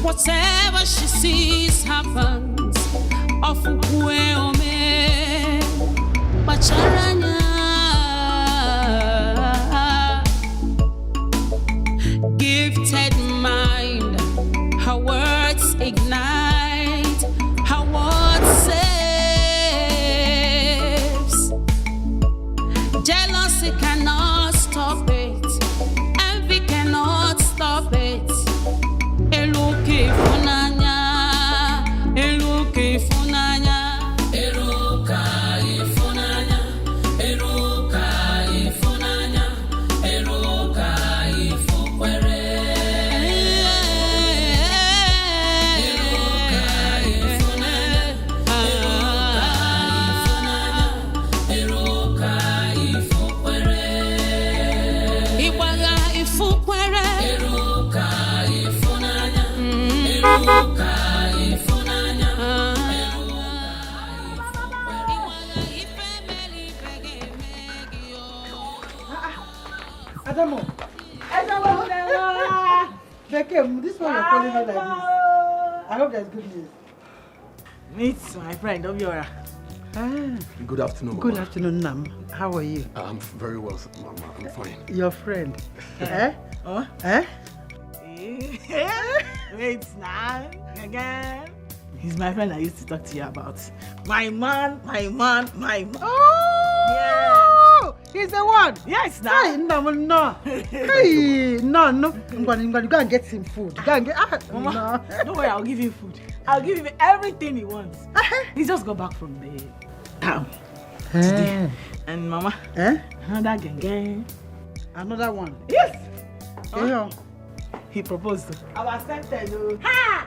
Whatever she sees happens. Ofukwe ome Bacharanya. Gifted mind, her words ignite, her words saves. Jealousy cannot stop it, envy cannot stop it. Eluke funanya, eluke funanya, eruka ifunanya, eruka ifunanya, eruka ifukwere, eruka ifunanya, eruka ifukwere, iwaga ifukwere, eruka ifunanya, eruka ifunanya, Adamo, Beckham, this one you're calling me like this. I hope there's good news. Meet my friend, Obiora. Good afternoon, Mama. Good afternoon, Nam. How are you? I'm very well, Mama. I'm fine. Your friend. Eh? Oh? Eh? Wait now, again. He's my friend I used to talk to you about. My man. Oh! Yeah. He's the one. Yes, now. Hey, no. Hey, no. I'm going to go and get him food. Go and get. Mama, No. don't worry, I'll give him food. I'll give him everything he wants. He just got back from the town today. And Mama, another gang. Another one. Yes. Yeah. He proposed. I was accepted. Ha!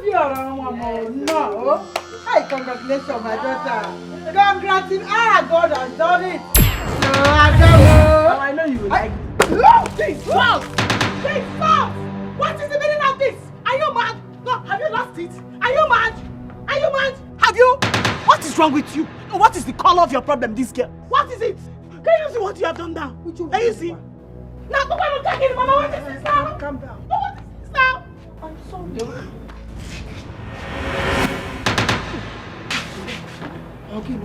No, no. Hey, congratulations, my daughter. Congratulations. God has done it. So, I know you will like it. This false. What is the meaning of this? Are you mad? No, have you lost it? Are you mad? Have you? What is wrong with you? What is the color of your problem, this girl? What is it? Can you see what you have done now? Can you see? Now, go back and take it, Mama. What is this now? Calm down. What is this now? I'm sorry. Okay,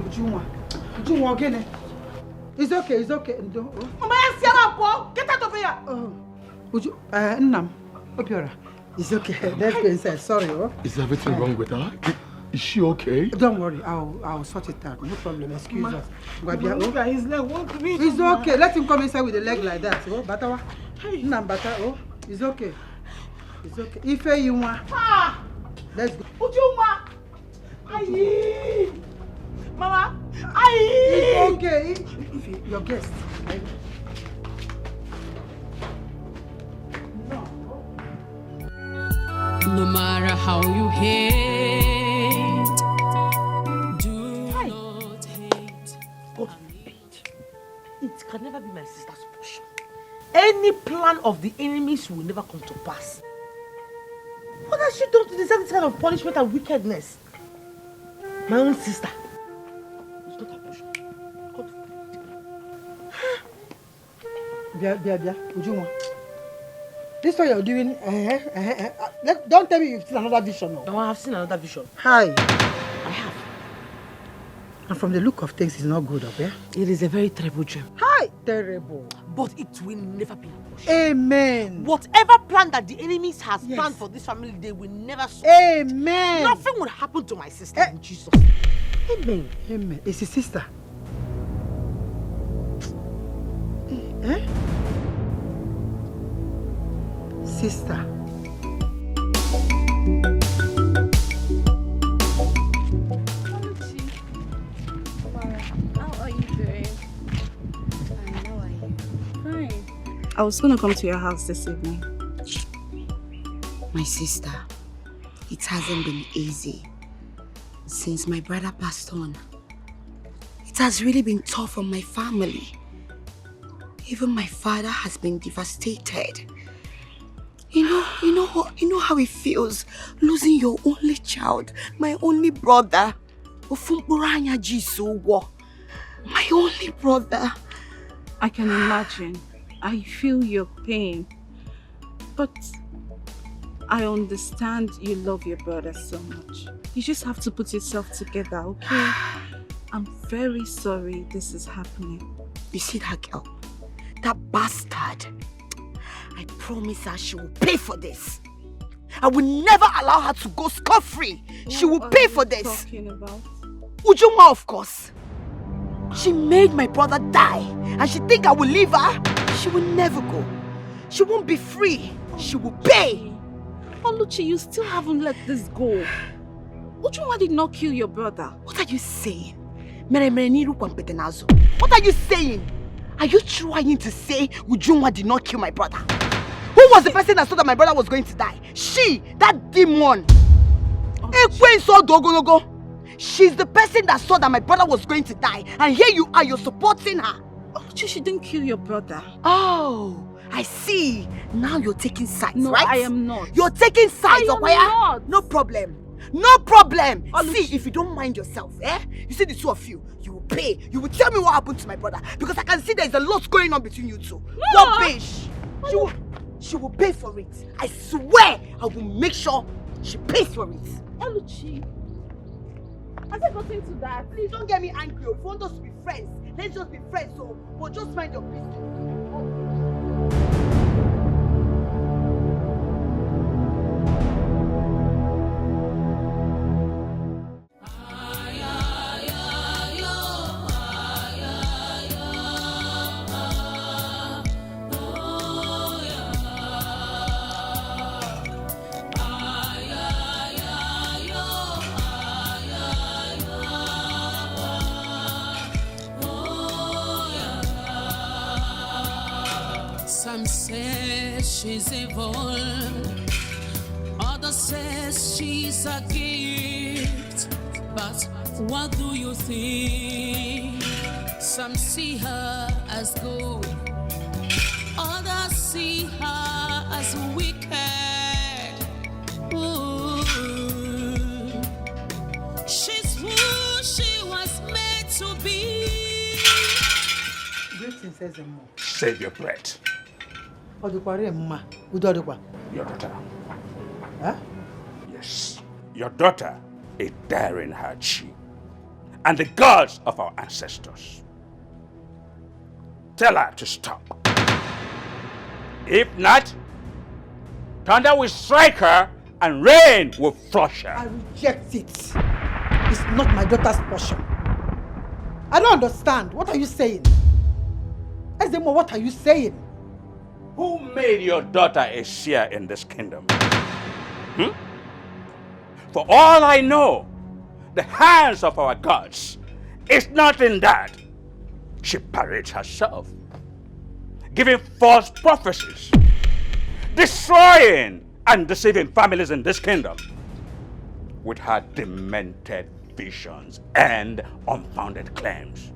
Ujunwa, again. It's okay. Mama, get out of here. Nnam, Obiora. It's okay. Let's go inside. Sorry, Is everything wrong with her? Is she okay? Don't worry, I'll sort it out. No problem. Excuse us. His leg won't be. It's okay. Let him come inside with a leg like that. Oh, Batawa. Nnam, Bata. Oh, it's okay. If you want. Let's go. Ujunwa. Aye. Mama. Aye. It's okay. If your guest. No matter how you hate, do not hate. It can never be my sister's portion. Any plan of the enemies will never come to pass. What has she done to deserve this kind of punishment and wickedness? My own sister. It's not her portion. Bia, Ujunwa. This one you're doing, don't tell me you've seen another vision. No, I have seen another vision. Hi. I have. And from the look of things, it's not good, okay? It is a very terrible dream. Hi. Terrible. But it will never be our portion. Amen. Whatever plan that the enemies has planned for this family, they will never solve. Amen. Nothing will happen to my sister in Jesus. Amen. It's his sister. Sister. How are you doing? Fine, how are you? Fine. I was gonna come to your house this evening. My sister, it hasn't been easy since my brother passed on. It has really been tough on my family. Even my father has been devastated. You know how it feels losing your only child, my only brother. My only brother. I can imagine. I feel your pain. But I understand you love your brother so much. You just have to put yourself together, okay? I'm very sorry this is happening. You see that girl? That bastard. I promise her she will pay for this. I will never allow her to go scot-free. She will pay for this. What are you talking about? Ujunwa, of course. She made my brother die, and she think I will leave her. She will never go. She won't be free. She will pay. Oluchi, you still haven't let this go. Ujunwa did not kill your brother. What are you saying? What are you saying? Are you trying to say Ujunwa did not kill my brother? Who was the person that saw that my brother was going to die? She, that demon. She's the person that saw that my brother was going to die. And here you are, you're supporting her. Oluchi, she didn't kill your brother. Oh, I see. Now you're taking sides, no, right? I am not. You're taking sides, I am not. No problem. No problem. Oluchi. See, if you don't mind yourself, you see the two of you, you will pay. You will tell me what happened to my brother. Because I can see there's a lot going on between you two. No. Rubbish. She will pay for it. I swear I will make sure she pays for it. Oluchi, has it gotten to that? Please don't get me angry. If you want us to be friends, let's just be friends. So we'll just mind your business. Some say she's evil, others say she's a gift. But what do you think? Some see her as good, others see her as wicked. Ooh. She's who she was made to be. Greetings, Ezemo. Save your breath. Your daughter. Huh? Yes. Your daughter is daring her chi and the gods of our ancestors. Tell her to stop. If not, thunder will strike her and rain will flush her. I reject it. It's not my daughter's portion. I don't understand. What are you saying? Ezemo, what are you saying? Who made your daughter a seer in this kingdom? For all I know, the hands of our gods is not in that. She parades herself, giving false prophecies, destroying and deceiving families in this kingdom with her demented visions and unfounded claims.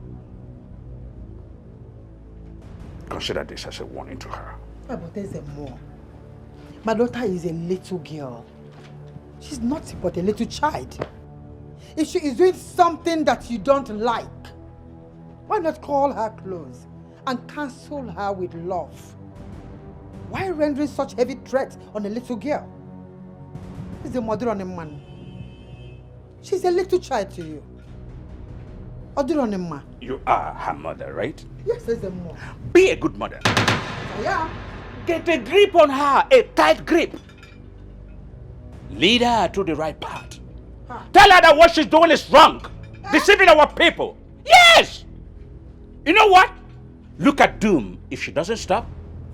Consider this as a warning to her. Yeah, but there's more. My daughter is a little girl. She's not but a little child. If she is doing something that you don't like, why not call her close and counsel her with love? Why rendering such heavy threats on a little girl? She's a mother on a man. She's a little child to you. You are her mother, right? Yes, there's more. Be a good mother. Yeah. Get a grip on her, a tight grip. Lead her to the right path. Tell her that what she's doing is wrong. Deceiving our people. Yes! You know what? Look at Doom. If she doesn't stop,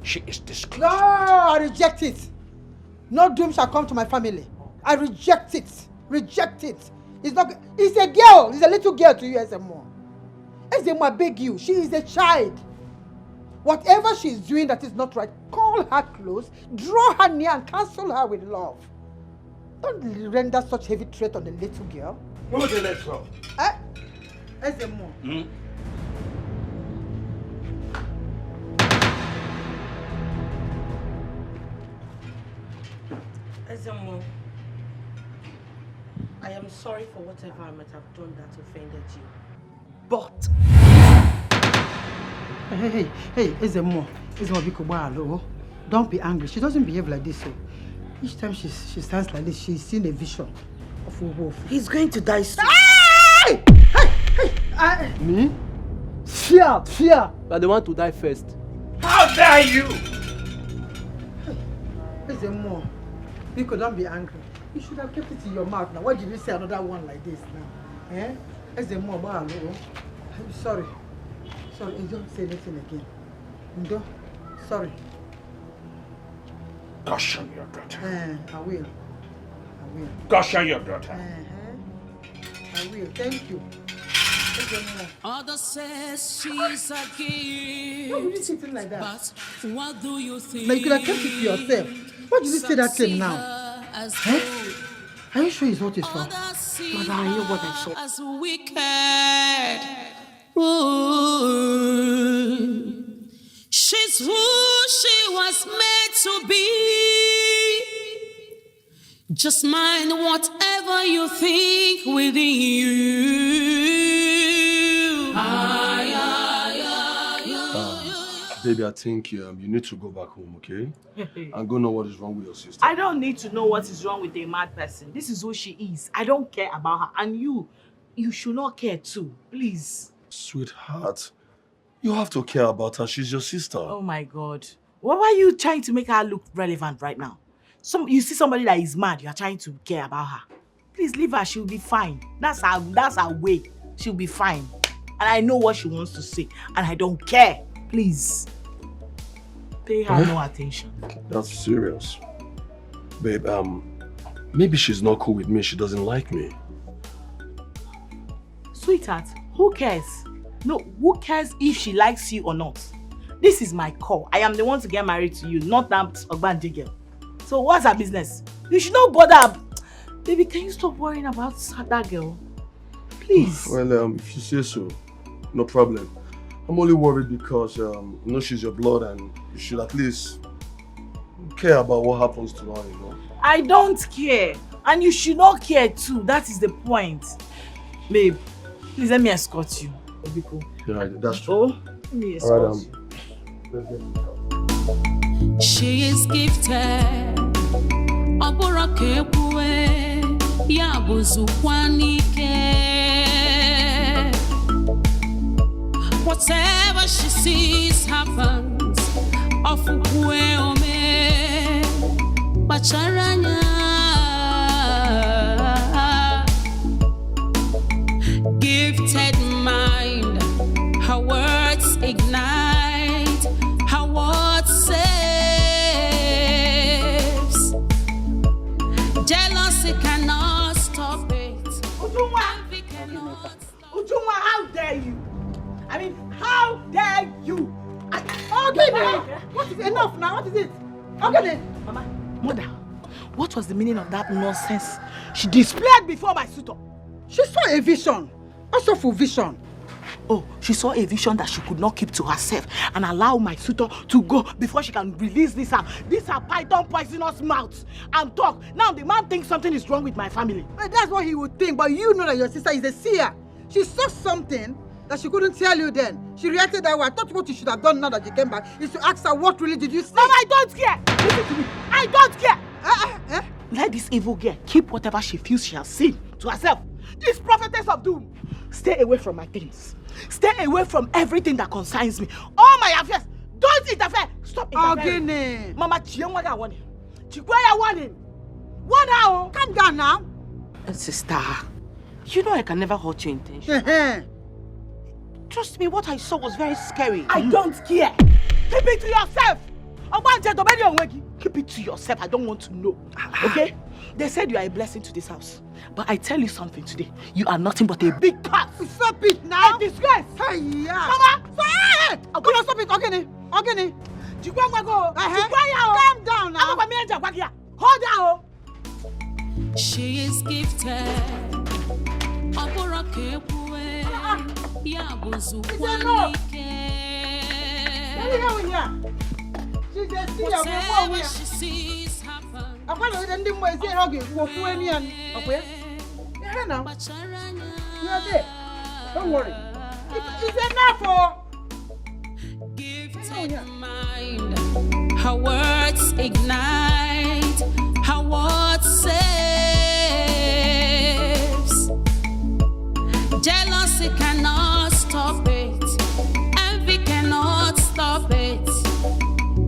she is disclosed. No, I reject it. No doom shall come to my family. I reject it. Reject it. It's a girl. It's a little girl to you, Ezemo. Ezemo, I beg you. She is a child. Whatever she is doing that is not right, call her close, draw her near and counsel her with love. Don't render such heavy threat on the little girl. Okay, let's go. Ezemo. Ezemo, I am sorry for whatever I might have done that offended you. But Hey, Ezemo, Biko Balo. Don't be angry. She doesn't behave like this. So each time she stands like this, she's seen a vision of a wolf. he's going to die soon. Hey! Me? Fear! But they want to die first. How dare you? Ezemo, Biko, don't be angry. You should have kept it in your mouth now. Why did you say another one like this now? Eh? Ezemo, Balo. I'm sorry. Sorry, don't say anything again. Ndo, sorry. Caution your daughter. I will. Caution your daughter. I will. Thank you. Others says she's a gift. Why would you say things like that? But what do you think? Like you could have kept it to yourself. Why did you say that thing now? Are you sure it's what it's for? Mother, I know what I saw. as wicked. Ooh. She's who she was made to be. Just mind whatever you think within you. Baby, I think you need to go back home, okay? And go know what is wrong with your sister. I don't need to know what is wrong with a mad person. This is who she is. I don't care about her. And you should not care too. Please. Sweetheart, you have to care about her. She's your sister. Oh my God. Why are you trying to make her look relevant right now? You see somebody that is mad, you are trying to care about her. Please leave her, she'll be fine. That's her way. She'll be fine. And I know what she wants to say. And I don't care. Please. Pay her no attention. That's serious. Babe, maybe she's not cool with me. She doesn't like me. Sweetheart, who cares? No, who cares if she likes you or not? This is my call. I am the one to get married to you, not that Ogbanje girl. So what's her business? You should not bother. Baby, can you stop worrying about that girl? Please. Well, if you say so, no problem. I'm only worried because you know she's your blood and you should at least care about what happens to her, you know. I don't care. And you should not care too. That is the point. Babe, please let me escort you. It'll be cool. Yeah, that's true. Oh, let me escort All right, you. let's get in the car. She is gifted. Oborake kwe ya buzukwanike. Whatever she sees happens. Ofukwe ome bacharanya. Gifted mind, her words ignite, her words saves. Jealousy cannot stop it. Envy cannot stop it. Ujunwa, how dare you? I mean, how dare you? What is enough now? What is it? Mama, mother, what was the meaning of that nonsense she displayed before my suitor? She saw a vision. Also for vision. Oh, she saw a vision that she could not keep to herself and allow my suitor to go before she can release this her python poisonous mouth and talk. Now the man thinks something is wrong with my family. That's what he would think, but you know that your sister is a seer. She saw something that she couldn't tell you then. She reacted that way. I thought what you should have done now that you came back is to ask her what really did you see. Mama, I don't care. Listen to me. I don't care. Let this evil girl keep whatever she feels she has seen to herself. This prophetess of doom. Stay away from my things. Stay away from everything that concerns me. All my affairs. Don't interfere. Stop interfering. Okay, Mama, Chiamwaga warning. Chikwaya warning. What now? Calm down now. Sister, you know I can never hurt your intention. Trust me, what I saw was very scary. I don't care. Keep it to yourself. Keep it to yourself. I don't want to know. Okay? They said you are a blessing to this house. But I tell you something today. You are nothing but a big curse. Stop it now. A disgrace. Hey, yeah. Mama! Come on, stop it. Okay. Calm down now. Hold down. She is gifted. Oborake kwe ya buzukwanike. Whatever she sees happen. here now. You are there. Don't worry. It's enough for. Gifted mind, her words ignite, her words saves. Jealousy cannot stop it, envy cannot stop it.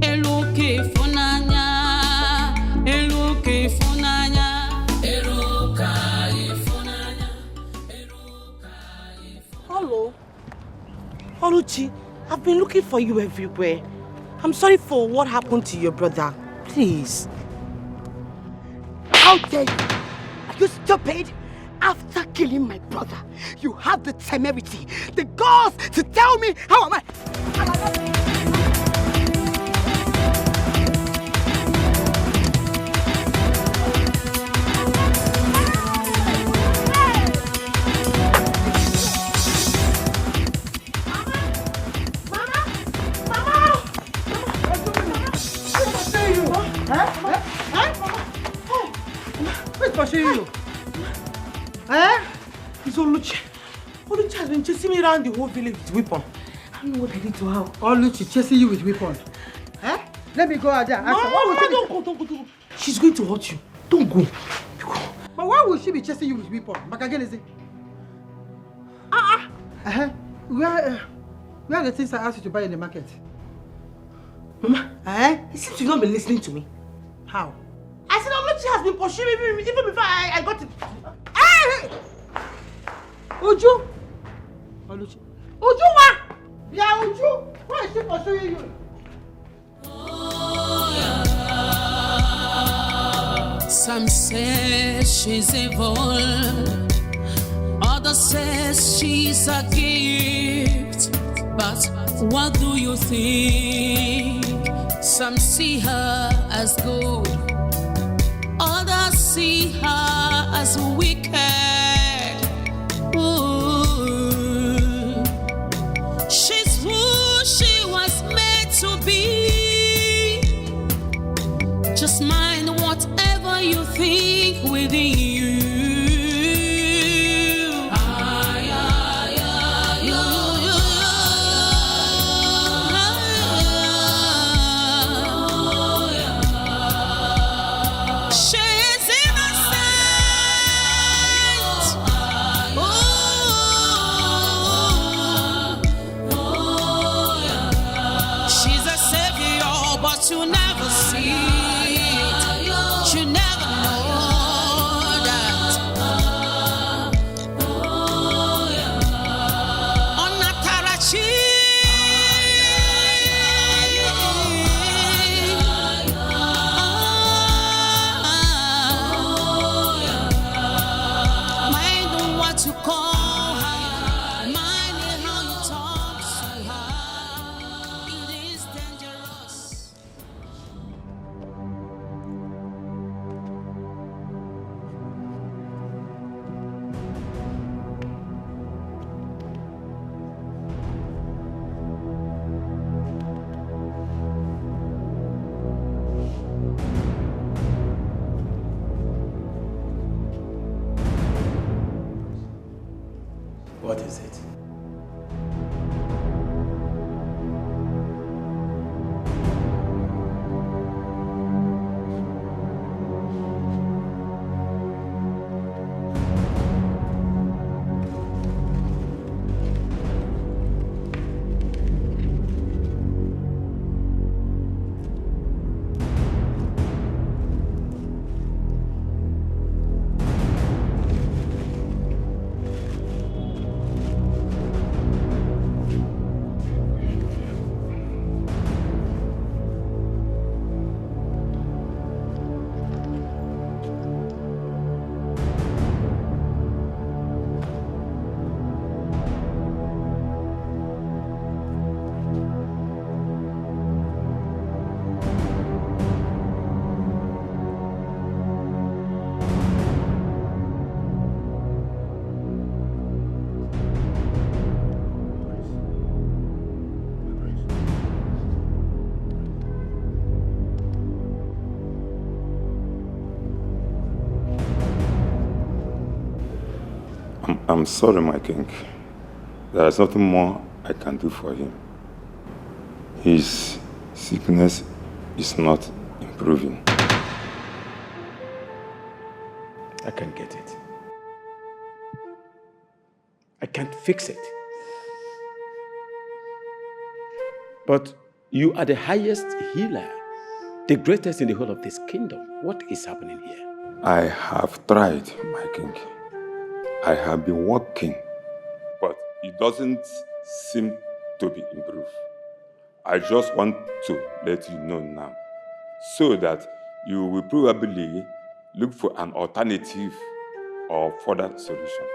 Eluke funanya, eluke funanya, eluka funanya, eluka. Hello. Oluchi, I've been looking for you everywhere. I'm sorry for what happened to your brother. Please. How dare you? Are you stupid? After killing my brother, you have the temerity, the gall to tell me how am I? Where's pursuing you? Eh? It's Oluchi. Oluchi has been chasing me around the whole village with weapon. I don't know what I did to her. Oluchi chasing you with weapon. Eh? Let me go out there. No, don't go. She's going to hurt you. Don't go. But why would she be chasing you with weapon? Makagele. Where are the things I asked you to buy in the market? Mama, it seems you've not been listening to me. How? I said Oluchi has been pursuing me even before I got it. Hey! Uju! Oluchi. Uju, what? Yeah, Uju. Why is she pursuing you? Some say she's evil, others say she's a gift. But what do you think? Some see her as good, others see her as wicked. Ooh. She's who she was made to be. Just mind whatever you think within you. You never see it, you never know that. Onatarachi, mind what you call her, mind how you talk to her. It is dangerous. What is it? I'm sorry, my king. There is nothing more I can do for him. His sickness is not improving. I can get it. I can't fix it. But you are the highest healer, the greatest in the whole of this kingdom. What is happening here? I have tried, my king. I have been working, but it doesn't seem to be improved. I just want to let you know now, so that you will probably look for an alternative or further solution.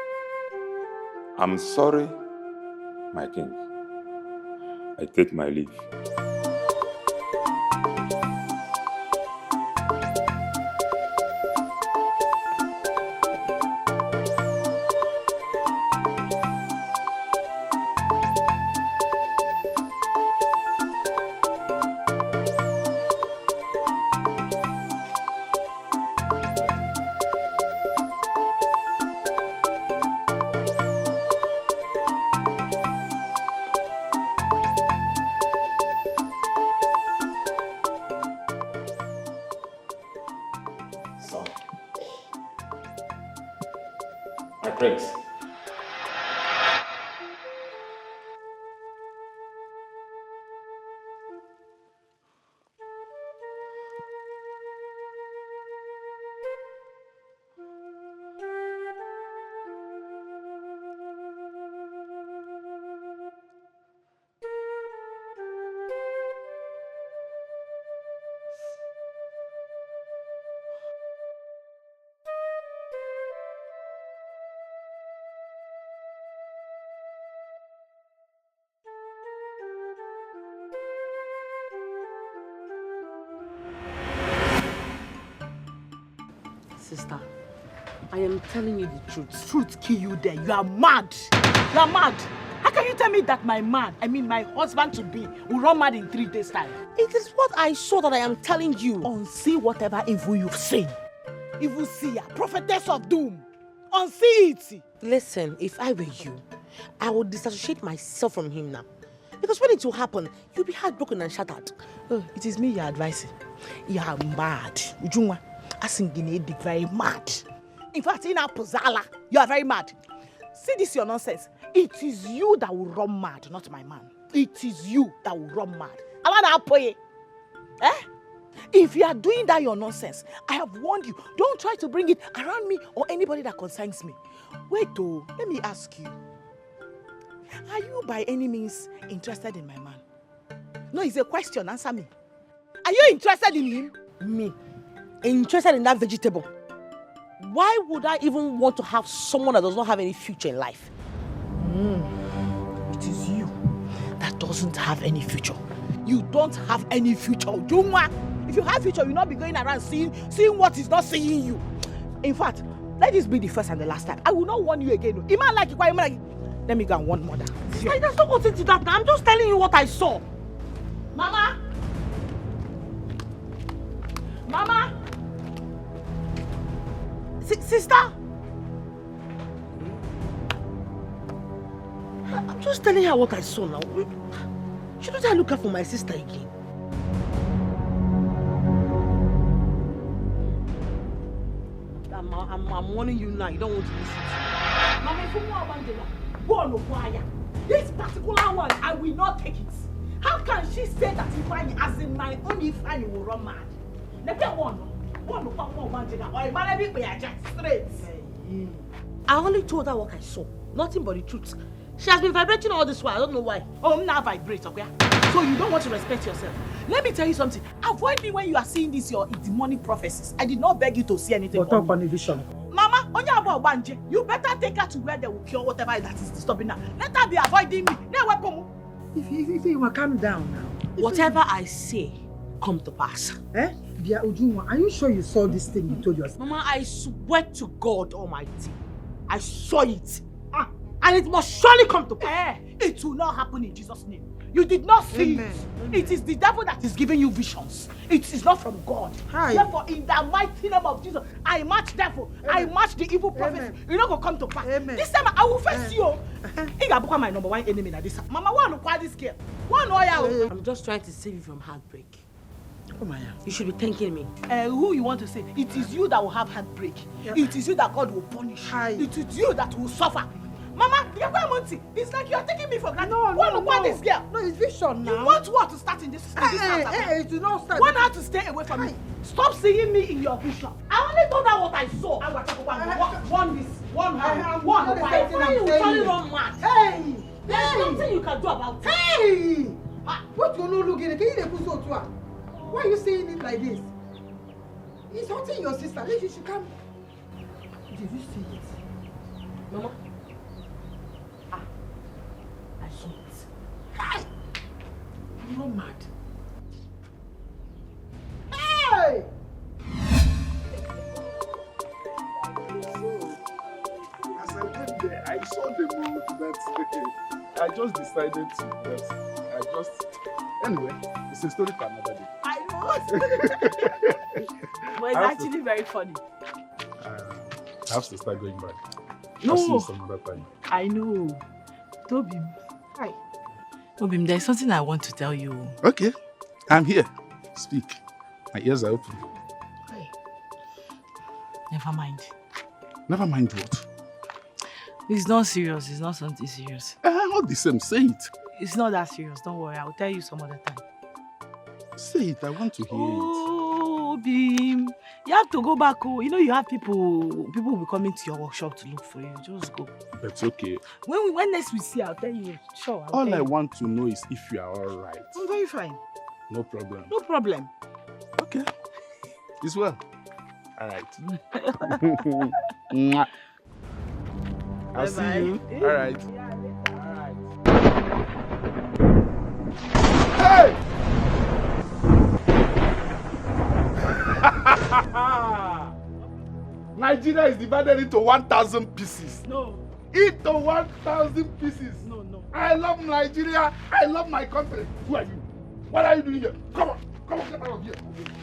I'm sorry, my king. I take my leave. My prince. Sister, I am telling you the truth. Truth kill you there. You are mad. You are mad. How can you tell me that my husband-to-be, will run mad in 3 days' time? It is what I saw that I am telling you. Unsee whatever evil you've seen. Evil seer, prophetess of doom. Unsee it. Listen, if I were you, I would disassociate myself from him now. Because when it will happen, you'll be heartbroken and shattered. Oh, it is me you're advising. You are mad. Ujungwa. Asingine very mad. In fact, in our Pozala, you are very mad. See this your nonsense. It is you that will run mad, not my man. It is you that will run mad. If you are doing that your nonsense, I have warned you. Don't try to bring it around me or anybody that concerns me. Wait though, let me ask you. Are you by any means interested in my man? No, it's a question. Answer me. Are you interested in him? Me. Interested in that vegetable? Why would I even want to have someone that does not have any future in life? It is you that doesn't have any future. You don't have any future. Jungwa. If you have future, you'll not be going around seeing what is not seeing you. In fact, let this be the first and the last time. I will not warn you again. Let me go and warn mother. I just don't go into that now. I'm just telling you what I saw. Mama! Mama! Sister! I'm just telling her what I saw now. Shouldn't I look out for my sister again? I'm warning you now. You don't want to listen to me. Mama, if you want to go, this particular one, I will not take it. How can she say that Ifeanyi, as in my own Ifeanyi, will run mad? I only told her what I saw, nothing but the truth. She has been vibrating all this while. I don't know why. Oh, now vibrate, okay? So you don't want to respect yourself. Let me tell you something. Avoid me when you are seeing this your demonic prophecies. I did not beg you to see anything. But talk on the vision. Mama, you better take her to where they will cure whatever that is disturbing her. Let her be avoiding me. If you will calm down now. Whatever I say, come to pass. Eh? Dear Ujunwa, are you sure you saw this thing you told yourself? Mama, I swear to God Almighty. I saw it. And it must surely come to pass. It will not happen in Jesus' name. You did not see it. It is the devil that is giving you visions. It is not from God. Therefore, in the mighty name of Jesus, I match devil. I match the evil prophets. You're not going to come to pass. This time, I will face you. You are my number one enemy now. This Mama, one of this girl. I'm just trying to save you from heartbreak. Oh my God. You should be thanking me. Who you want to say? It is you that will have heartbreak. It is you that God will punish. It is you that will suffer. Mama, it's like you are taking me for granted. No. This girl. No, it's vision now. You want what to start in this house? It will not start. One has to stay away from me. Stop seeing me in your vision. I only told her what I saw. One. Why you totally run mad? Hey! There's nothing you can do about it. Hey! What you no look at? Why are you saying it like this? He's hurting your sister. You should come. Did you see it? Mama. I saw it. Hey! You're not mad. Hey! As I went there, I saw the move that I just decided to. Anyway, it's a story for another day. I know. But it's actually very funny. I have to start going back. No. I'll see you some other time. I know. Tobim. Hi. Tobim, there's something I want to tell you. Okay, I'm here. Speak. My ears are open. Hi. Never mind. Never mind what? It's not serious. It's not something serious. All the same, say it. It's not that serious. Don't worry. I'll tell you some other time. Say it. I want to hear it. Oh, Bim. You have to go back. Oh. You know you have people will be coming to your workshop to look for you. Just go. That's okay. When next we see, I'll tell you. Sure. All I want to know is if you are all right. I'm very fine. No problem. No problem. Okay. It's well. All right. I'll see you. All right. All right. Hey! Nigeria is divided into 1,000 pieces. No. Into 1,000 pieces. No. I love Nigeria. I love my country. Who are you? What are you doing here? Come on, get out of here.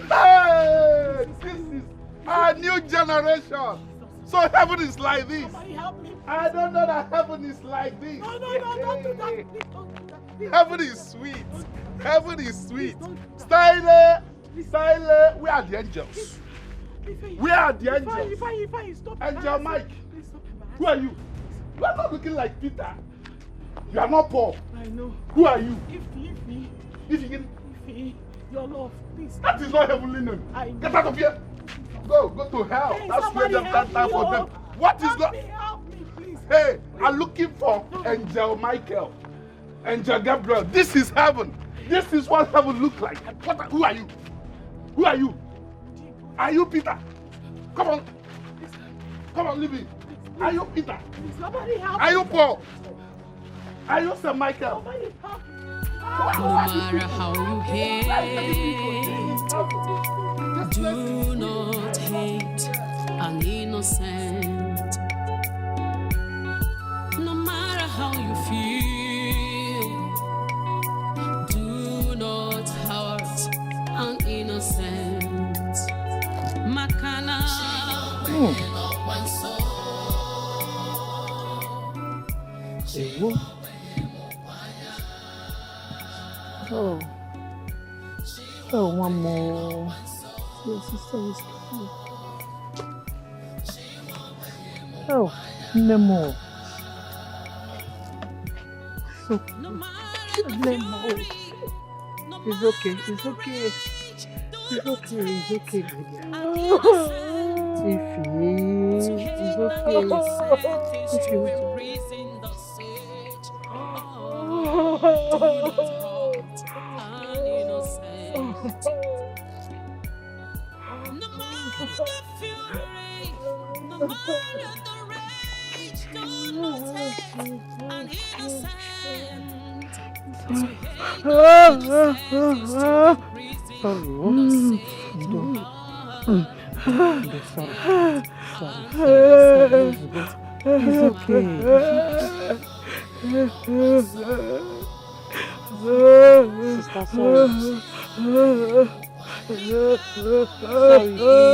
Hey! This is a new generation. So heaven is like this. Somebody help me. I don't know that heaven is like this. No, don't do that. Please don't do that. Please. Heaven is sweet. Heaven is sweet. Style, we are the angels. We are the angels. Fine, stop. Angel Mike. Who are you? You are not looking like Peter. You are not Paul. I know. Who are you? If your love, please. That is not heavenly name. Get out of here. Go to hell. Hey, that's where them can't time for them. What is God? Help me, please. Hey, I'm looking for Angel Michael. Angel Gabriel. This is heaven. This is what heaven looks like. Who are you? Who are you? Are you Peter? Come on, leave me. Are you Peter? Somebody help me. Are you Paul? Are you St. Michael? Somebody help me. No matter how you hate, do not hate an innocent. No matter how you feel, do not hurt an innocent. Makana. One more. Your sister is here. No more. So, no more. It's okay. It's okay. It's okay. Sister, sorry. Sorry, please.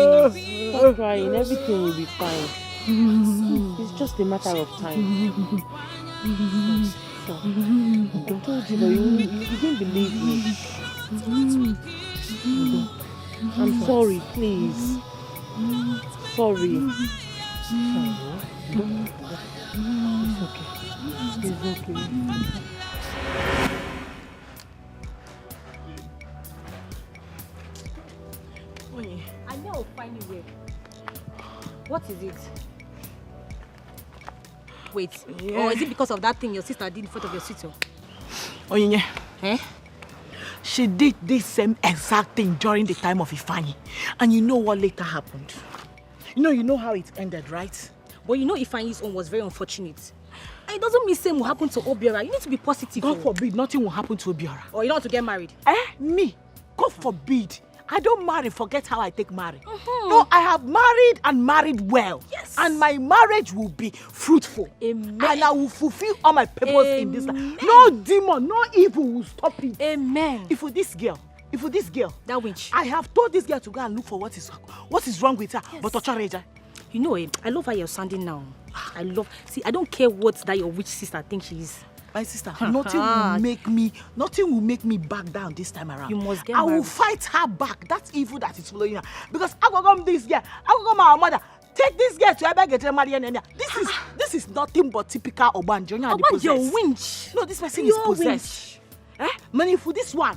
Stop crying. Everything will be fine. It's just a matter of time. Stop. I told you, but you didn't believe me. I'm sorry, please. Sorry. It's okay. It's okay. I know I'll find you where. What is it? Wait, or is it because of that thing your sister did in front of your sister? Onyinye. Eh? She did this same exact thing during the time of Ifeanyi. And you know what later happened? You know how it ended, right? But you know Ifeanyi's own was very unfortunate. And it doesn't mean same will happen to Obiora. You need to be positive. God forbid nothing will happen to Obiora. Or you don't want to get married. Me? God forbid. I don't marry, forget how I take marry. No, I have married and married well. Yes. And my marriage will be fruitful. Amen. And I will fulfill all my purpose in this life. No demon, no evil will stop it. Amen. If with this girl, that witch, I have told this girl to go and look for what is wrong with her. Yes. But Ochareja, you know, I love how you're sounding now. I don't care what that your witch sister thinks she is. my sister, nothing will make me back down this time around. You must get I will married. fight her back. That evil that is following her. Because I go come this girl, I go come our mother. Take this girl to Ebe get married. This is nothing but typical Obanjo. Obanjo, your winch. No, this person is possessed. Money for this one.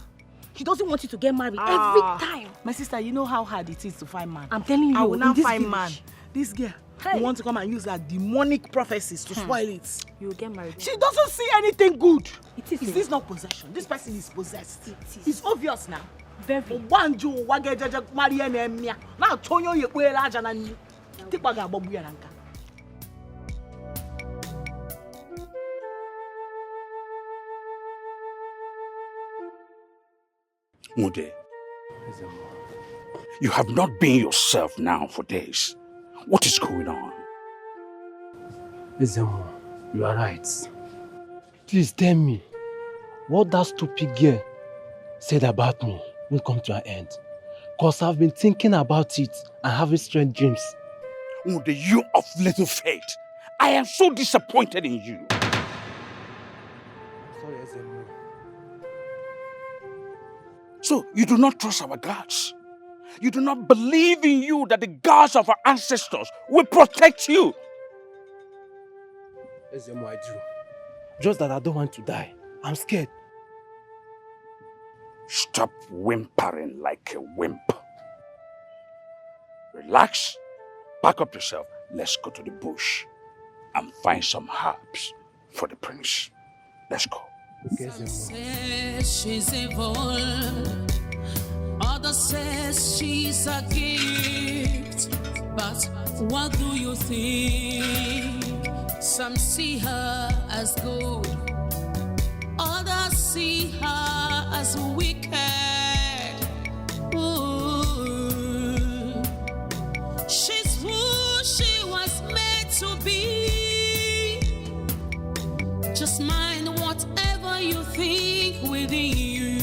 He doesn't want you to get married every time. My sister, you know how hard it is to find man. I'm telling you, I will now in this find village, man. This girl who want to come and use her demonic prophecies to spoil it. You will get married. She doesn't see anything good. It is. Is this not possession? This person is possessed. It is. It's obvious now. Very. Obanjo wagejeje Maria Nemia. Now Tonyo yekwe laja na ni. Tikwaga bobu ya nanka. Mude, you have not been yourself now for days. What is going on? Ezemo, you are right. Please tell me, what that stupid girl said about me will come to an end. Because I've been thinking about it and having strange dreams. Mude, you of little faith. I am so disappointed in you. Sorry, Ezemo. So, you do not trust our gods. You do not believe in you that the gods of our ancestors will protect you. Ezemo, I do. Just that I don't want to die. I'm scared. Stop whimpering like a wimp. Relax, pack up yourself. Let's go to the bush and find some herbs for the prince. Let's go. Okay, Some Ezemo. say she's evil, others says she's a gift. But what do you think? Some see her as good, others see her as wicked. Ooh. She's who she was made to be. Just mind whatever you think within you.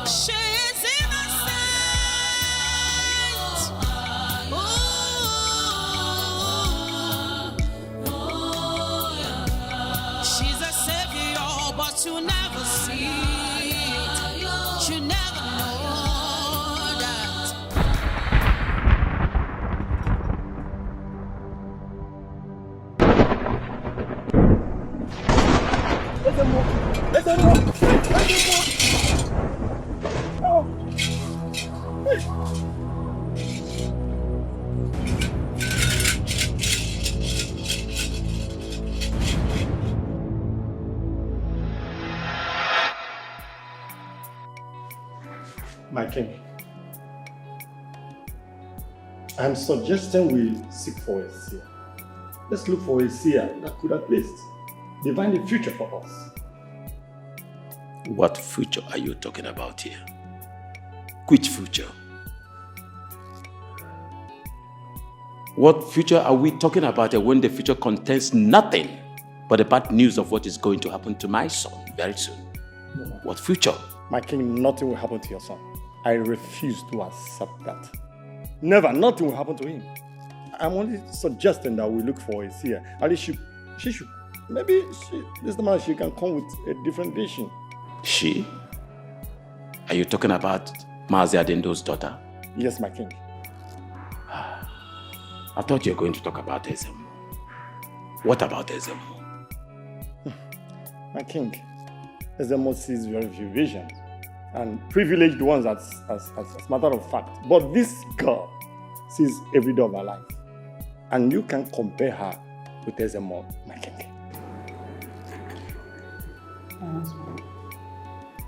She's innocent. She's a savior, but you never see it. You never know that. My king, I'm suggesting we seek for a seer. Let's look for a seer that could at least divinely future for us. What future are you talking about here? Which future? What future are we talking about here when the future contains nothing but the bad news of what is going to happen to my son very soon? What future? My king, nothing will happen to your son. I refuse to accept that. Never, nothing will happen to him. I'm only suggesting that we look for a seer. At least she should, maybe this man, she can come with a different vision. She? Are you talking about Mazi Adendo's daughter? Yes, my king. I thought you were going to talk about Ezemo. What about Ezemo? My king, Ezemo sees very few visions and privileged ones as a matter of fact. But this girl sees every day of her life. And you can compare her with Ezemo, my king.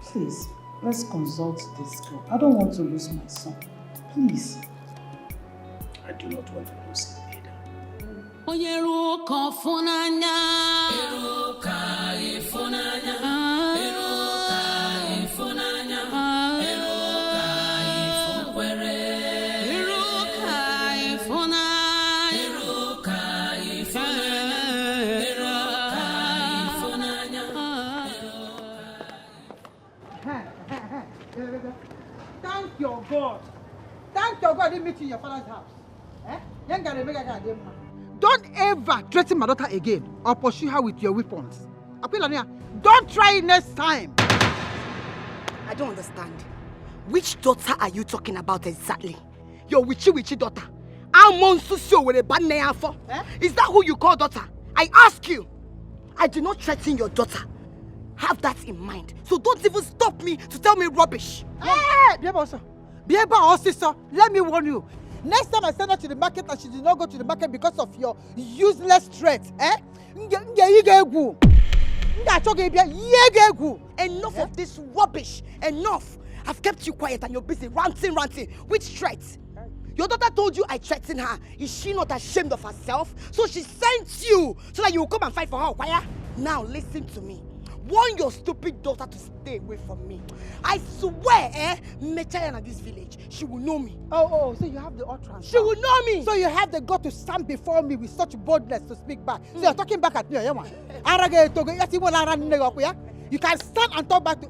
Please, let's consult this girl. I don't want to lose my son. Please. I do not want to lose him either. Onyeruka funanya. Eruka ifunanya. Eruka ifunanya. Eruka ifunwere. Eruka ifunanya. Eruka ifunanya. Eruka ifunanya. Thank your God. Thank your God I didn't meet you in your father's house. Don't ever threaten my daughter again or pursue her with your weapons. Don't try it next time. I don't understand. Which daughter are you talking about exactly? Your witchy daughter. Is that who you call daughter? I ask you. I do not threaten your daughter. Have that in mind. So don't even stop me to tell me rubbish. Hey, Bieba also, let me warn you. Next time I send her to the market and she did not go to the market because of your useless threats, Enough of this rubbish. Enough. I've kept you quiet and you're busy ranting. Which threats? Your daughter told you I threatened her. Is she not ashamed of herself? So she sent you so that you will come and fight for her. Now listen to me. Warn your stupid daughter to stay away from me. I swear, Mechayana this village, she will know me. Oh, so you have the utterance. She will know me. So you have the God to stand before me with such boldness to speak back. So you're talking back at me, You can stand and talk back to...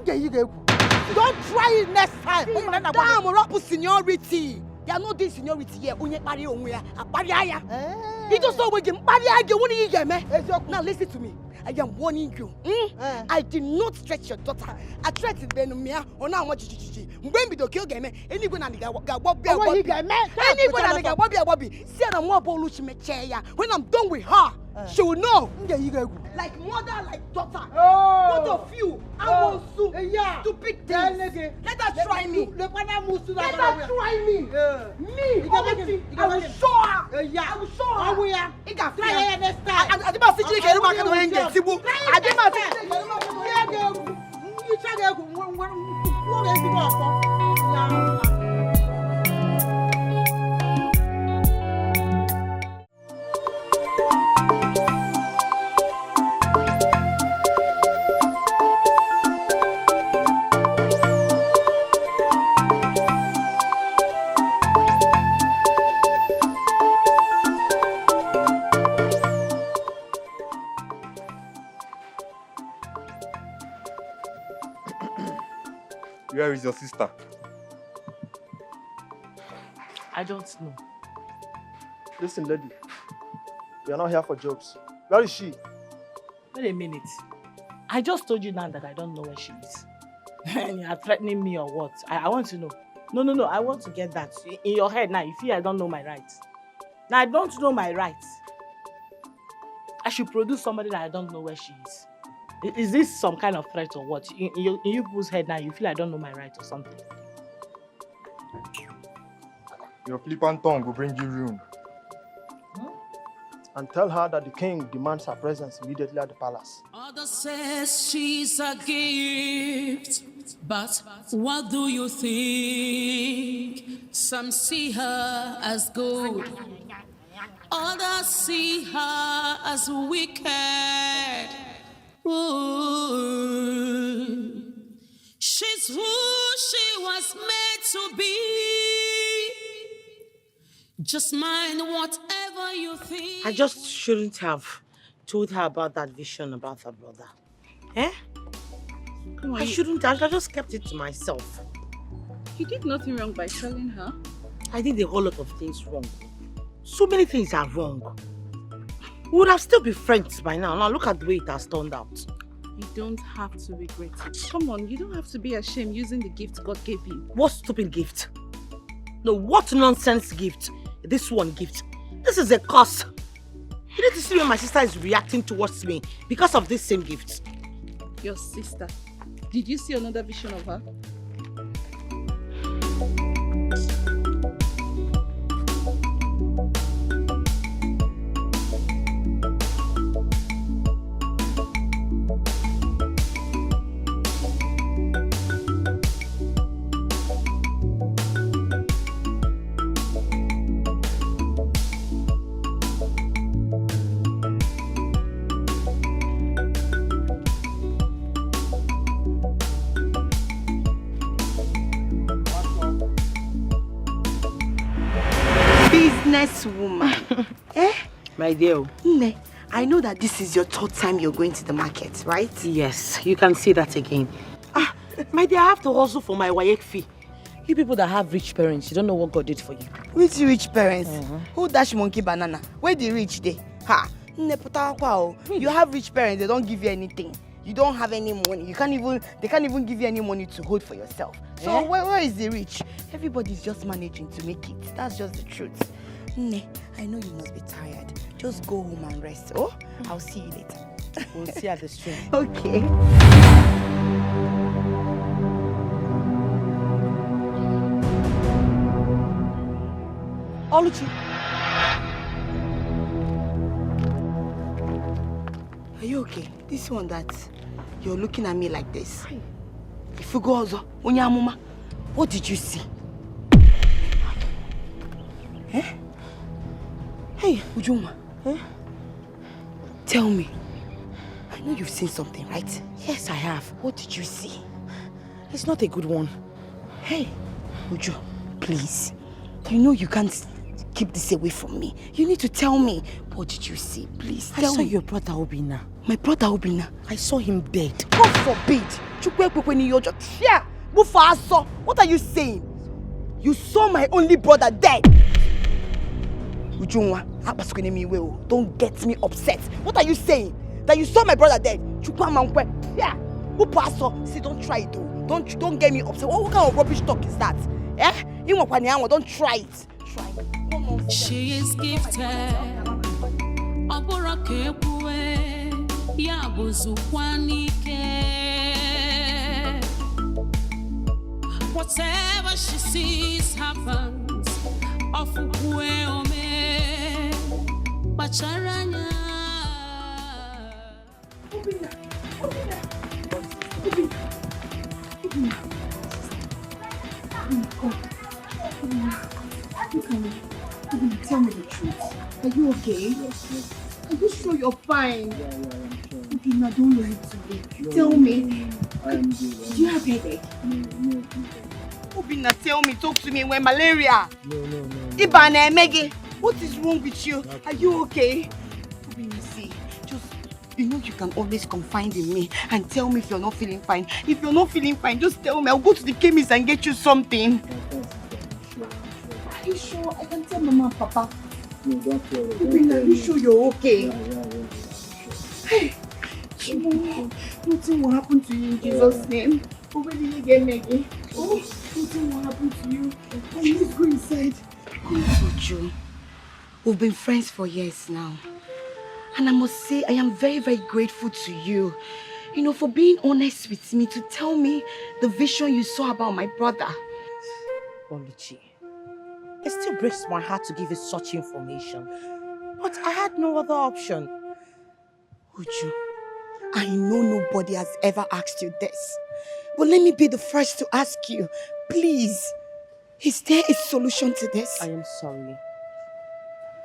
Don't try it next time. Madam, Rapu seniority. They are not this seniority here. He just saw now listen to me. I am warning you. I did not stretch your daughter. I threatened Benumia or now what when we do kill game. Anyone and Bobby. See, I'm more Boluchi Mecheya. When I'm done with her, she will know. Like mother, like daughter. What of you? I want to. Stupid things. Let her try me. Let her try me. Me. I will show her. I will show her. I got fire next time. I didn't see you get back to England. I didn't Where is your sister? I don't know. Listen, lady. We are not here for jokes. Where is she? Wait a minute. I just told you now that I don't know where she is. And you are threatening me or what? I want to know. No. I want to get that. In your head now, you feel I don't know my rights. Now, I don't know my rights. I should produce somebody that I don't know where she is. Is this some kind of threat or what? In you people's head now, you feel I don't know my rights or something? Your flippant tongue will bring you ruin. And tell her that the king demands her presence immediately at the palace. Others says she's a gift, but what do you think? Some see her as good, others see her as wicked. Ooh. She's who she was made to be. Just mind whatever you think. I just shouldn't have told her about that vision about her brother. Eh? I shouldn't have. I just kept it to myself. You did nothing wrong by telling her. I did a whole lot of things wrong. So many things are wrong. We would have still been friends by now. Now look at the way it has turned out. You don't have to regret it. Come on, you don't have to be ashamed using the gift God gave you. What stupid gift? No, what nonsense gift? This one gift. This is a curse. You need to see when my sister is reacting towards me because of this same gift. Your sister. Did you see another vision of her? Woman. Eh? My dear. Nne, I know that this is your third time you're going to the market, right? Yes, you can see that again. My dear, I have to hustle for my WAEC fee. You people that have rich parents, you don't know what God did for you. Which rich parents? Who dash monkey banana? Where the rich they? Ha! Nne, you have rich parents, they don't give you anything. You don't have any money. They can't even give you any money to hold for yourself. So where is the rich? Everybody's just managing to make it. That's just the truth. Nne, I know you must be tired. Just go home and rest. Oh, I'll see you later. We'll see at the stream. Okay. Oluchi. Are you okay? This one that you're looking at me like this. If you go also, Onyamuma, what did you see? Eh? Hey, Ujuma. Eh? Tell me. I know you've seen something, right? Yes, I have. What did you see? It's not a good one. Hey, Uju, please. You know you can't keep this away from me. You need to tell me. What did you see? Please tell me. I saw your brother Obina. My brother Obina? I saw him dead. God forbid. What are you saying? You saw my only brother dead. Ujunwa, don't get me upset. What are you saying? That you saw my brother dead? See, don't try it though. Don't get me upset. What kind of rubbish talk is that? Eh? Don't try it. Try it. She is gifted. Whatever she sees happens. Bacharanya. Tell me the truth. Are you okay? Yes. Are you sure you're fine? Yeah, I'm sure. Okay, now don't let it to me. Tell me. I am good. Do you have headache? No. Obina, tell me, talk to me when malaria. No. Ibane, Meggy, what is wrong with you? Are you okay? Obina, see, you know you can always confide in me and tell me if you're not feeling fine. If you're not feeling fine, just tell me. I'll go to the chemist and get you something. Are you sure? I can tell Mama and Papa. No, don't worry. Obina, are you sure you're okay? Yeah. Hey, nothing will happen to you in Jesus' name. Oh, where did you get Maggie? Oh, nothing will happen to you. Please go inside. Uju, we've been friends for years now. And I must say, I am very, very grateful to you. You know, for being honest with me, to tell me the vision you saw about my brother. Oluchi, it still breaks my heart to give you such information. But I had no other option. Uju, I know nobody has ever asked you this. But let me be the first to ask you. Please, is there a solution to this? I am sorry.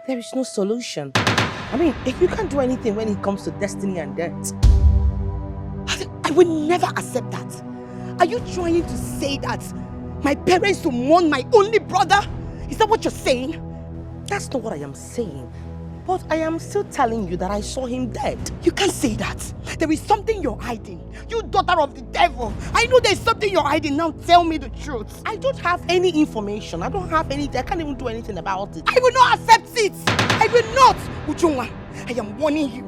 There is no solution. I mean, if you can't do anything when it comes to destiny and death. I will never accept that. Are you trying to say that my parents will mourn my only brother? Is that what you're saying? That's not what I am saying. But I am still telling you that I saw him dead. You can't say that. There is something you're hiding. You daughter of the devil. I know there's something you're hiding. Now tell me the truth. I don't have any information. I don't have anything. I can't even do anything about it. I will not accept it. I will not. Ujunwa, I am warning you.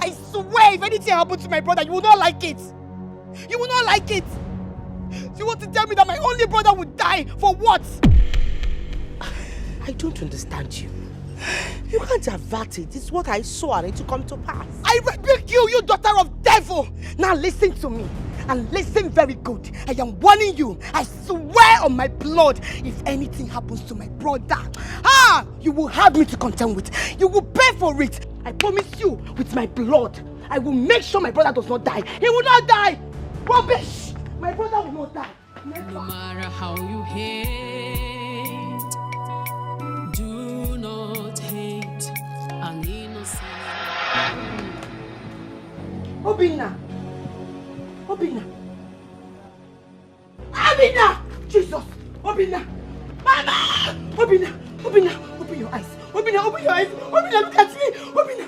I swear if anything happens to my brother, you will not like it. You will not like it. You want to tell me that my only brother would die for what? I don't understand you. You can't avert it. It's what I saw and it to come to pass. I rebuke you, you daughter of devil! Now listen to me. And listen very good. I am warning you. I swear on my blood, if anything happens to my brother, you will have me to contend with. You will pay for it. I promise you, with my blood, I will make sure my brother does not die. He will not die. Rubbish! My brother will not die. Never. No matter how you hate, do not hate an innocent. Obina! Obina! Jesus! Obina! Mama! Obina! Open your eyes! Obina, look at me! Obina!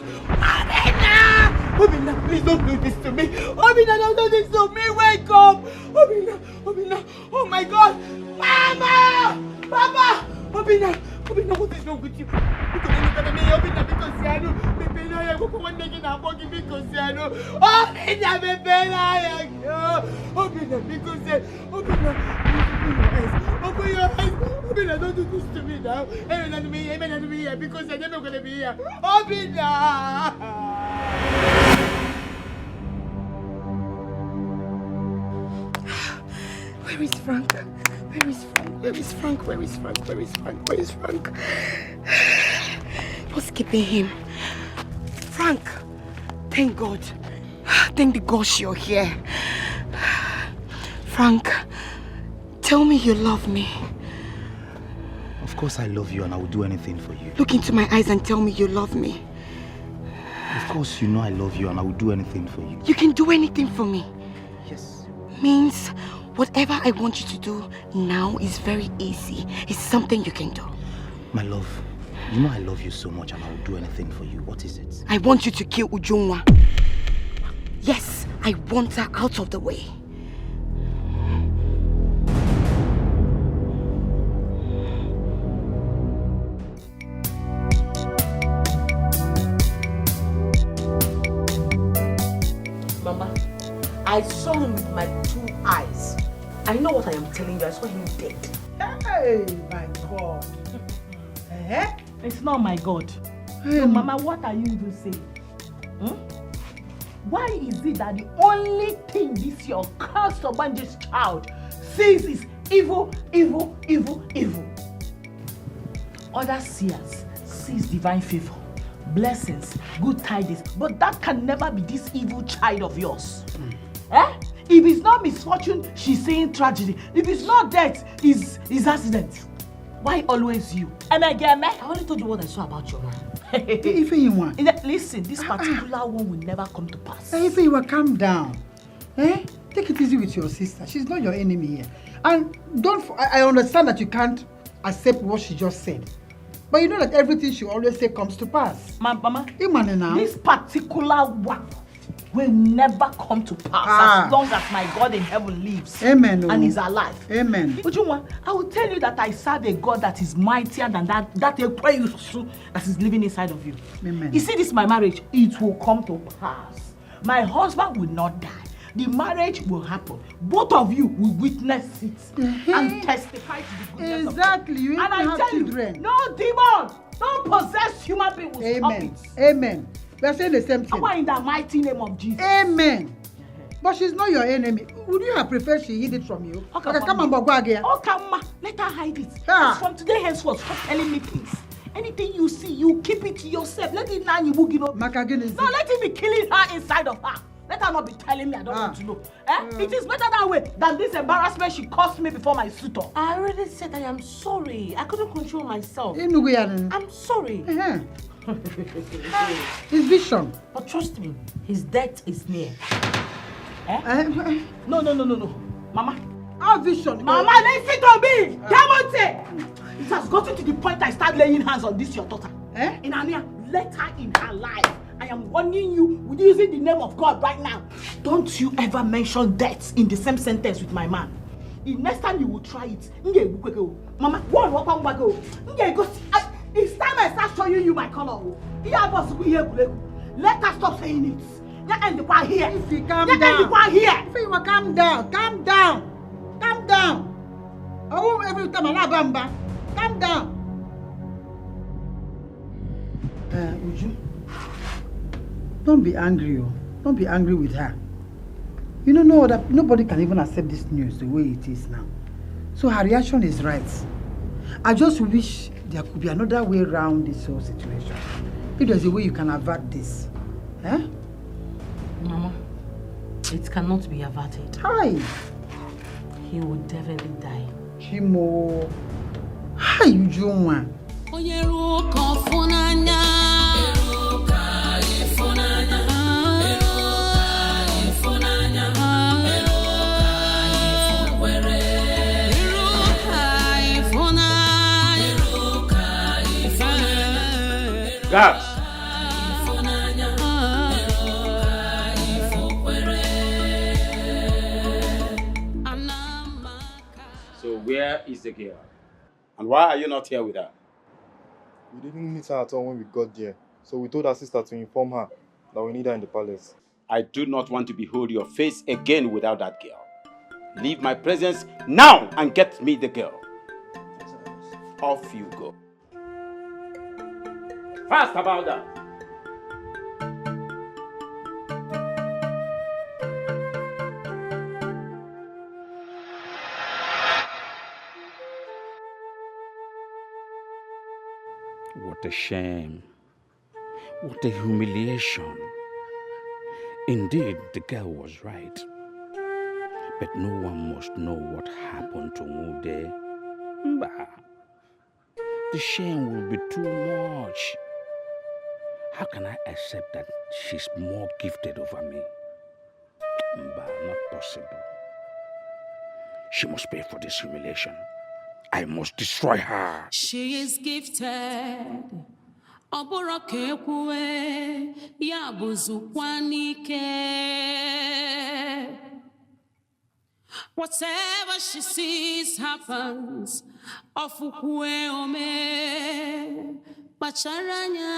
Obina, please don't do this to me! Obina, don't do this to me! Wake up! Obina! Oh my God! Mama! Papa! Obina, what is wrong with you? Obina, because I know I go for one day and I'm walking because I know. Obina, because Obina, open your eyes. Obina, don't do this to me now. Amen to me here because I'm never gonna be here. Obina! Where is Frank? What's keeping him? Frank! Thank God. Thank the gosh you're here. Frank, tell me you love me. Of course I love you and I will do anything for you. Look into my eyes and tell me you love me. Of course you know I love you and I will do anything for you. You can do anything for me? Yes. Means whatever I want you to do now is very easy. It's something you can do. My love, you know I love you so much and I will do anything for you. What is it? I want you to kill Ujunwa. Yes, I want her out of the way. Mama, I saw him with my 2 eyes. I know what I am telling you. I saw him dead. Hey, my God. It's not my God. So, Mama, what are you even saying? Why is it that the only thing this your cursed this child sees is evil? Other seers sees divine favor, blessings, good tidings, but that can never be this evil child of yours. If it's not misfortune, she's saying tragedy. If it's not death, it's accident. Why always you? And again, I only told you what I saw about your man. If you want. Listen, this particular one will never come to pass. If you will calm down. Take it easy with your sister. She's not your enemy here. And I understand that you can't accept what she just said. But you know that everything she always say comes to pass. Mama, now. This particular one will never come to pass as long as my God in heaven lives. Amen. And is alive. Amen. Ujunwa, I will tell you that I serve a God that is mightier than that that is living inside of you. Amen. You see this my marriage, it will come to pass. My husband will not die. The marriage will happen. Both of you will witness it and testify to the goodness of God. Exactly. You and I tell children. you, no demon, don't possess human beings will stop it. Amen. We are saying the same thing. In the mighty name of Jesus. Amen. But she's not your enemy. Would you have preferred she hid it from you? Okay, come on, Bogwagia. Let her hide it. From today henceforth, stop telling me things. Anything you see, you keep it to yourself. Let it now you boogie no. Let him be killing her inside of her. Let her not be telling me I don't want to know. It is better that way than this embarrassment she caused me before my suitor. I already said I am sorry. I couldn't control myself. I'm sorry. His vision. But trust me, his death is near. No. Mama. Our vision. Mama, listen to me. Demonte. It has gotten to the point I start laying hands on this your daughter. In Ania, let her in her life. I am warning you with using the name of God right now. Don't you ever mention death in the same sentence with my man. The next time you will try it, Mama, walk back. It's time I start showing you my color. Let her stop saying it. Here. If you calm down. If you calm down. Calm down. Oh, every time I love Bamba. Calm down. Uju, don't be angry. Don't be angry with her. You know, nobody can even accept this news the way it is now. So her reaction is right. I just wish there could be another way around this whole situation. If there's a way you can avert this. Mama, it cannot be averted. Hi. He will definitely die. Chimo. Hi, Ujuma. Guards! So where is the girl? And why are you not here with her? We didn't meet her at all when we got there. So we told our sister to inform her that we need her in the palace. I do not want to behold your face again without that girl. Leave my presence now and get me the girl. Off you go. Fast about that. What a shame. What a humiliation. Indeed, the girl was right. But no one must know what happened to Mude. Bah. The shame will be too much. How can I accept that she's more gifted over me? Bah, not possible. She must pay for this humiliation. I must destroy her. She is gifted. Oborokekwe yabuzukwanike. Whatever she sees happens. Ofukwe ome bacharanya.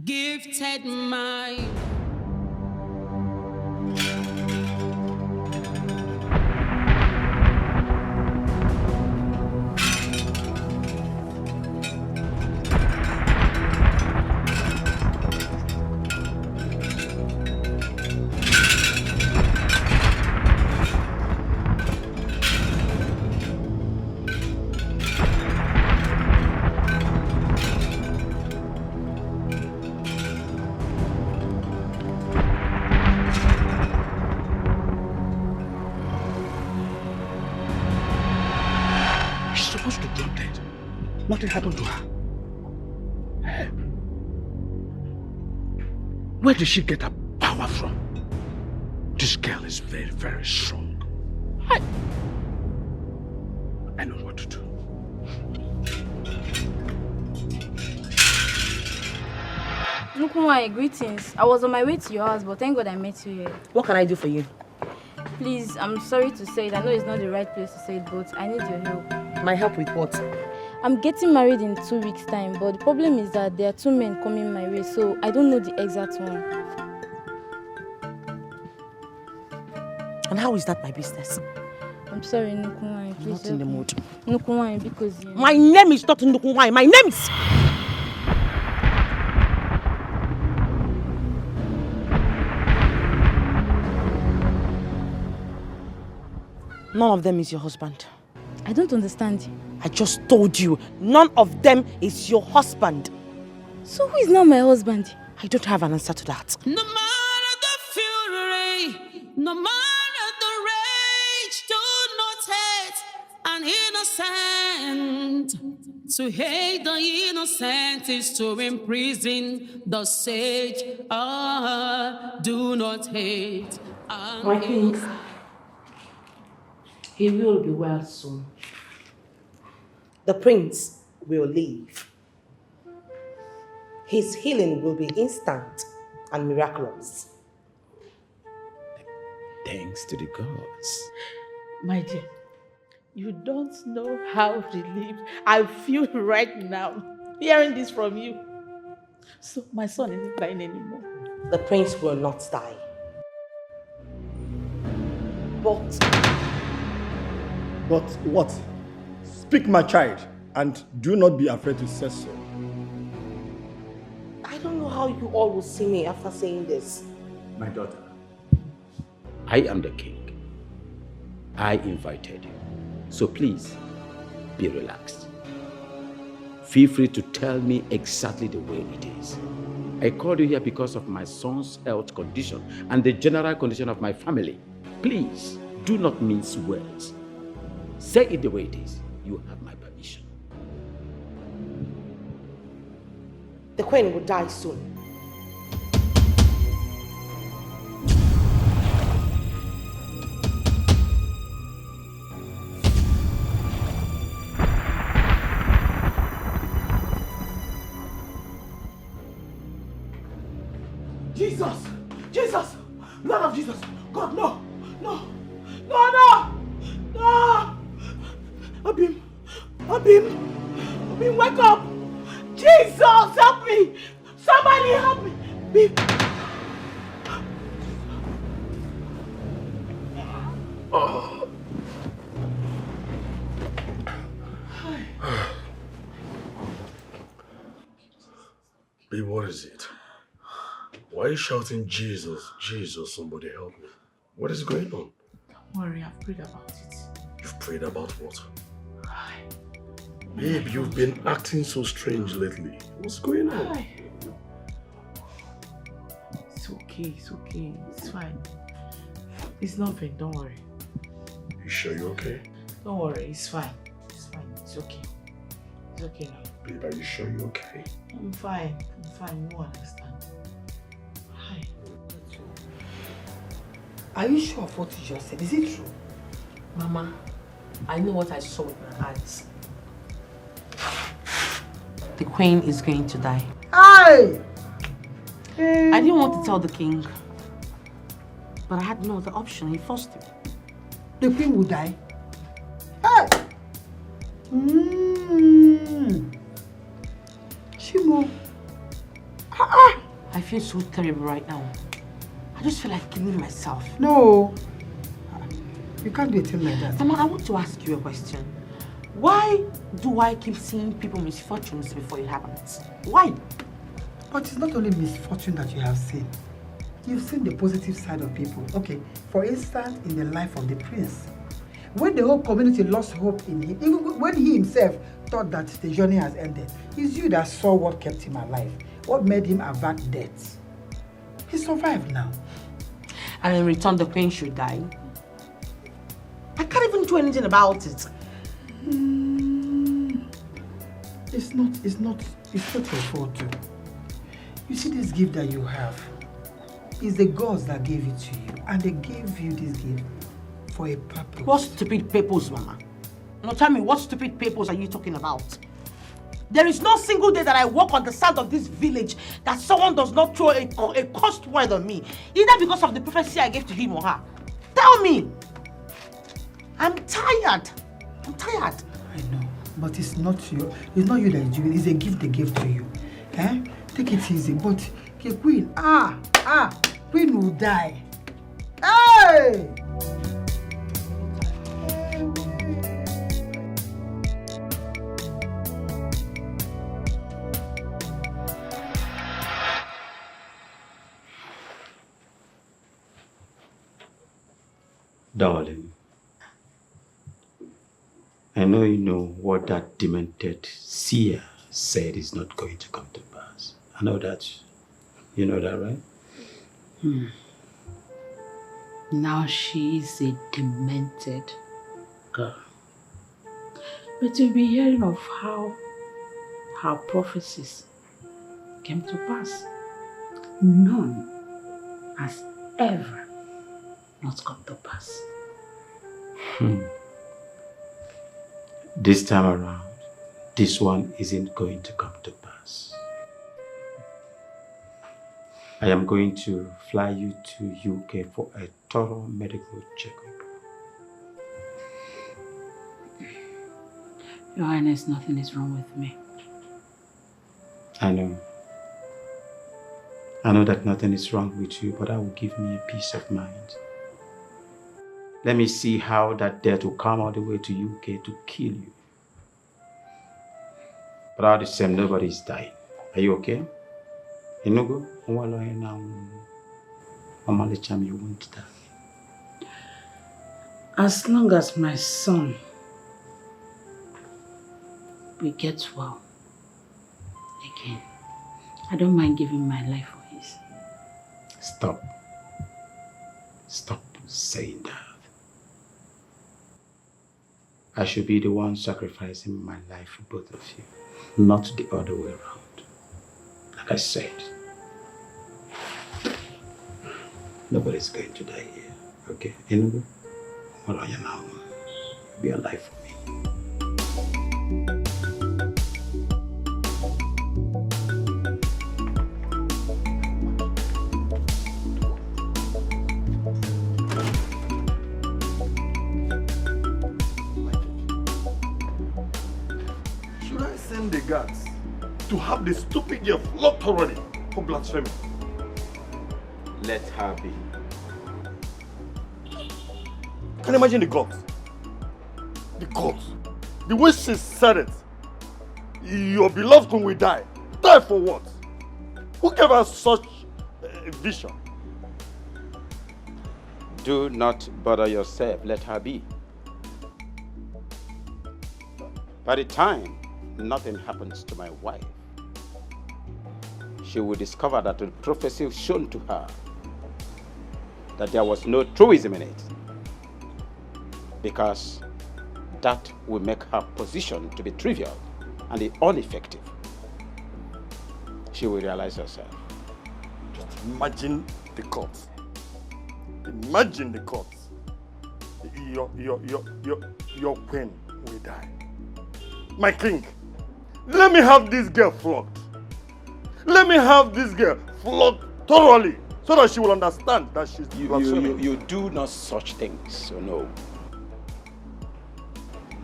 Gifted mind. Nothing happened to her. Where did she get her power from? This girl is very, very strong. I know what to do. Nukumai, greetings. I was on my way to your house, but thank God I met you here. What can I do for you? Please, I'm sorry to say it. I know it's not the right place to say it, but I need your help. My help with what? I'm getting married in 2 weeks' time, but the problem is that there are 2 men coming my way, so I don't know the exact one. And how is that my business? I'm sorry, Nukumai. I'm not in the mood. Nukumai, because... My name is not Nukumai. My name is... None of them is your husband. I don't understand. I just told you, none of them is your husband. So who is now my husband? I don't have an answer to that. No matter the fury, no matter the rage, do not hate an innocent To hate the innocent is to imprison the sage. Do not hate. My king, he will be well soon. The prince will live. His healing will be instant and miraculous. Thanks to the gods. My dear, you don't know how relieved I feel right now hearing this from you. So my son isn't crying anymore. The prince will not die. But what? Speak, my child, and do not be afraid to say so. I don't know how you all will see me after saying this. My daughter, I am the king. I invited you. So please, be relaxed. Feel free to tell me exactly the way it is. I called you here because of my son's health condition and the general condition of my family. Please, do not mince words. Say it the way it is. You have my permission. The queen will die soon. Jesus! Jesus! Blood of Jesus! God, no! No! No, no! No! Abim! Abim! Abim, wake up! Jesus, help me! Somebody help me! Abim! Oh. Babe, what is it? Why are you shouting, Jesus, Jesus, somebody help me? What is going on? Don't worry, I've prayed about it. You've prayed about what? Babe, you've been acting so strange lately. What's going on? It's okay, it's fine. It's nothing, don't worry. You sure you're okay? Don't worry, it's fine. It's fine, it's okay. It's okay now. Babe, are you sure you're okay? I'm fine, you understand. Hi. Are you sure of what you just said? Is it true? Mama, I know what I saw with my eyes. The queen is going to die. Aye! I didn't want to tell the king, but I had no other option. He forced me. The queen will die? Hey! Shimo. I feel so terrible right now. I just feel like killing myself. No. You can't do a thing like that. Mama, I want to ask you a question. Why do I keep seeing people misfortunes before it happens? Why? But it's not only misfortune that you have seen. You've seen the positive side of people. Okay, for instance, in the life of the prince. When the whole community lost hope in him, even when he himself thought that the journey has ended, it's you that saw what kept him alive, what made him avert death. He survived now. And in return, the queen should die. I can't even do anything about it. It's not your fault too. You see this gift that you have, it's the gods that gave it to you, and they gave you this gift for a purpose. What stupid purpose, Mama? Now tell me, what stupid purpose are you talking about? There is no single day that I walk on the side of this village that someone does not throw a cursed word on me, either because of the prophecy I gave to him or her. Tell me! I'm tired. I know, but it's not you that is doing it. It's a gift they gave to you. Take it easy, but the queen, queen will die. Hey! Darling, I know you know what that demented Seer said is not going to come to pass. I know that. You know that, right? Now she is a demented girl. But you'll be hearing of how her prophecies came to pass. None has ever not come to pass. This time around, this one isn't going to come to pass. I am going to fly you to UK for a thorough medical checkup. Your Highness, nothing is wrong with me. I know. I know that nothing is wrong with you, but that will give me a peace of mind. Let me see how that death will come all the way to UK to kill you. But all the same, nobody is dying. Are you okay? Inugo, you won't die. As long as my son will get well again, I don't mind giving my life for his. Stop. Stop saying that. I should be the one sacrificing my life for both of you, not the other way around. Like I said, nobody's going to die here, okay? Enugu, what are you now? Be alive for me. Should I send the guards to have the stupid girl flogged already for blasphemy? Let her be. Can you imagine the gods? The gods. The way she said it. Your beloved queen will die. Die for what? Who gave us such a vision? Do not bother yourself. Let her be. By the time nothing happens to my wife, she will discover that the prophecy shown to her that there was no truism in it, because that will make her position to be trivial and ineffective. She will realize herself. Just imagine the gods. Imagine the gods. Your queen will die. My king, let me have this girl flogged. Let me have this girl flogged thoroughly so that she will understand that she's blaspheming. You do not such things, so no.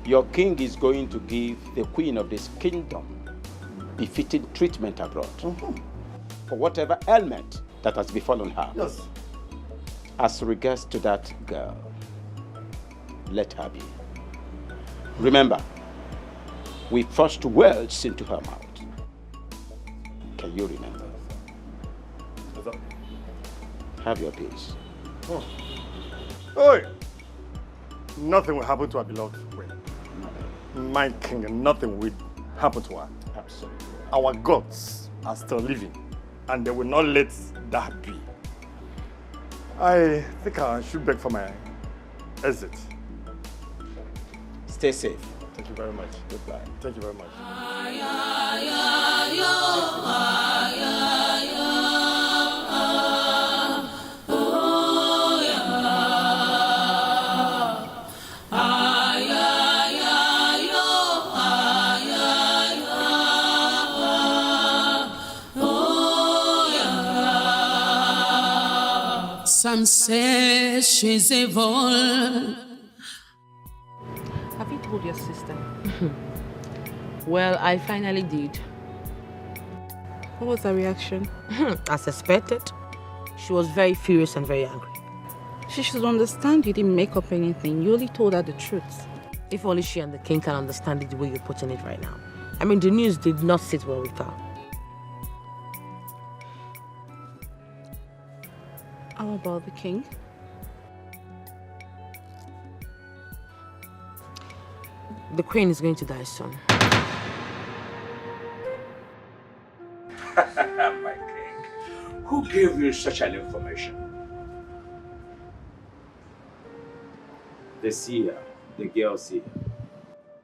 Your king is going to give the queen of this kingdom befitting treatment abroad for whatever ailment that has befallen her. Yes. As regards to that girl, let her be. Remember, we forced words into her mouth. Can you remember? Have your peace. Oh. Hey! Nothing will happen to our beloved queen. My king, and nothing will happen to her. Absolutely. Our gods are still living, and they will not let that be. I think I should beg for my exit. Stay safe. Thank you very much. Goodbye. Thank you very much. Some say she's evil. Have you told your sister? Well, I finally did. What was her reaction? As expected. She was very furious and very angry. She should understand you didn't make up anything. You only told her the truth. If only she and the king can understand it the way you're putting it right now. I mean, the news did not sit well with her. How about the king? The queen is going to die soon. My king, who gave you such an information? The seer, the girl seer.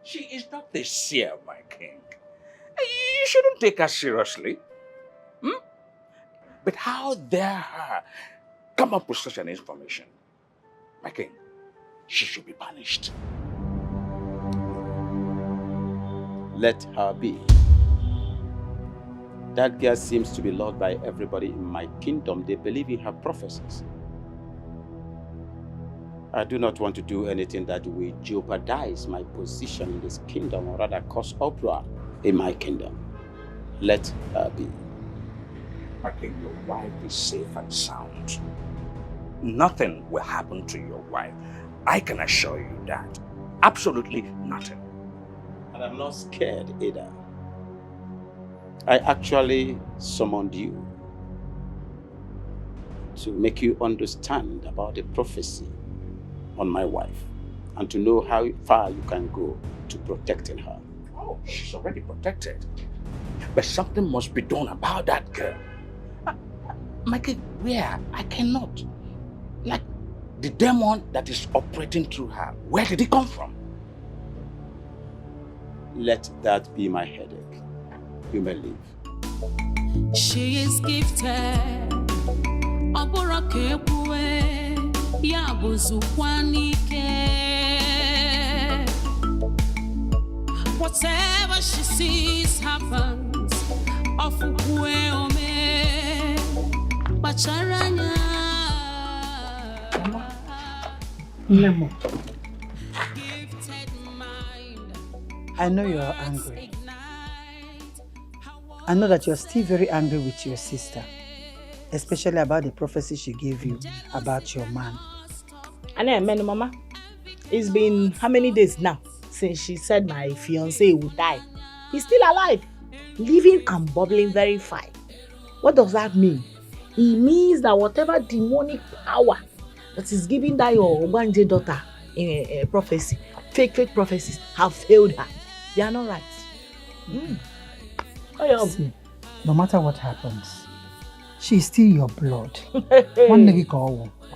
She is not the seer, my king. you shouldn't take her seriously. But how dare her come up with such an information? My king, she should be punished. Let her be. That girl seems to be loved by everybody in my kingdom. They believe in her prophecies. I do not want to do anything that will jeopardize my position in this kingdom, or rather cause uproar in my kingdom. Let her be. My king, your wife is safe and sound. Nothing will happen to your wife. I can assure you that. Absolutely nothing. And I'm not scared either. I actually summoned you to make you understand about the prophecy on my wife and to know how far you can go to protecting her. Oh, she's already protected. But something must be done about that girl. Michael, where? I cannot. Like, the demon that is operating through her, where did it come from? Let that be my headache. You may leave. She is gifted. Whatever she sees happens. Nemo. I know you are angry. I know that you're still very angry with your sister, especially about the prophecy she gave you about your man. I know, Mama. It's been how many days now since she said my fiancé would die? He's still alive, living and bubbling very fine. What does that mean? It means that whatever demonic power that is giving that your Obanje daughter in prophecy, fake prophecies, have failed her. They are not right. See, no matter what happens, she is still your blood.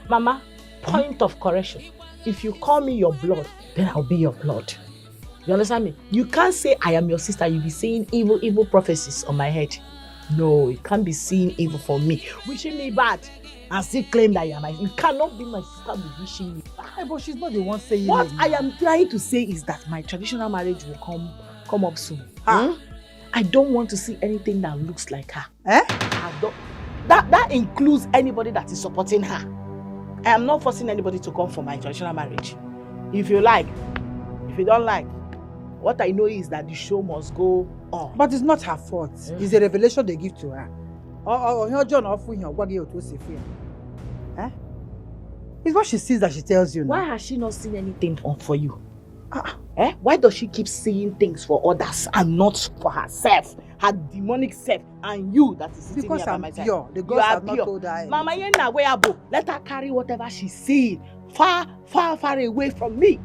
Mama, point of correction. If you call me your blood, then I'll be your blood. You understand me? You can't say I am your sister. You'll be saying evil prophecies on my head. No, you can't be seeing evil for me, wishing me bad, and still claim that you are my sister. You cannot be my sister and be wishing me bad. But she's not the one saying what it. I am trying to say is that my traditional marriage will come up soon. I don't want to see anything that looks like her. That includes anybody that is supporting her. I am not forcing anybody to come for my traditional marriage. If you like, if you don't like, what I know is that the show must go on. But it's not her fault. It's a revelation they give to her. It's what she sees that she tells you now. Why has she not seen anything for you? Why does she keep seeing things for others and not for herself, her demonic self, and you that is sitting here by my side? Pure. The gods have not told her anything. Mama Yena Weabo, let her carry whatever she's seeing far away from me.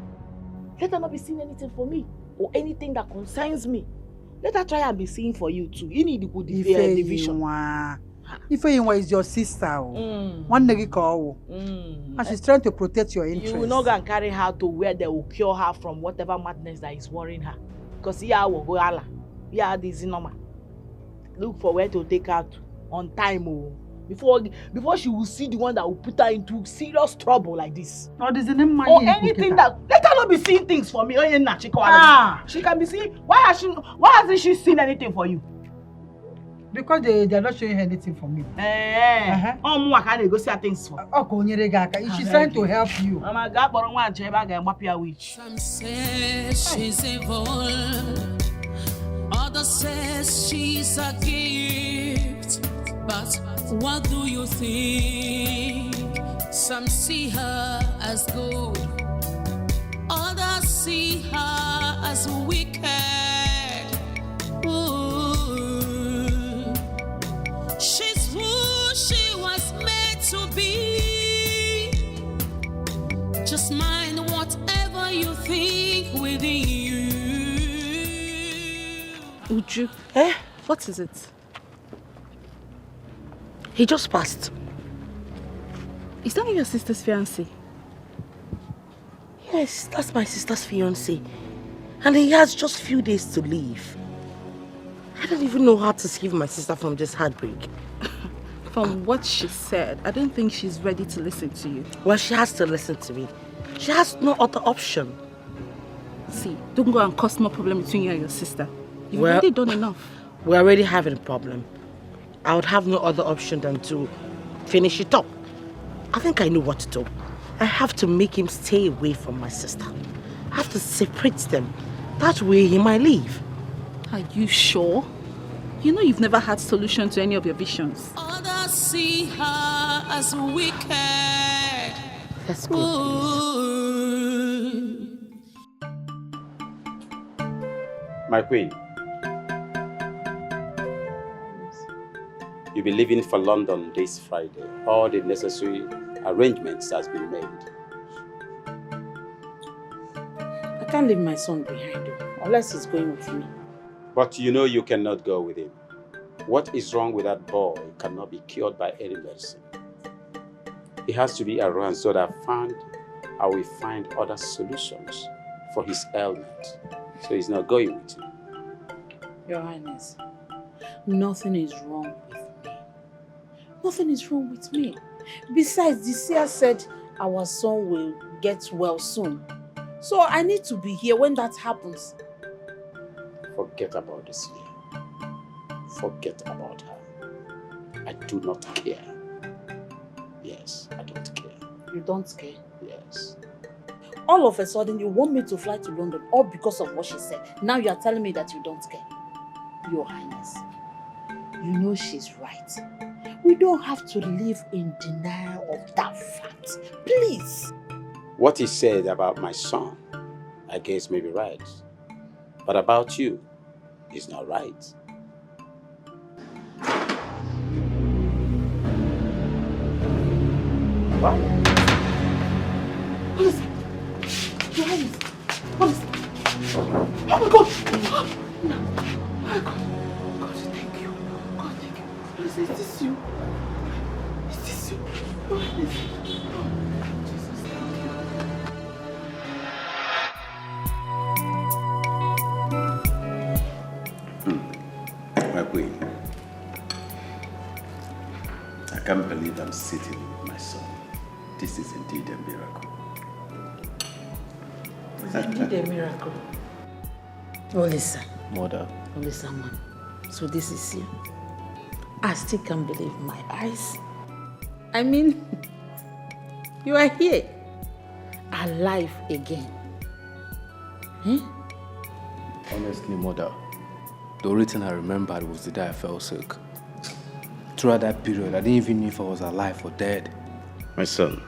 Let her not be seeing anything for me or anything that concerns me. Let her try and be seeing for you too. You need to put the division. Ifeyinwa is your sister. One nigga call. And she's trying to protect your interests. You will not go and carry her to where they will cure her from whatever madness that is worrying her. Because here will go Allah. Here this is normal. Look for where to take her to on time. Before she will see the one that will put her into serious trouble like this. Or anything that let her not be seeing things for me. She can be seeing. Why hasn't she seen anything for you? Because they are not showing her anything for me. Can't go see her things for. She's trying to help you. Some say she's evil. Others says she's a gift. But what do you think? Some see her as good. Others see her as wicked. She's who she was made to be. Just mind whatever you think within you. Uju, what is it? He just passed. Is that your sister's fiancé? Yes, that's my sister's fiancé. And he has just few days to leave. I don't even know how to save my sister from this heartbreak. From what she said, I don't think she's ready to listen to you. Well, she has to listen to me. She has no other option. See, don't go and cause more problem between you and your sister. You've Well, already done enough. We're already having a problem. I would have no other option than to finish it up. I think I know what to do. I have to make him stay away from my sister. I have to separate them. That way he might leave. Are you sure? You know you've never had solution to any of your visions. Others see her as wicked. Let's go, My queen, you'll be leaving for London this Friday. All the necessary arrangements has been made. I can't leave my son behind though, unless he's going with me. But you know you cannot go with him. What is wrong with that boy cannot be cured by any medicine. He has to be around so that I will find other solutions for his ailment. So he's not going with you. Your Highness, nothing is wrong with me. Nothing is wrong with me. Besides, the seer said our son will get well soon. So I need to be here when that happens. Forget about this year. Forget about her. I do not care. Yes, I don't care. You don't care? Yes. All of a sudden, you want me to fly to London all because of what she said. Now you are telling me that you don't care. Your Highness, you know she's right. We don't have to live in denial of that fact. Please. What he said about my son, I guess may be right. But about you, is not right. What? Police! Your Highness! Police! Oh my God! Oh my God! God, thank you. God, thank you. Police, is this you? Is this you? Your Highness! Oh, Jesus, thank you. My queen, I can't believe I'm sitting with my son. This is indeed a miracle. It's indeed a miracle. Olisa. Mother. Olisa, man. So this is you. I still can't believe my eyes. I mean, you are here. Alive again. Eh? Honestly, Mother, the only thing I remembered was the day I fell sick. Throughout that period, I didn't even know if I was alive or dead. My son,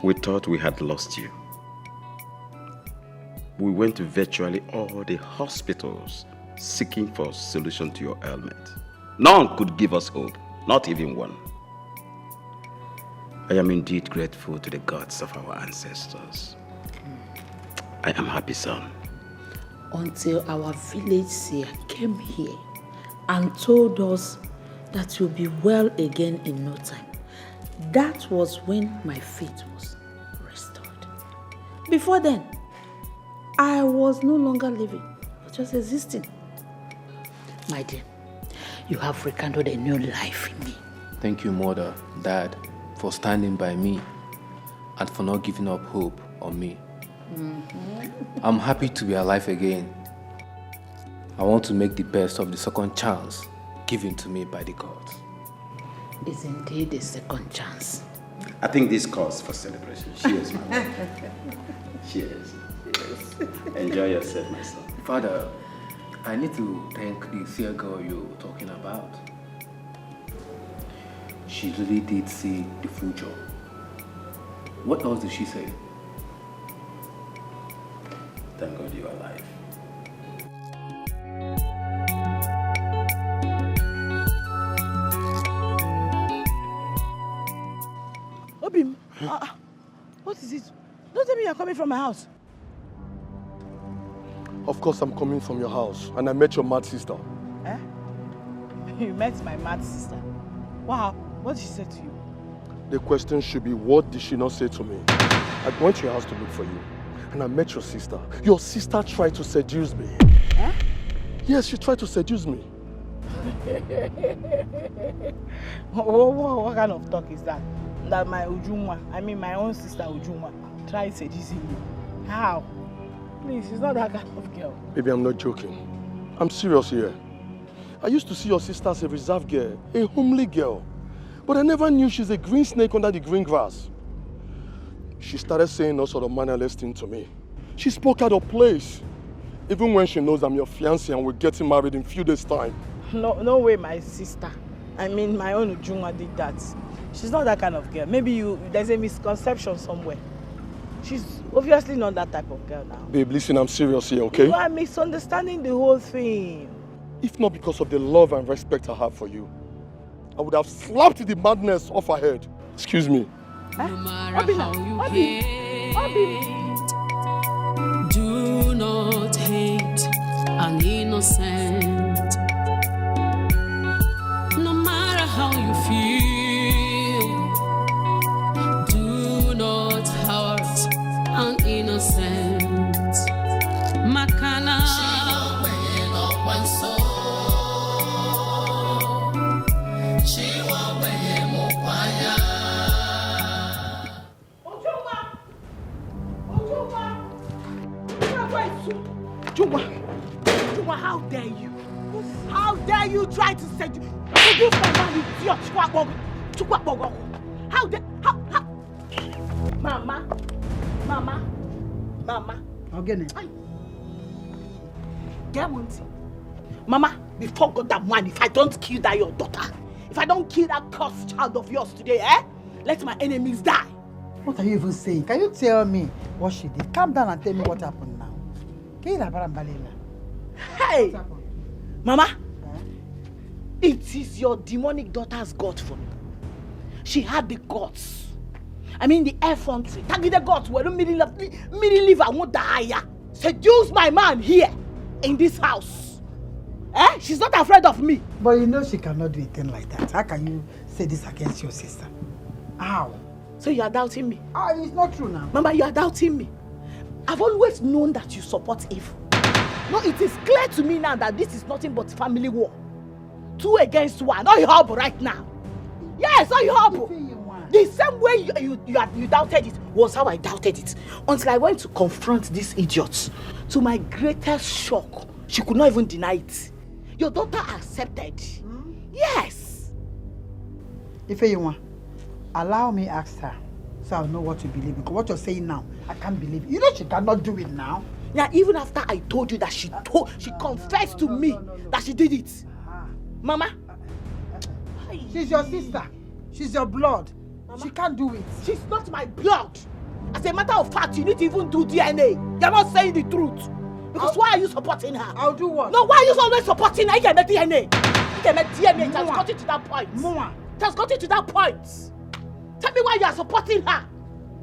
we thought we had lost you. We went to virtually all the hospitals seeking for a solution to your ailment. None could give us hope, not even one. I am indeed grateful to the gods of our ancestors. I am happy, son. Until our village seer came here and told us that you'll be well again in no time. That was when my faith was restored. Before then, I was no longer living, but just existing. My dear, you have rekindled a new life in me. Thank you, Mother, Dad, for standing by me and for not giving up hope on me. I'm happy to be alive again. I want to make the best of the second chance given to me by the gods. It's indeed a second chance. I think this calls for celebration. Cheers, my love. Cheers. Yes. Enjoy yourself, my son. Father, I need to thank the Seer girl you're talking about. She really did see the future. What else did she say? Thank God you're alive. Obim, what is it? Don't tell me you're coming from my house. Of course I'm coming from your house, and I met your mad sister. Eh? You met my mad sister? Wow, what did she say to you? The question should be, what did she not say to me? I went to your house to look for you, and I met your sister. Your sister tried to seduce me. Eh? Yes, she tried to seduce me. What kind of talk is that? That my Ujuma, my own sister Ujuma, tried seducing me. How? Please, she's not that kind of girl. Baby, I'm not joking. I'm serious here. I used to see your sister as a reserved girl, a homely girl. But I never knew she's a green snake under the green grass. She started saying all sort of mannerless things to me. She spoke out of place. Even when she knows I'm your fiancé and we're getting married in a few days' time. No way my sister, my own Ujuma did that. She's not that kind of girl. Maybe there's a misconception somewhere. She's obviously not that type of girl now. Babe, listen, I'm serious here, okay? You are misunderstanding the whole thing. If not because of the love and respect I have for you, I would have slapped the madness off her head. Excuse me. No matter how you hate, do not hate an innocent. No matter how you feel, do not hurt an innocent. Makana, Juma, how dare you? How dare you try to seduce my man with your chukwa? How dare, how? Mama. Again. Get one thing. Mama, before God that man, if I don't kill that your daughter, if I don't kill that cursed child of yours today, let my enemies die. What are you even saying? Can you tell me what she did? Calm down and tell me what happened now. Hey! Mama, it is your demonic daughter's God for me. She had the guts. The effrontery. Tagi the guts were live and won't die. Seduce my man here in this house. She's not afraid of me. But you know she cannot do a thing like that. How can you say this against your sister? How? So you are doubting me? It's not true now. Mama, you are doubting me. I've always known that you support evil. No, it is clear to me now that this is nothing but family war. 2 against 1. All you have right now. Yes, all you have. The same way you doubted it was how I doubted it. Until I went to confront these idiots. To my greatest shock, she could not even deny it. Your daughter accepted. Yes. Ifeyinwa, allow me ask her so I'll know what to believe. Because what you're saying now, I can't believe it. You know she cannot do it now. Yeah, even after I told you that she confessed to me that she did it. Mama. She's your sister. She's your blood. Mama, she can't do it. She's not my blood. As a matter of fact, you need to even do DNA. You're not saying the truth. Because why are you supporting her? I'll do what? No, why are you always supporting her? You get the DNA. You get the DNA. It has gotten to that point. It has gotten to that point. Tell me why you are supporting her.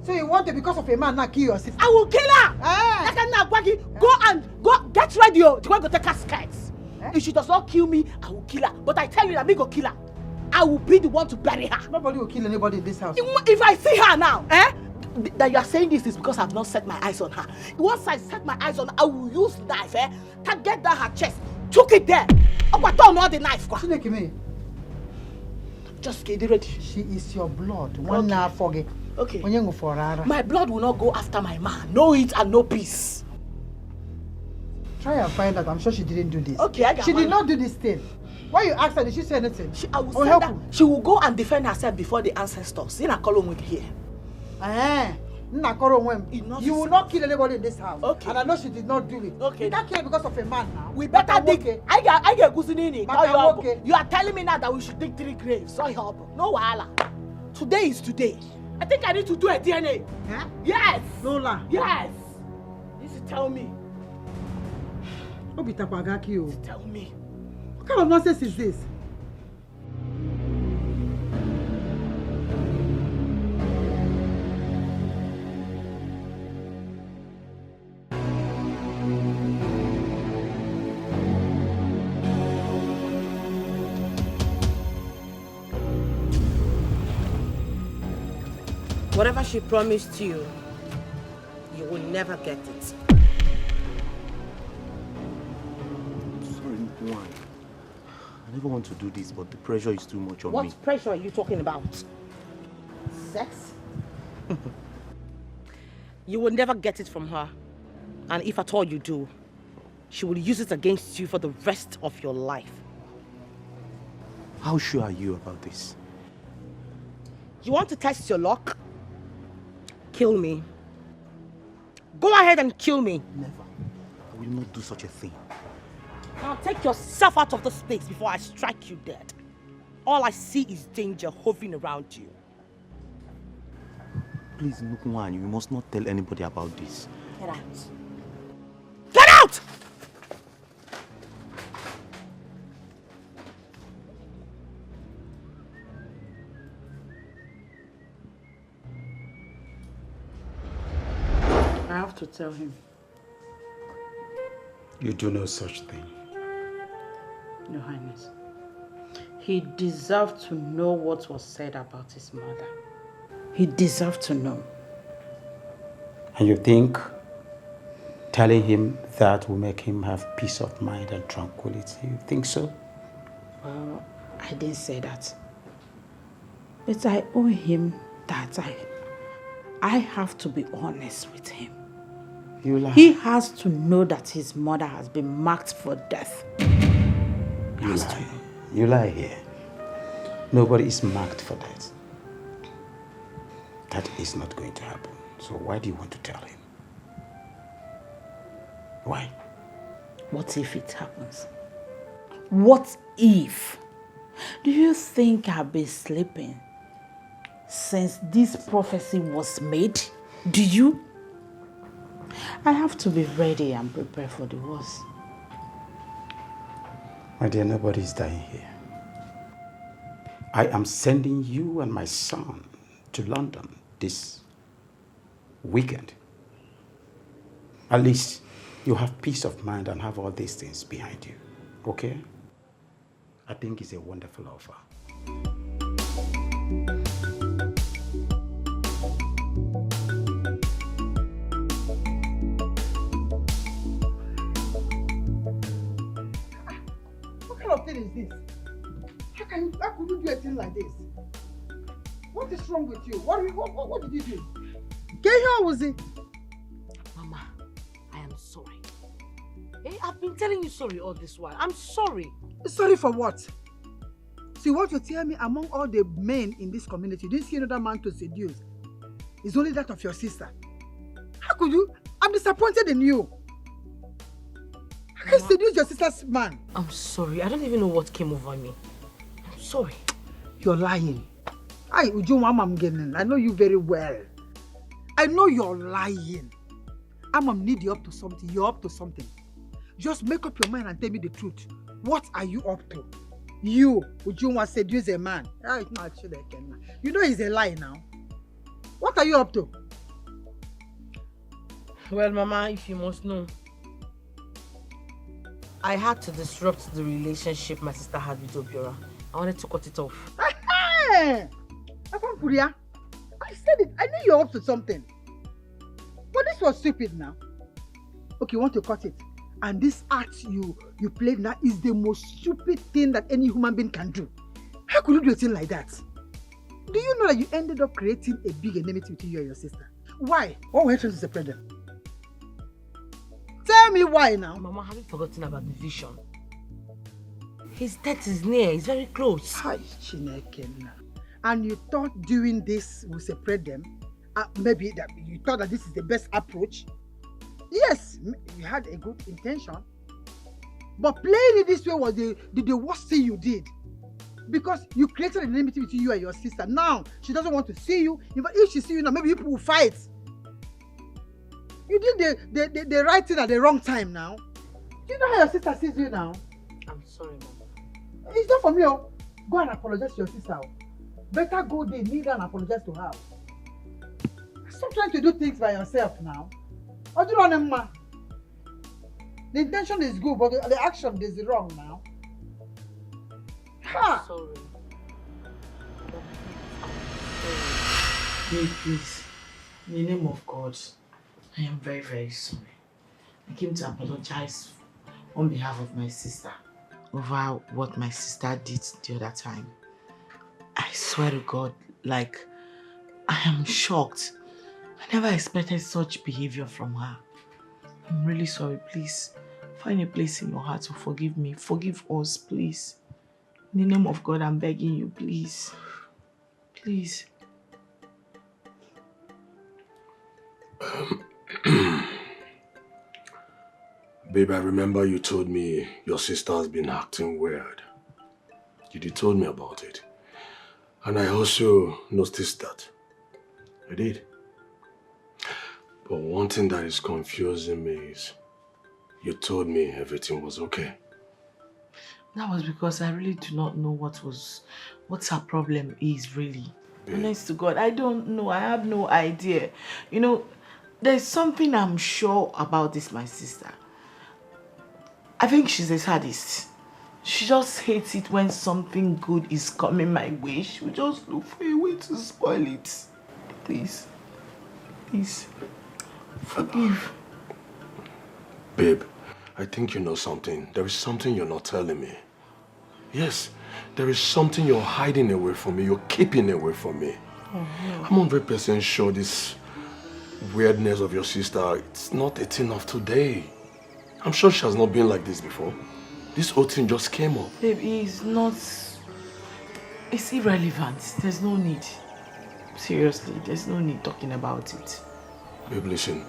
So you want to, because of a man, not kill your sister? I will kill her. Go get ready. To go take her skirts. If she does not kill me, I will kill her. But I tell you that me go kill her. I will be the one to bury her. Nobody will kill anybody in this house. If I see her now, that you are saying this is because I have not set my eyes on her. Once I set my eyes on her, I will use knife, to get down her chest, choke it there. I don't know the knife. Just get ready. She is your blood. One now forget. Okay. My blood will not go after my man. No it and no peace. Try and find out. I'm sure she didn't do this. Okay, she did not do this thing. Why you asked her? Did she say anything? She will go and defend herself before the ancestors. In a column here. You will not kill anybody in this house. Okay. And I know she did not do it. Okay. You can't kill because of a man now. We better dig. I get Guzinini. You are telling me now that we should dig 3 graves. So help. No wahala. Today is today. I think I need to do a DNA. Huh? Yes. Lola. Yes. You should tell me. Tell me. What kind of nonsense is this? Whatever she promised you, you will never get it. Sorry, Why? I never want to do this, but the pressure is too much on me. What pressure are you talking about? Sex? You will never get it from her. And if at all you do, she will use it against you for the rest of your life. How sure are you about this? You want to test your luck? Kill me. Go ahead and kill me. Never. I will not do such a thing. Now take yourself out of this place before I strike you dead. All I see is danger hovering around you. Please, Nukwan, you must not tell anybody about this. Get out. Get out! I have to tell him. You do no such thing. Your Highness. He deserved to know what was said about his mother. He deserved to know. And you think telling him that will make him have peace of mind and tranquility? You think so? Well, I didn't say that. But I owe him that I have to be honest with him. You lie. He has to know that his mother has been marked for death. You lie. You lie here. Nobody is marked for that. That is not going to happen. So why do you want to tell him? Why? What if it happens? What if? Do you think I've been sleeping since this prophecy was made? Do you? I have to be ready and prepare for the worst. My dear, nobody is dying here. I am sending you and my son to London this weekend. At least you have peace of mind and have all these things behind you. Okay? I think it's a wonderful offer. What kind of thing is this? How could you do a thing like this? What is wrong with you? What did you do? How was it? Mama, I am sorry. Hey, I've been telling you sorry all this while. I'm sorry. Sorry for what? See, what you tell me, among all the men in this community, you didn't see another man to seduce. It's only that of your sister. How could you? I'm disappointed in you. How can you seduce your sister's man? I'm sorry. I don't even know what came over me. I'm sorry. You're lying. I know you very well. I know you're lying. Amam need you up to something. You're up to something. Just make up your mind and tell me the truth. What are you up to? You, Ujunwa seduce a man. You know he's a lie now. What are you up to? Well, Mama, if you must know, I had to disrupt the relationship my sister had with Obiora. I wanted to cut it off. Hey! I said it. I knew you're up to something. But this was stupid now. Okay, you want to cut it. And this act you played now is the most stupid thing that any human being can do. How could you do a thing like that? Do you know that you ended up creating a big enmity between you and your sister? Why? What were you trying to separate them? Tell me why now. Mama, have you forgotten about the vision? His death is near. He's very close. Hi, Chineke. And you thought doing this will separate them? Maybe that you thought that this is the best approach? Yes, you had a good intention. But playing it this way was the worst thing you did. Because you created an enmity between you and your sister. Now, she doesn't want to see you. If she sees you now, maybe you people will fight. You did the right thing at the wrong time now. Do you know how your sister sees you now? I'm sorry, Mama. It's not for me. Go and apologize to your sister. Better go there, kneel down and apologize to her. Stop trying to do things by yourself now. The intention is good, but the action is wrong now. Ha! Sorry. Please, in the name of God, I am very, very sorry. I came to apologize on behalf of my sister. over what my sister did the other time. I swear to God, like, I am shocked. I never expected such behavior from her. I'm really sorry. Please, find a place in your heart to forgive me. Forgive us, please. In the name of God, I'm begging you, please. Please. Babe, I remember you told me your sister has been acting weird. You told me about it. And I also noticed that. I did. But one thing that is confusing me is you told me everything was okay. That was because I really do not know what her problem is really. Honest to God, I don't know. I have no idea. You know, there's something I'm sure about this, my sister. I think she's a sadist. She just hates it when something good is coming my way. She will just look for a way to spoil it. Please. Please. Forgive. Babe, I think you know something. There is something you're not telling me. Yes, there is something you're hiding away from me. You're keeping away from me. Oh, no. I'm 100% sure this weirdness of your sister, it's not a thing of today. I'm sure she has not been like this before. This whole thing just came up. Babe, it's irrelevant. There's no need. Seriously, there's no need talking about it. Babe, listen.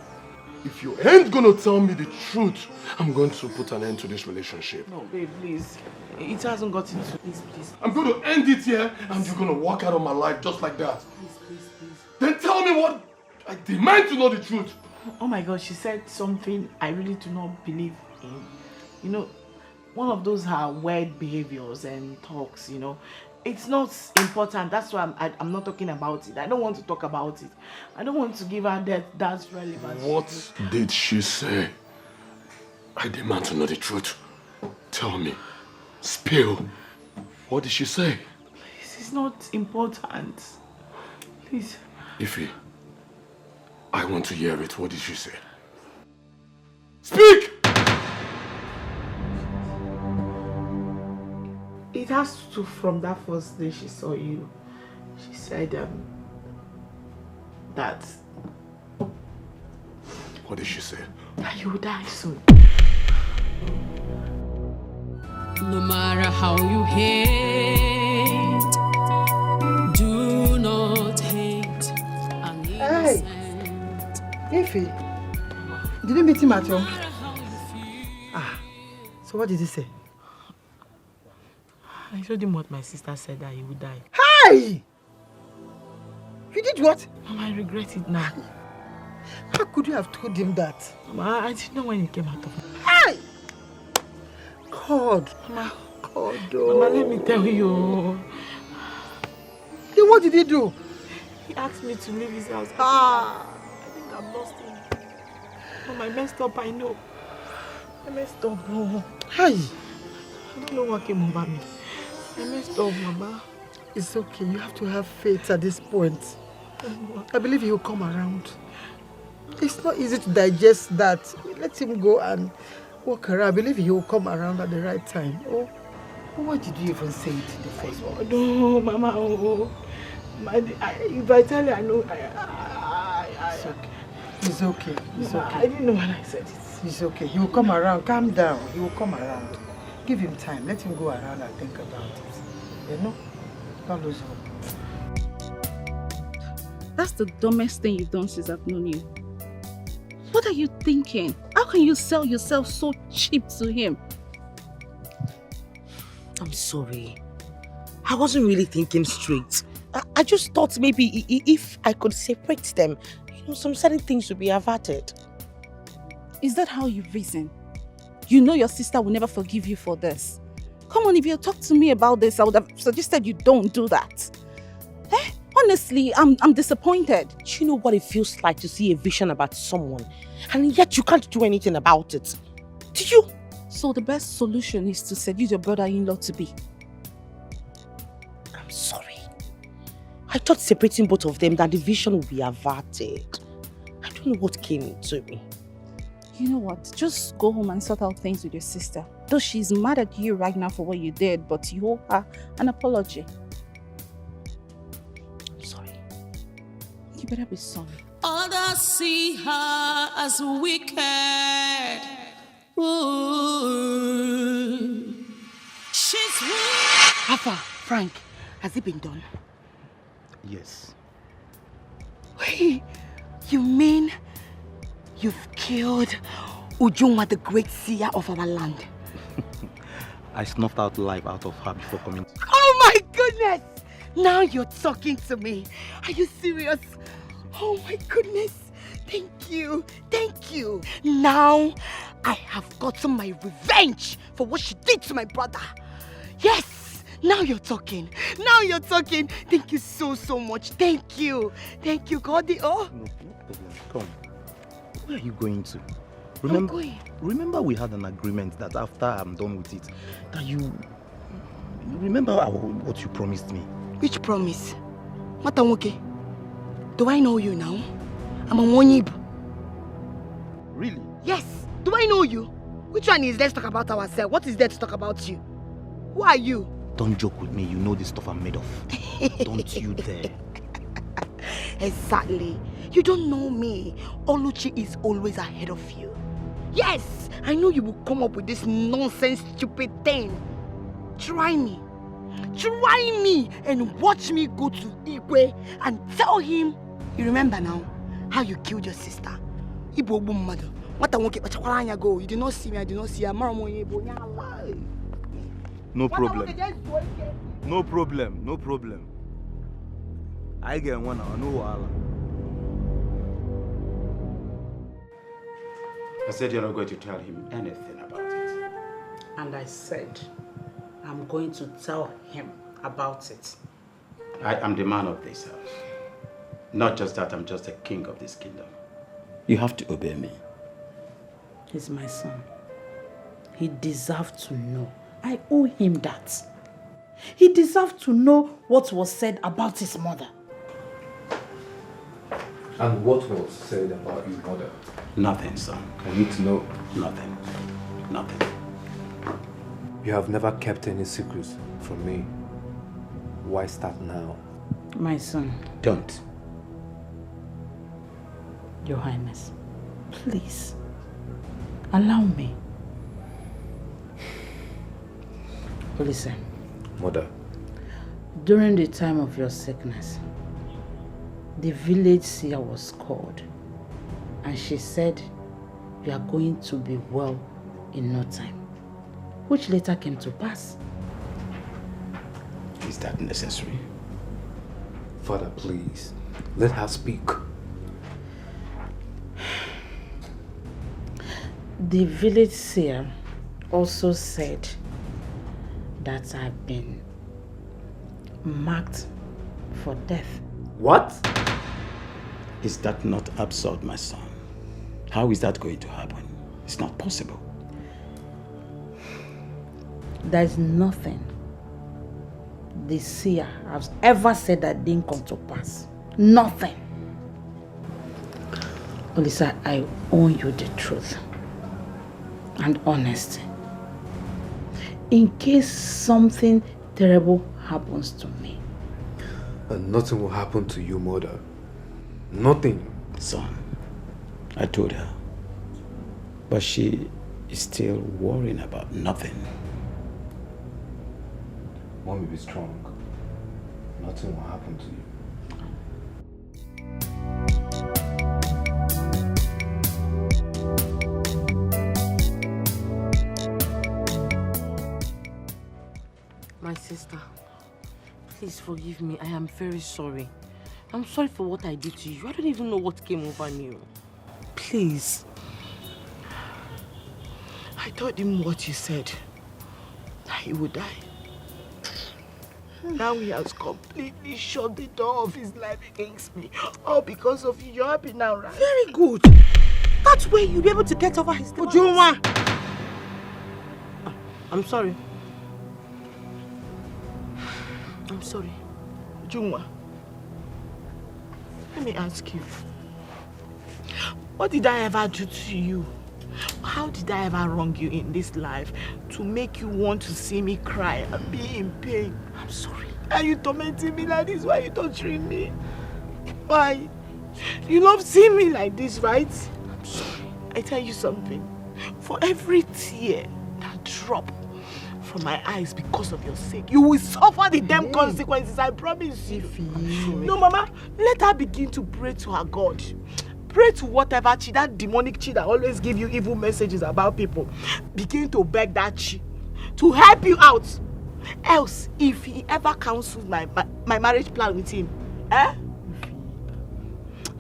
If you ain't gonna tell me the truth, I'm going to put an end to this relationship. No, babe, please. It hasn't gotten to... Please. I'm going to end it here, and you're gonna walk out of my life just like that. Please. Then tell me what... I demand to know the truth. Oh my God, she said something I really do not believe in. You know, one of those her weird behaviors and talks, you know. It's not important. That's why I'm not talking about it. I don't want to talk about it. I don't want to give her that's relevant. What did she say? I demand to know the truth. Tell me. Spill. What did she say? Please, it's not important. Please. Ify, I want to hear it. What did she say? Speak! It has to from that first day she saw you. She said that... What did she say? That you will die soon. No matter how you hate, do not hate an innocent. Ify, did you meet him at home? So what did he say? I told him what my sister said, that he would die. Hi! You did what? Mama, I regret it now. How could you have told him that? Mama, I didn't know when he came out of me. Hi! God. Mama. God, oh. Mama, let me tell you. Then what did he do? He asked me to leave his house. I think I've lost him. Mama, I messed up, I know. I messed up, bro. Hi! I don't know what came over me. I messed up, Mama. It's okay. You have to have faith at this point. I believe he will come around. It's not easy to digest that. Let him go and walk around. I believe he will come around at the right time. Oh, why did you even say it in the first place? No, Mama. If I tell you, I know. It's okay. It's okay. I didn't know when I said it. It's okay. He will come around. Calm down. He will come around. Give him time. Let him go around and think about it. You know? Don't lose hope. That's the dumbest thing you've done since I've known you. What are you thinking? How can you sell yourself so cheap to him? I'm sorry. I wasn't really thinking straight. I just thought maybe if I could separate them, some certain things would be averted. Is that how you reason? You know your sister will never forgive you for this. Come on, if you talked to me about this, I would have suggested you don't do that. Honestly, I'm disappointed. Do you know what it feels like to see a vision about someone, and yet you can't do anything about it? Do you? So the best solution is to seduce your brother-in-law to be. I'm sorry. I thought separating both of them, that the vision would be averted. I don't know what came into me. You know what? Just go home and sort out things with your sister. Though she's mad at you right now for what you did, but you owe her an apology. Sorry. You better be sorry. Others see her as wicked. Ooh. She's weak. Papa, Frank, has it been done? Yes. Wait, you mean you've killed Ujunwa, the great seer of our land? I snuffed out life out of her before coming. Oh my goodness! Now you're talking to me. Are you serious? Oh my goodness. Thank you. Thank you. Now I have gotten my revenge for what she did to my brother. Yes! Now you're talking. Now you're talking. Thank you so much. Thank you. Thank you, God. Oh. No problem. Come. Where are you going to? I'm going. Remember we had an agreement that after I'm done with it, that you remember what you promised me. Which promise? Matanwoke, do I know you now? I'm a Monyib. Really? Yes. Do I know you? Which one is let's talk about ourselves? What is there to talk about you? Who are you? Don't joke with me. You know the stuff I'm made of. Don't you dare. Exactly. You don't know me. Oluchi is always ahead of you. Yes, I know you will come up with this nonsense, stupid thing. Try me. Try me and watch me go to Igwe and tell him. You remember now how you killed your sister? Ibo mother. What I won't get go. You did not see me, I did not see her. No problem. No problem. No problem. I get one now. No Allah. I said you're not going to tell him anything about it. And I said, I'm going to tell him about it. I am the man of this house. Not just that, I'm just the king of this kingdom. You have to obey me. He's my son. He deserves to know. I owe him that. He deserves to know what was said about his mother. And what was said about your mother? Nothing, son. I need to know. Nothing. Nothing. You have never kept any secrets from me. Why start now? My son. Don't. Your Highness, please, allow me. Listen. Mother. During the time of your sickness, the village seer was called, and she said you are going to be well in no time, which later came to pass. Is that necessary? Father, please, let her speak. The village seer also said that I've been marked for death. What? Is that not absurd, my son? How is that going to happen? It's not possible. There's nothing the seer has ever said that didn't come to pass. Nothing. Olisa, I owe you the truth and honesty. In case something terrible happens to me. And nothing will happen to you, mother. Nothing. Son, I told her. But she is still worrying about nothing. Mommy, be strong. Nothing will happen to you. My sister, please forgive me. I am very sorry. I'm sorry for what I did to you. I don't even know what came over me. Please. I told him what you said. That he would die. Now he has completely shut the door of his life against me. All because of you. You're happy now, right? Very good. That way you'll be able to get over his demise. Ujunwa! I'm sorry. I'm sorry. Ujunwa, let me ask you. What did I ever do to you How did I ever wrong you in this life to make you want to see me cry and be in pain? I'm sorry. Are you tormenting me like this? Why are you torturing me? Why? You love seeing me like this, right? I'm sorry. I tell you something. For every tear that drop from my eyes because of your sake, you will suffer the damn consequences, I promise you. No, Mama, let her begin to pray to her God. Pray to whatever chi, that demonic chi that always give you evil messages about people. Begin to beg that chi to help you out. Else, if he ever cancels my marriage plan with him,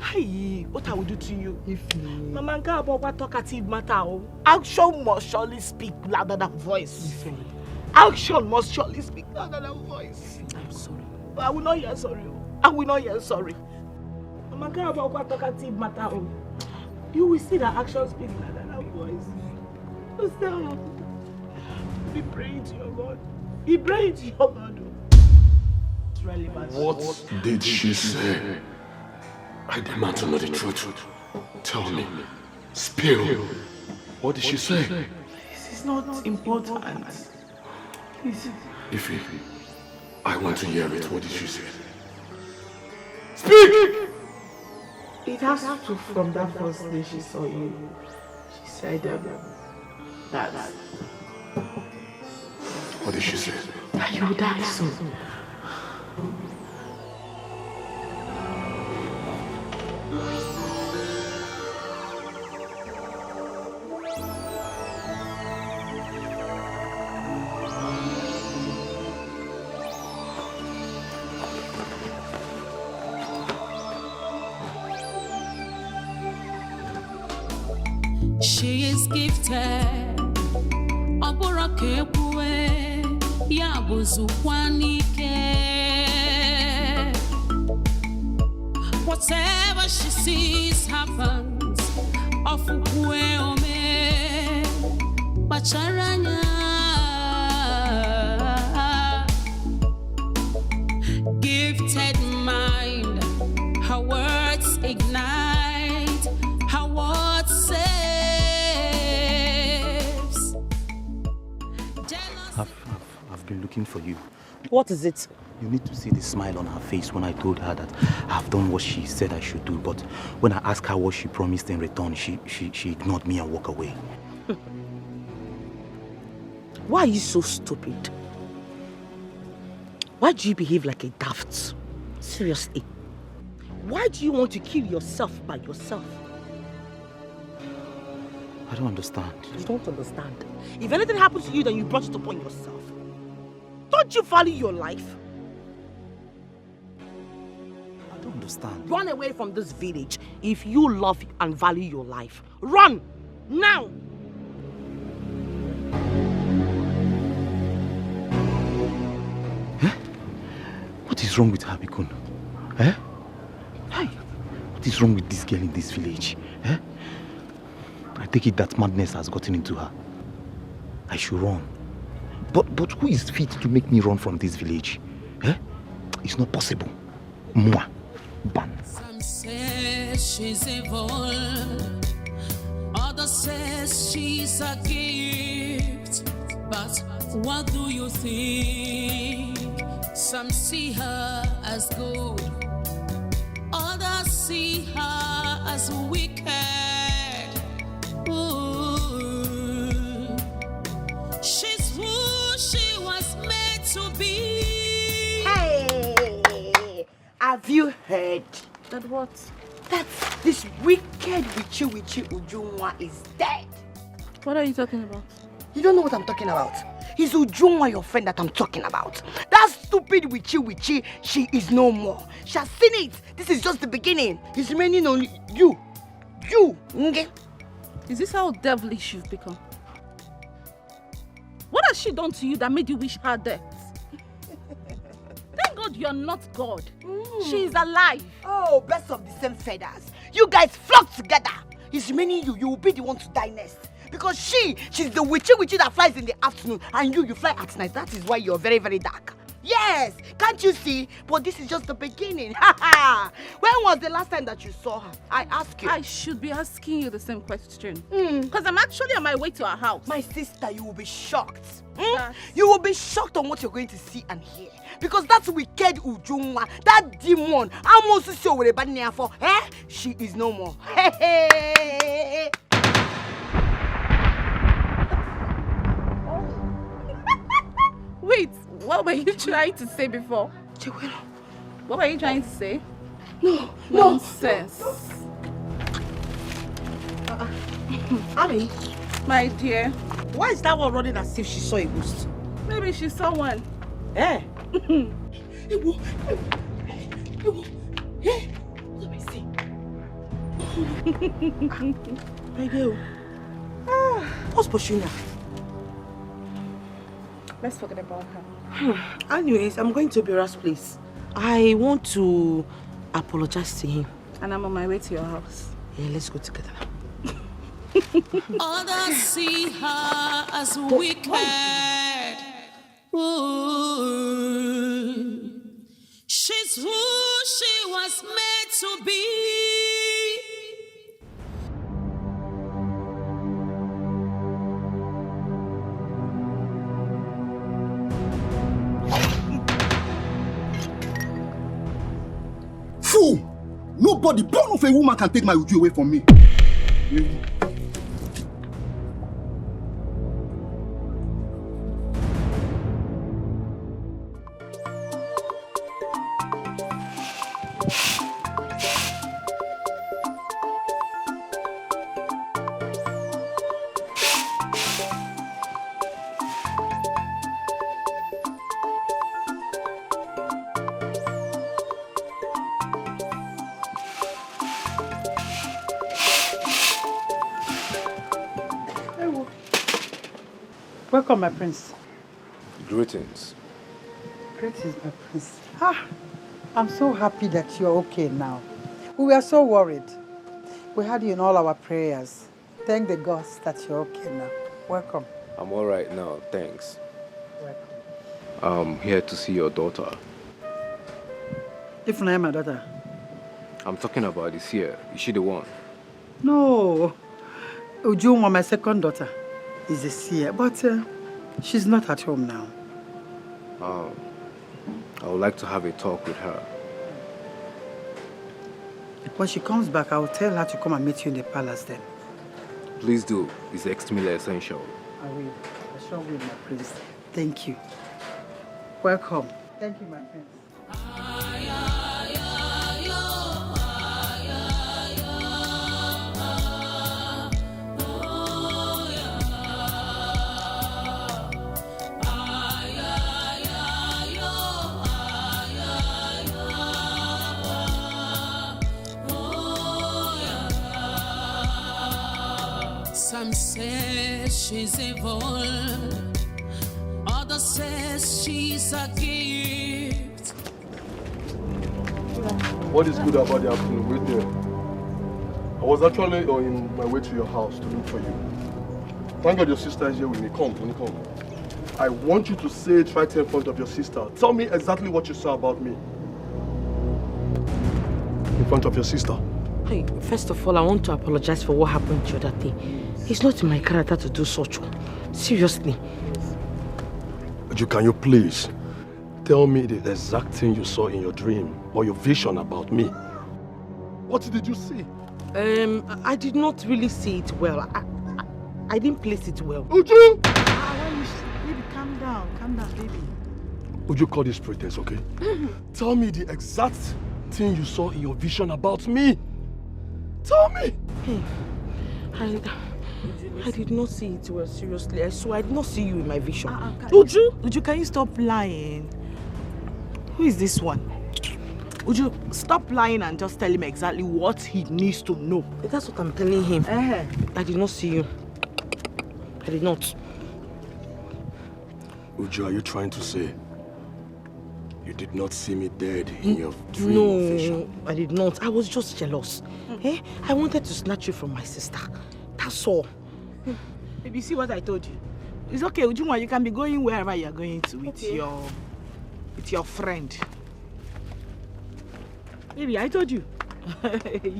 hey, what I will do to you? Mama, what talkative matter? Action must surely speak louder than voice. Action must surely speak louder than voice. I'm sorry. But I will not hear sorry. I will not hear sorry. Mama, what talkative matter? You will see that action speaks louder than voice. So stop. Be praying to your God. Be praying to your God. It's really bad. What did she say? I demand to know the truth. Tell me. Spill. What did she say? This is not important. Please. Ify, I want to hear it. What did she say? Speak! It has to from that first day she saw you. She said that. What did she say? That you will die soon. She is gifted. Oborakebue yabuzukwanike. Whatever she sees happens. Ofukwe ome bacharanya. Gifted mind, her words ignite, her words saves. I've been looking for you. What is it? You need to see the smile on her face when I told her that I've done what she said I should do, but when I asked her what she promised in return, she ignored me and walked away. Why are you so stupid? Why do you behave like a daft? Seriously. Why do you want to kill yourself by yourself? I don't understand. You don't understand. If anything happens to you, then you brought it upon yourself. Don't you value your life? I don't understand. Run away from this village if you love and value your life. Run! Now! What is wrong with her, Bikun? Eh? Hey, what is wrong with this girl in this village? Eh? I take it that madness has gotten into her. I should run. But who is fit to make me run from this village? Eh? It's not possible. Moi. Ban. Some say she's evil. Others say she's a gift. But what do you think? Some see her as good. Others see her as wicked. Ooh. She's who she was meant to be. Hey, have you heard? That what? That this wicked witchy Ujunwa is dead. What are you talking about? You don't know what I'm talking about. It's Ujunwa, your friend, that I'm talking about. That stupid witchy, she is no more. She has seen it. This is just the beginning. It's remaining on you. You, okay? Is this how devilish you've become? What has she done to you that made you wish her death? Thank God you're not God. She is alive. Oh, best of the same feathers. You guys flock together. It's remaining you. You will be the one to die next. Because she's the witchy that flies in the afternoon, and you fly at night. That is why you're very, very dark. Yes, can't you see? But this is just the beginning. When was the last time that you saw her? I ask you. I should be asking you the same question. Because I'm actually on my way to our house. My sister, you will be shocked. You will be shocked on what you're going to see and hear. Because that's wicked Ujunwa, that demon, she is no more. Wait, what were you trying to say before? What were you trying to say? No, nonsense. Ami, my dear. Why is that one running as if she saw a ghost? Maybe she saw one. Eh? Let me see. My girl. What's pursuing her? Let's forget about her. Anyways, I'm going to Bera's place. I want to apologize to him. And I'm on my way to your house. Yeah, let's go together now. Others see her as wicked. Ooh. She's who she was made to be. Fool! Nobody born of a woman can take my Uju away from me. Welcome, my prince. Greetings. Greetings, my prince. I'm so happy that you're okay now. We were so worried. We had you in all our prayers. Thank the gods that you're okay now. Welcome. I'm all right now, thanks. Welcome. I'm here to see your daughter. If I am my daughter? I'm talking about the Seer. Is she the one? No. Ujunwa, my second daughter, is a Seer, but she's not at home now. I would like to have a talk with her. When she comes back, I will tell her to come and meet you in the palace then. Please do. It's extremely essential. I will. I sure will, my prince. Thank you. Welcome. Thank you, my prince. Some say she's evil, others say she's a gift. What is good about the afternoon? Wait there. I was actually on my way to your house to look for you. Thank God your sister is here with me. Come, come. I want you to say it right in front of your sister. Tell me exactly what you saw about me. In front of your sister. Hey, first of all, I want to apologize for what happened the other day. It's not in my character to do such. Seriously. Can you please tell me the exact thing you saw in your dream or your vision about me? What did you see? I did not really see it well. I didn't place it well. Uju! Baby, calm down, baby. Uju, call this pretense, okay? Tell me the exact thing you saw in your vision about me. Tell me! Hey, I did not see it well, seriously. I swear I did not see you in my vision. Uju, can you stop lying? Who is this one? Uju, stop lying and just tell him exactly what he needs to know. That's what I'm telling him. I did not see you. I did not. Uju, are you trying to say you did not see me dead in your dream no, or vision? I did not. I was just jealous. I wanted to snatch you from my sister. That's all. Baby, you see what I told you? It's okay, Ujuma, you can be going wherever you're going to with your with your friend. Baby, I told you.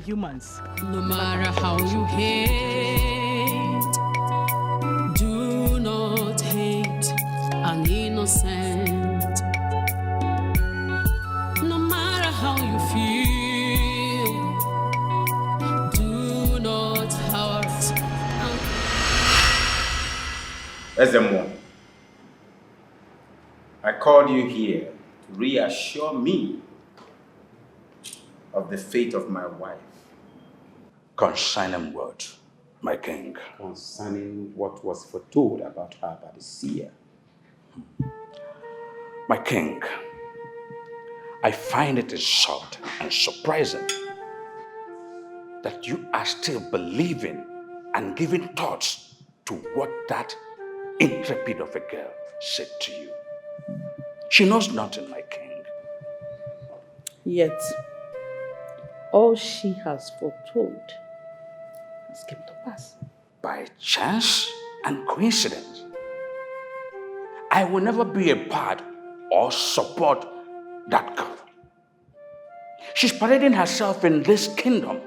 Humans. No matter how you hate, do not hate an innocent. No matter how you feel, do not hurt. SMO, I called you here to reassure me of the fate of my wife. Concerning what, my king? Concerning what was foretold about her by the seer. My king, I find it insulting and surprising that you are still believing and giving thoughts to what that intrepid of a girl said to you. She knows nothing, my king. Yet, all she has foretold has come to pass. By chance and coincidence, I will never be a part or support that girl. She's parading herself in this kingdom,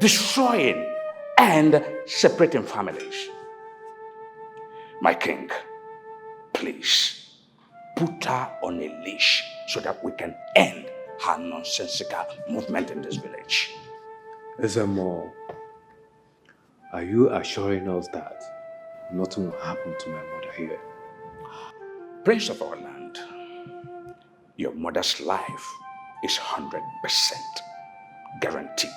destroying and separating families. My king, please put her on a leash so that we can end her nonsensical movement in this village. SMO, are you assuring us that nothing will happen to my mother here? Prince of our land, your mother's life is 100% guaranteed.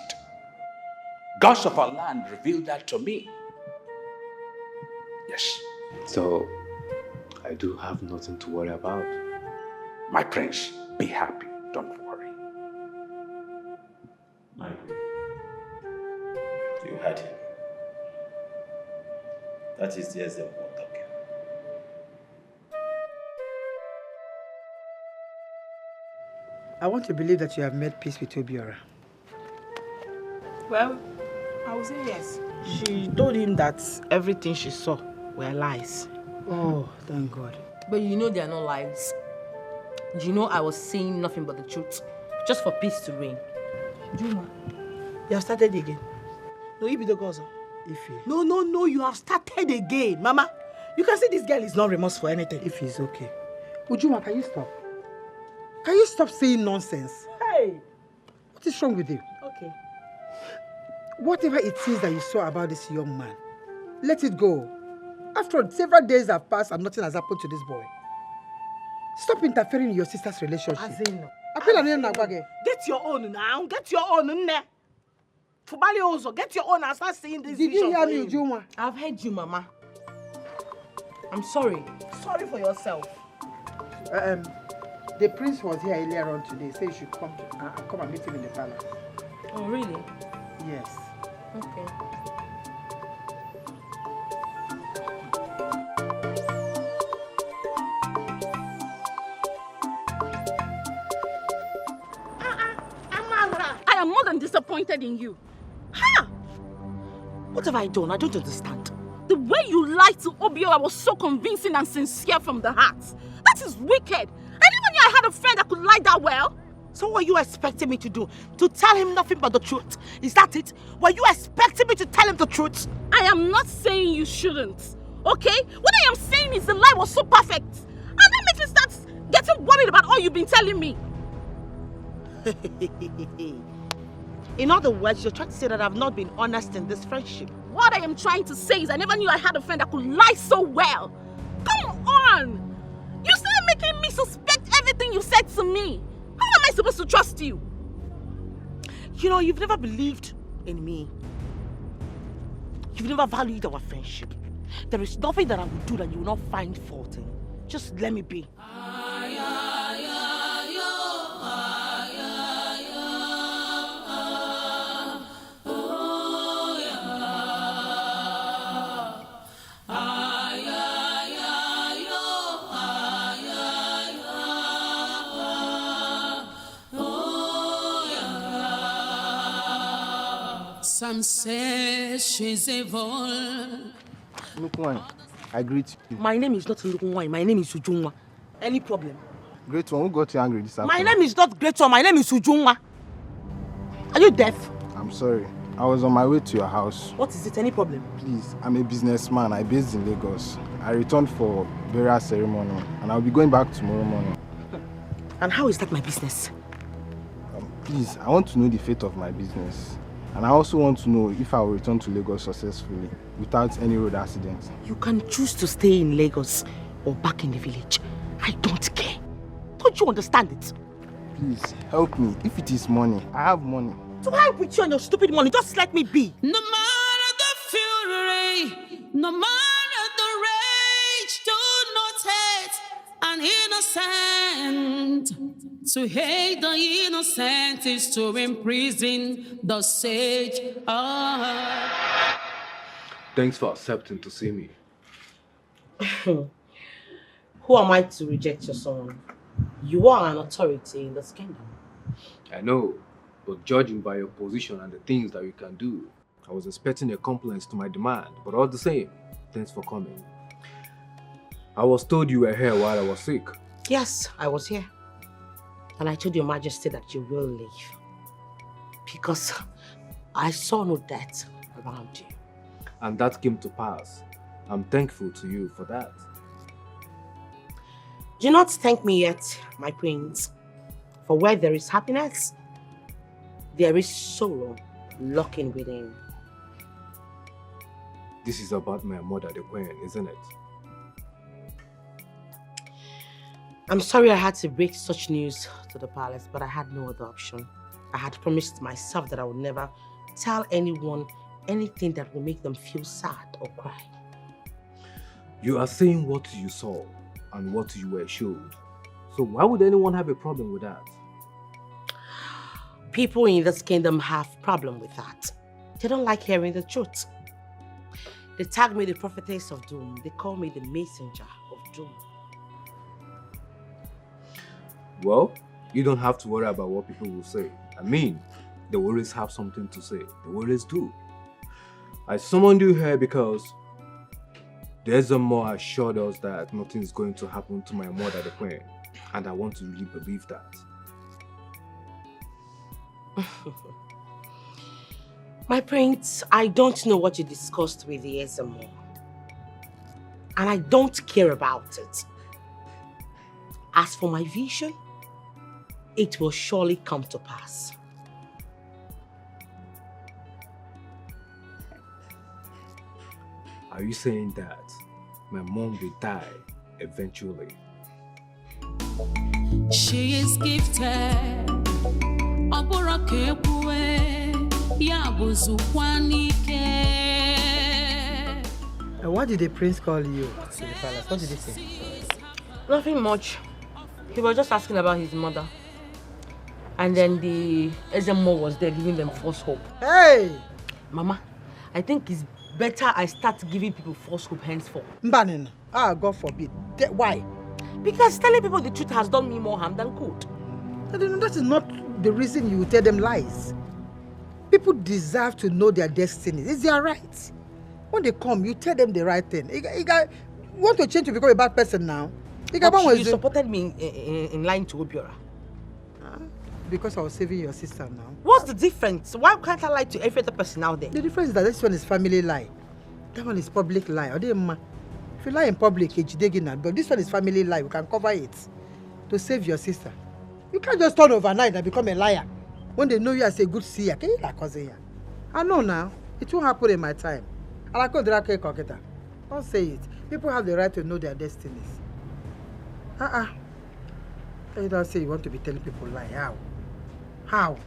Gods of our land revealed that to me. Yes. So, I do have nothing to worry about. My prince, be happy. Don't worry. You heard him. That is the SMO talking. I want to believe that you have made peace with Obiora. Well, I would say yes. She told him that everything she saw were lies. Oh, thank God. But you know they are not lies. You know I was saying nothing but the truth. Just for peace to reign. Juma, you have started again. No, you be the gozo. Ify. No, you have started again. Mama, you can see this girl is not remorse for anything. If it's okay. Ujuma, can you stop? Can you stop saying nonsense? Hey! What is wrong with you? Okay. Whatever it is that you saw about this young man, let it go. After all, several days have passed and nothing has happened to this boy. Stop interfering in your sister's relationship. Get your own now. Get your own. Fubali also, get your own and start saying this. Did you hear me, Juma? I've heard you, Mama. I'm sorry. Sorry for yourself. The prince was here earlier on today. Say you should come and meet him in the palace. Oh, really? Yes. Okay. I am more than disappointed in you. Ha! What have I done? I don't understand. The way you lied to Obiora was so convincing and sincere from the heart. That is wicked. I never knew I had a friend that could lie that well. So what are you expecting me to do? To tell him nothing but the truth? Is that it? Were you expecting me to tell him the truth? I am not saying you shouldn't. Okay? What I am saying is the lie was so perfect. And that makes me start getting worried about all you've been telling me. In other words, you're trying to say that I've not been honest in this friendship. What I am trying to say is I never knew I had a friend that could lie so well. Come on! You started making me suspect everything you said to me. How am I supposed to trust you? You know, you've never believed in me. You've never valued our friendship. There is nothing that I will do that you will not find fault in. Just let me be. Some say she's evil. Look, I greet you. My name is not Lukunwai. My name is Ujunwa. Any problem? Great one, who got you angry this My afternoon? name is not Great One, my name is Ujunwa. Are you deaf? I'm sorry. I was on my way to your house. What is it? Any problem? Please, I'm a businessman. I based in Lagos. I returned for burial ceremony and I'll be going back tomorrow morning. And how is that my business? Please, I want to know the fate of my business. And I also want to know if I will return to Lagos successfully without any road accidents. You can choose to stay in Lagos or back in the village. I don't care. Don't you understand it? Please, help me. If it is money, I have money. To help with you and your stupid money, just let me be. No matter the fury, no matter the rage, do not hate an innocent. To hate the innocent is to imprison the sage. Thanks for accepting to see me. Who am I to reject your son? You are an authority in this kingdom. I know, but judging by your position and the things that you can do, I was expecting a compliance to my demand, but all the same, thanks for coming. I was told you were here while I was sick. Yes, I was here. And I told your majesty that you will leave. Because I saw no death around you. And that came to pass. I'm thankful to you for that. Do not thank me yet, my prince. For where there is happiness, there is sorrow lurking within. This is about my mother, the queen, isn't it? I'm sorry I had to break such news to the palace, but I had no other option. I had promised myself that I would never tell anyone anything that would make them feel sad or cry. You are saying what you saw and what you were showed. So why would anyone have a problem with that? People in this kingdom have problem with that. They don't like hearing the truth. They tag me the prophetess of doom. They call me the messenger of doom. Well, you don't have to worry about what people will say. I mean, they will always have something to say. They will always do. I summoned you here because there's a more assured us that nothing is going to happen to my mother, the queen. And I want to really believe that. My prince, I don't know what you discussed with the Ezemo. And I don't care about it. As for my vision, it will surely come to pass. Are you saying that my mom will die eventually? She is gifted. And what did the prince call you to the palace? What did he say? Nothing much. He was just asking about his mother. And then the Ezemo was there giving them false hope. Hey! Mama, I think it's better I start giving people false hope henceforth. Mbanin, God forbid. Why? Because telling people the truth has done me more harm than good. That is not the reason you tell them lies. People deserve to know their destiny. It's their right. When they come, you tell them the right thing. You want to change to become a bad person now? You supported me in lying to Obiora. Because I was saving your sister now. What's the difference? Why can't I lie to every other person out there? The difference is that this one is family lie. That one is public lie. If you lie in public, but this one is family lie. We can cover it to save your sister. You can't just turn overnight and become a liar when they know you as a good seer. I know now. It won't happen in my time. Don't say it. People have the right to know their destinies. You don't say you want to be telling people lie. How? How?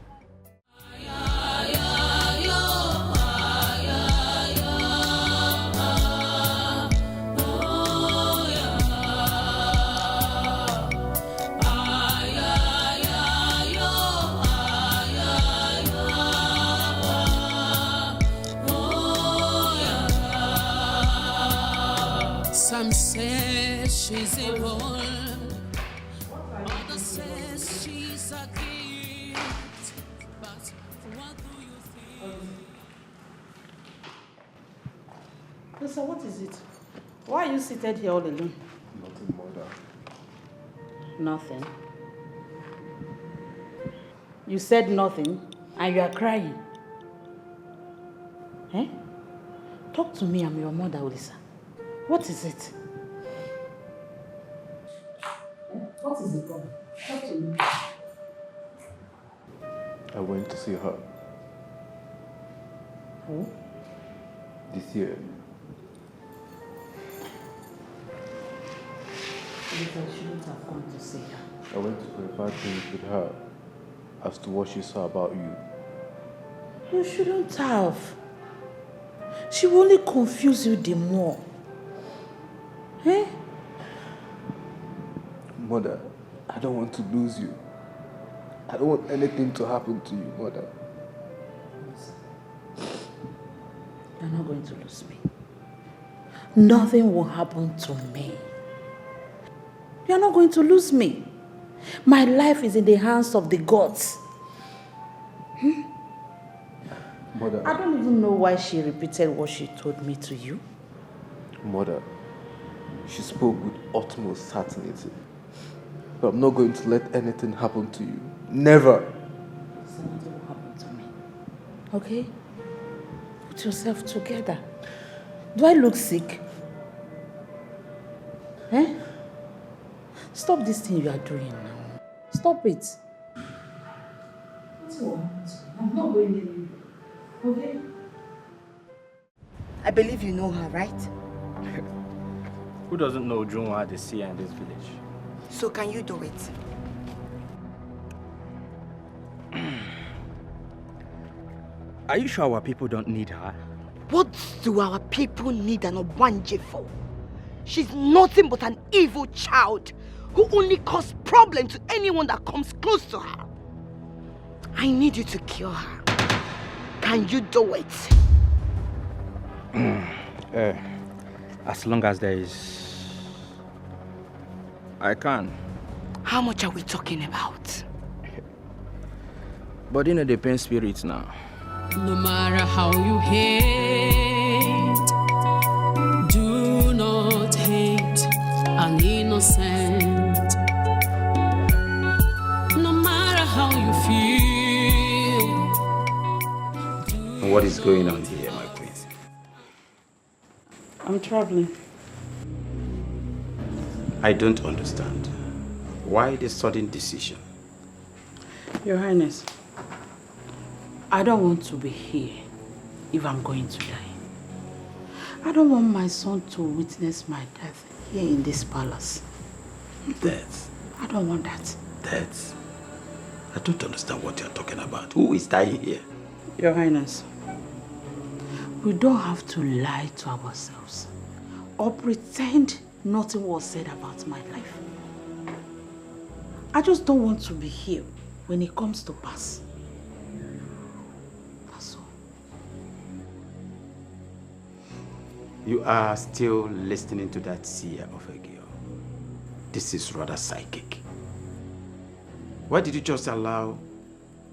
Some say she's evil, others say she's a gift. But what do you think? Lisa, what is it? Why are you seated here all alone? Nothing, mother. Nothing. You said nothing and you are crying. Eh? Talk to me, I'm your mother, Olisa. What is it? What is the problem? Talk to me. I went to see her. Who? This year. Olisa, I shouldn't have gone to see her. I went to clarify things with her as to what she saw about you. You shouldn't have. She will only confuse you the more. Eh? Mother, I don't want to lose you. I don't want anything to happen to you, Mother. You're not going to lose me. Nothing will happen to me. You're not going to lose me. My life is in the hands of the gods. Mother. I don't even know why she repeated what she told me to you. Mother, she spoke with utmost certainty. But I'm not going to let anything happen to you. Never. Something will happen to me. Okay? Put yourself together. Do I look sick? Eh? Stop this thing you are doing now. Stop it. What's wrong? I'm not going anywhere. Okay? I believe you know her, right? Who doesn't know Junwa the Seer in this village? So can you do it? Are you sure our people don't need her? What do our people need an Obanje for? She's nothing but an evil child who only causes problems to anyone that comes close to her. I need you to cure her. Can you do it? As long as there is... I can. How much are we talking about? But you know the pain spirits now. No matter how you hate, do not hate an innocent. No matter how you feel. What is going on here, my queen? I'm traveling. I don't understand. Why the sudden decision? Your Highness, I don't want to be here if I'm going to die. I don't want my son to witness my death here in this palace. Death? I don't want that. Death? I don't understand what you're talking about. Who is dying here? Your Highness, we don't have to lie to ourselves or pretend nothing was said about my life. I just don't want to be here when it comes to pass. That's all. You are still listening to that seer of a girl. This is rather psychic. Why did you just allow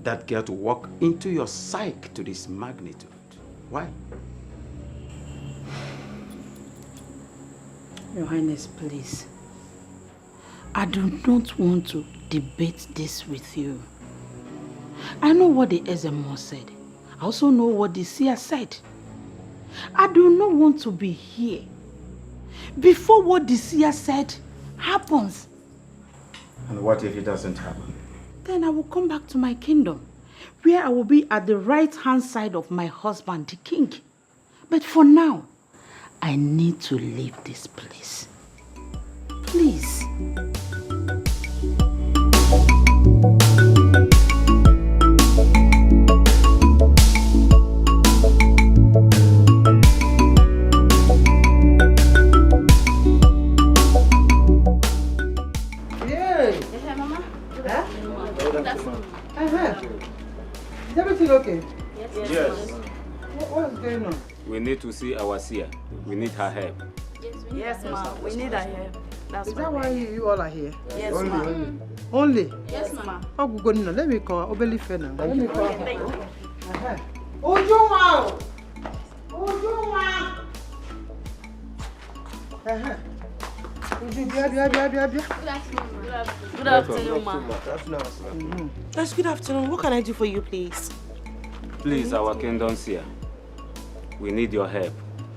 that girl to walk into your psyche to this magnitude? Why? Your Highness, please. I do not want to debate this with you. I know what the Ezemo said. I also know what the seer said. I do not want to be here before what the seer said happens. And what if it doesn't happen? Then I will come back to my kingdom, where I will be at the right-hand side of my husband, the king. But for now, I need to leave this place. Please. Is everything okay? Yes. What's going on? We need to see our seer. We need her help. Yes, ma. We need her help. That's Is that why you all are here? Yes, ma. Only? Yes, ma. Oh, good. Let me call Obelife now. Let me call Okay, thank you. Ujuma! Ujuma! Good afternoon, ma. Yes, good afternoon. What can I do for you, please? Please, our kingdom Seer, we need your help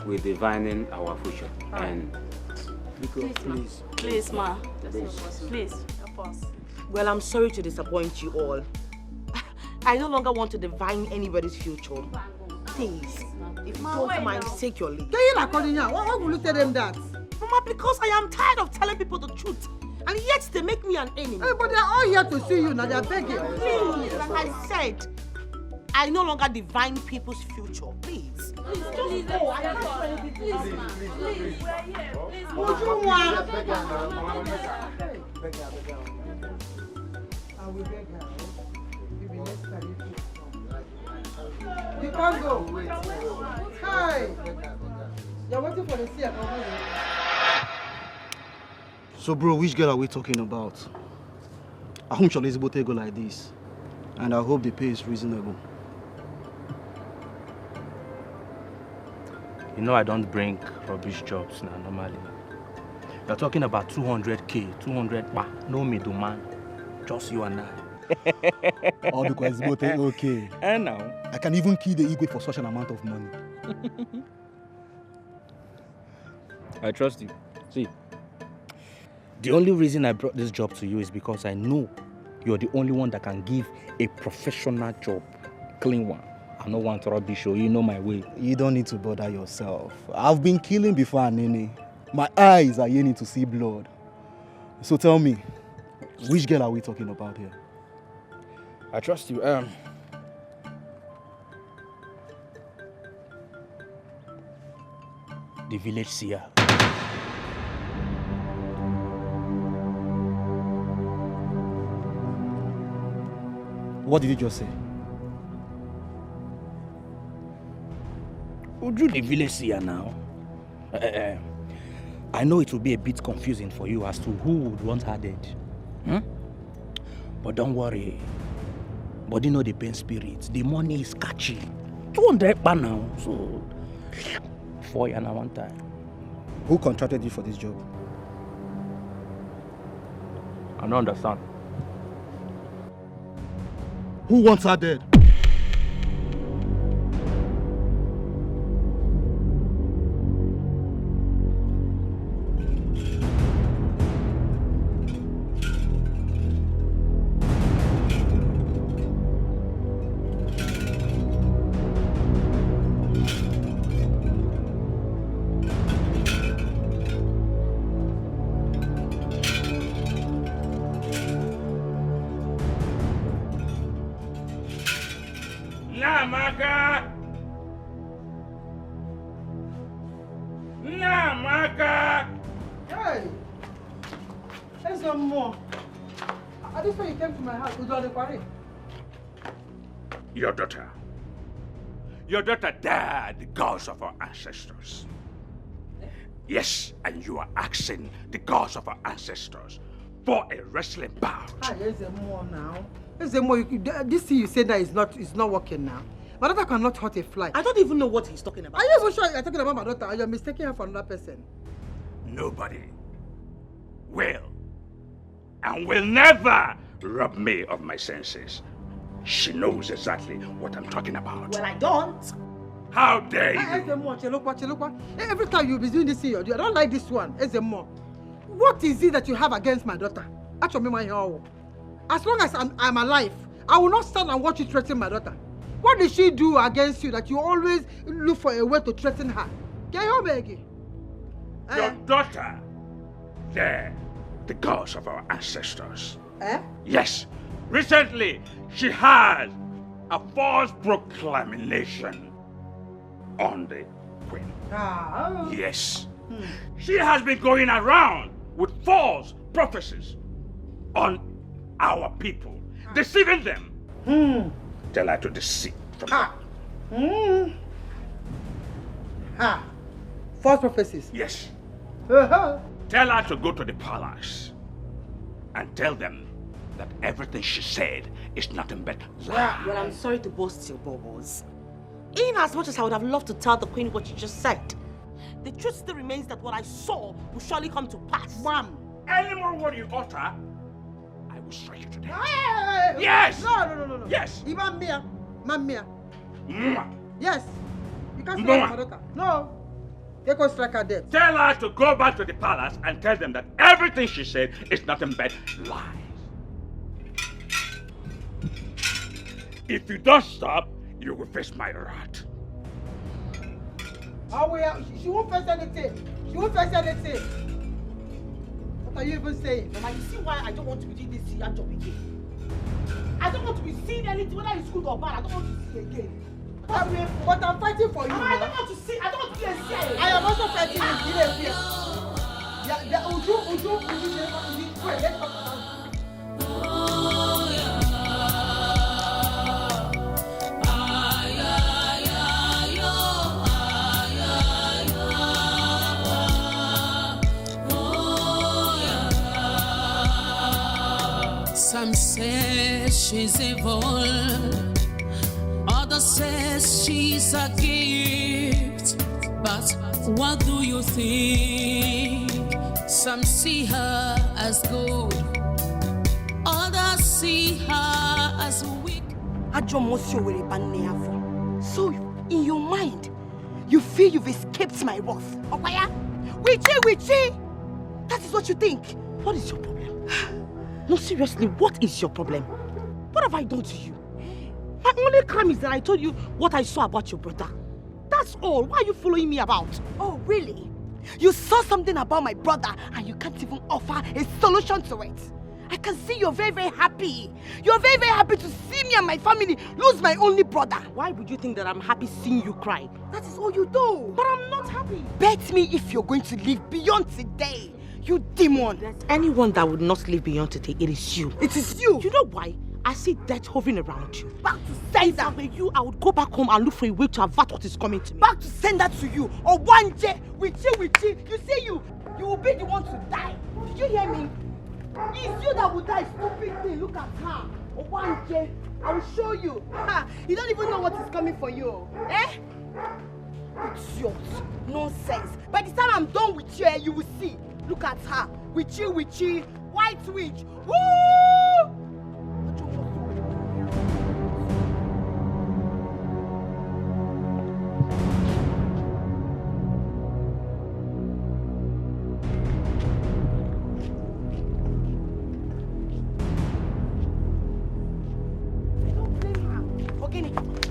with divining our future. And Please, ma. Please, help us. Well, I'm sorry to disappoint you all. I no longer want to divine anybody's future. Please, if you don't mind, take your leave. Why will you tell them that? Mama, because I am tired of telling people the truth. And yet they make me an enemy. Hey, but they're all here to see you now. They're begging. Please, like I said, I no longer divine people's future. Please. Please, just go. I can't do anything. Please, ma. Please, we're here. Please, ma. What do you want? I will beg her. Maybe next time you can't go. Hi. You're waiting for the Seer. So bro, which girl are we talking about? I hope Charlie's both go like this. And I hope the pay is reasonable. You know I don't bring rubbish jobs now normally. You're talking about 200k, 200 no middleman, just you and I. All because it's both okay. And now? I can even kill the Igwe for such an amount of money. I trust you. See, the only reason I brought this job to you is because I know you're the only one that can give a professional job, clean one. I don't want rubbish, so you know my way. You don't need to bother yourself. I've been killing before, Nene. My eyes are yearning to see blood. So tell me, which girl are we talking about here? I trust you. The village seer. What did you just say? Would you the village seer now? I know it will be a bit confusing for you as to who would want her dead. But don't worry. Body know the pain spirit. The money is catchy. 200 per now. So, 4 years one time. Who contracted you for this job? I don't understand. Who wants her dead? Hey! There's some more. I just saw you came to my house with all the party. Your daughter. Your daughter dared the gods of our ancestors. Yes, and you are asking the gods of our ancestors for a wrestling bout. There's more now. There's more. This thing you said that is not working now. My daughter cannot hurt a fly. I don't even know what he's talking about. Are you even sure you're talking about my daughter or you're mistaking her for another person? Nobody will and will never rob me of my senses. She knows exactly what I'm talking about. Well, I don't. How dare you? Every time you'll be doing this thing, I don't like this one. What is it that you have against my daughter? As long as I'm alive, I will not stand and watch you threaten my daughter. What did she do against you that you always look for a way to threaten her? Your daughter, they're the gods of our ancestors. Yes, recently she had a false proclamation on the queen. Yes. She has been going around with false prophecies on our people, deceiving them. Tell her to deceive from them. False prophecies? Yes. Tell her to go to the palace and tell them that everything she said is nothing but lie. Well, I'm sorry to burst your bubbles. In as much as I would have loved to tell the queen what you just said, the truth still remains that what I saw will surely come to pass. Ma'am! Any more word you utter, I will strike you to death. Hey! Yes! No. Yes! Mamma. Yes. You can't Mama. strike my daughter. No. They can strike her dead. Tell her to go back to the palace and tell them that everything she said is nothing but lies. If you don't stop, you will face my wrath. She won't face anything. She won't face anything. What are you even saying? Mama, you see why I don't want to be doing this Seer job again? I don't want to be seeing anything, whether it's good or bad. I don't want to see again. But I'm fighting for you. Mama, I don't want to see. I don't want to be a Seer again. I am also fighting in Fear. Yeah, Uju, let's talk about Some say she's evil, others say she's a gift. But what do you think? Some see her as good, others see her as weak. So, in your mind, you feel you've escaped my wrath. Okwaya? Witchy! That is what you think. What is your problem? No, seriously, what is your problem? What have I done to you? My only crime is that I told you what I saw about your brother. That's all. Why are you following me about? Oh, really? You saw something about my brother and you can't even offer a solution to it. I can see you're very, very happy. You're very, very happy to see me and my family lose my only brother. Why would you think that I'm happy seeing you cry? That is all you do. But I'm not happy. Bet me if you're going to live beyond today. You demon. There's anyone that would not live beyond today, it is you. It is you. You know why? I see death hovering around you. Back to send that. If you, I would go back home and look for a way to avert what is coming to me. Back to send that to you. Or one day, witchy. You see you will be the one to die. Did you hear me? It's you that will die, stupid thing. Look at her. Or one day, I will show you. Ha! You don't even know what is coming for you. Eh? It's yours. Nonsense. By the time I'm done with you, you will see. Look at her. Witchy. White witch. Woo!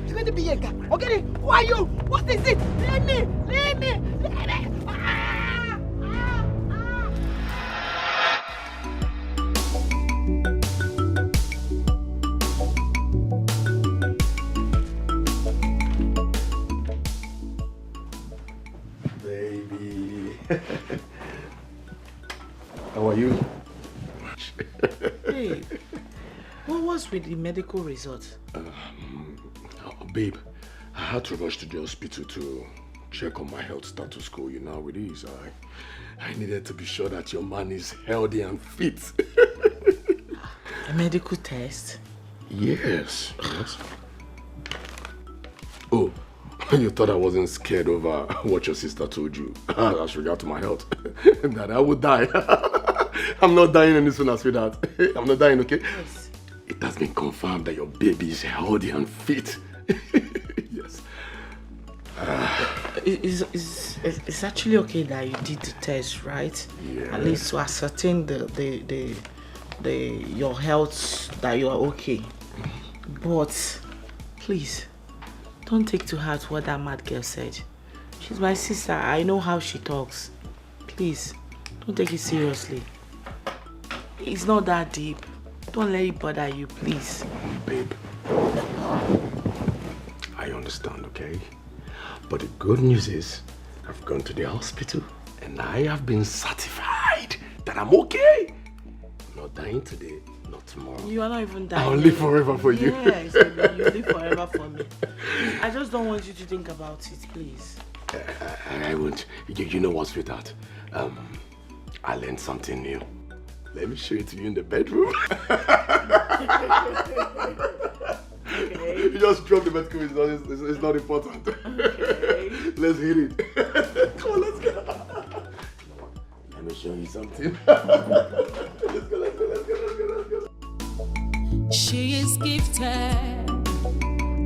You're going to be Yenka. Okay, who are you? What is it? Leave me. Baby. How are you? Hey, what was with the medical result? Babe, I had to rush to the hospital to check on my health status quo. You know how it is. I needed to be sure that your man is healthy and fit. A medical test? Yes. Oh, you thought I wasn't scared over what your sister told you as regard to my health? That I would die. I'm not dying any sooner, sweetheart. I'm not dying, okay? Yes. It has been confirmed that your baby is healthy and fit. Yes. It's actually okay that you did the test, right? Yeah. At least to ascertain your health, that you are okay. But please, don't take to heart what that mad girl said. She's my sister. I know how she talks. Please, don't take it seriously. It's not that deep. Don't let it bother you, please. Babe, I understand, okay? But the good news is, I've gone to the hospital and I have been certified that I'm okay. I'm not dying today, not tomorrow. You are not even dying. I'll live forever for you. Yes, you live forever for me. I just don't want you to think about it, please. I won't. You know what, sweetheart? I learned something new. Let me show it to you in the bedroom. Okay. You just drop the medical, it's not important. Okay. Let's hit it. Come on, let's show you something. Let's go. She is gifted.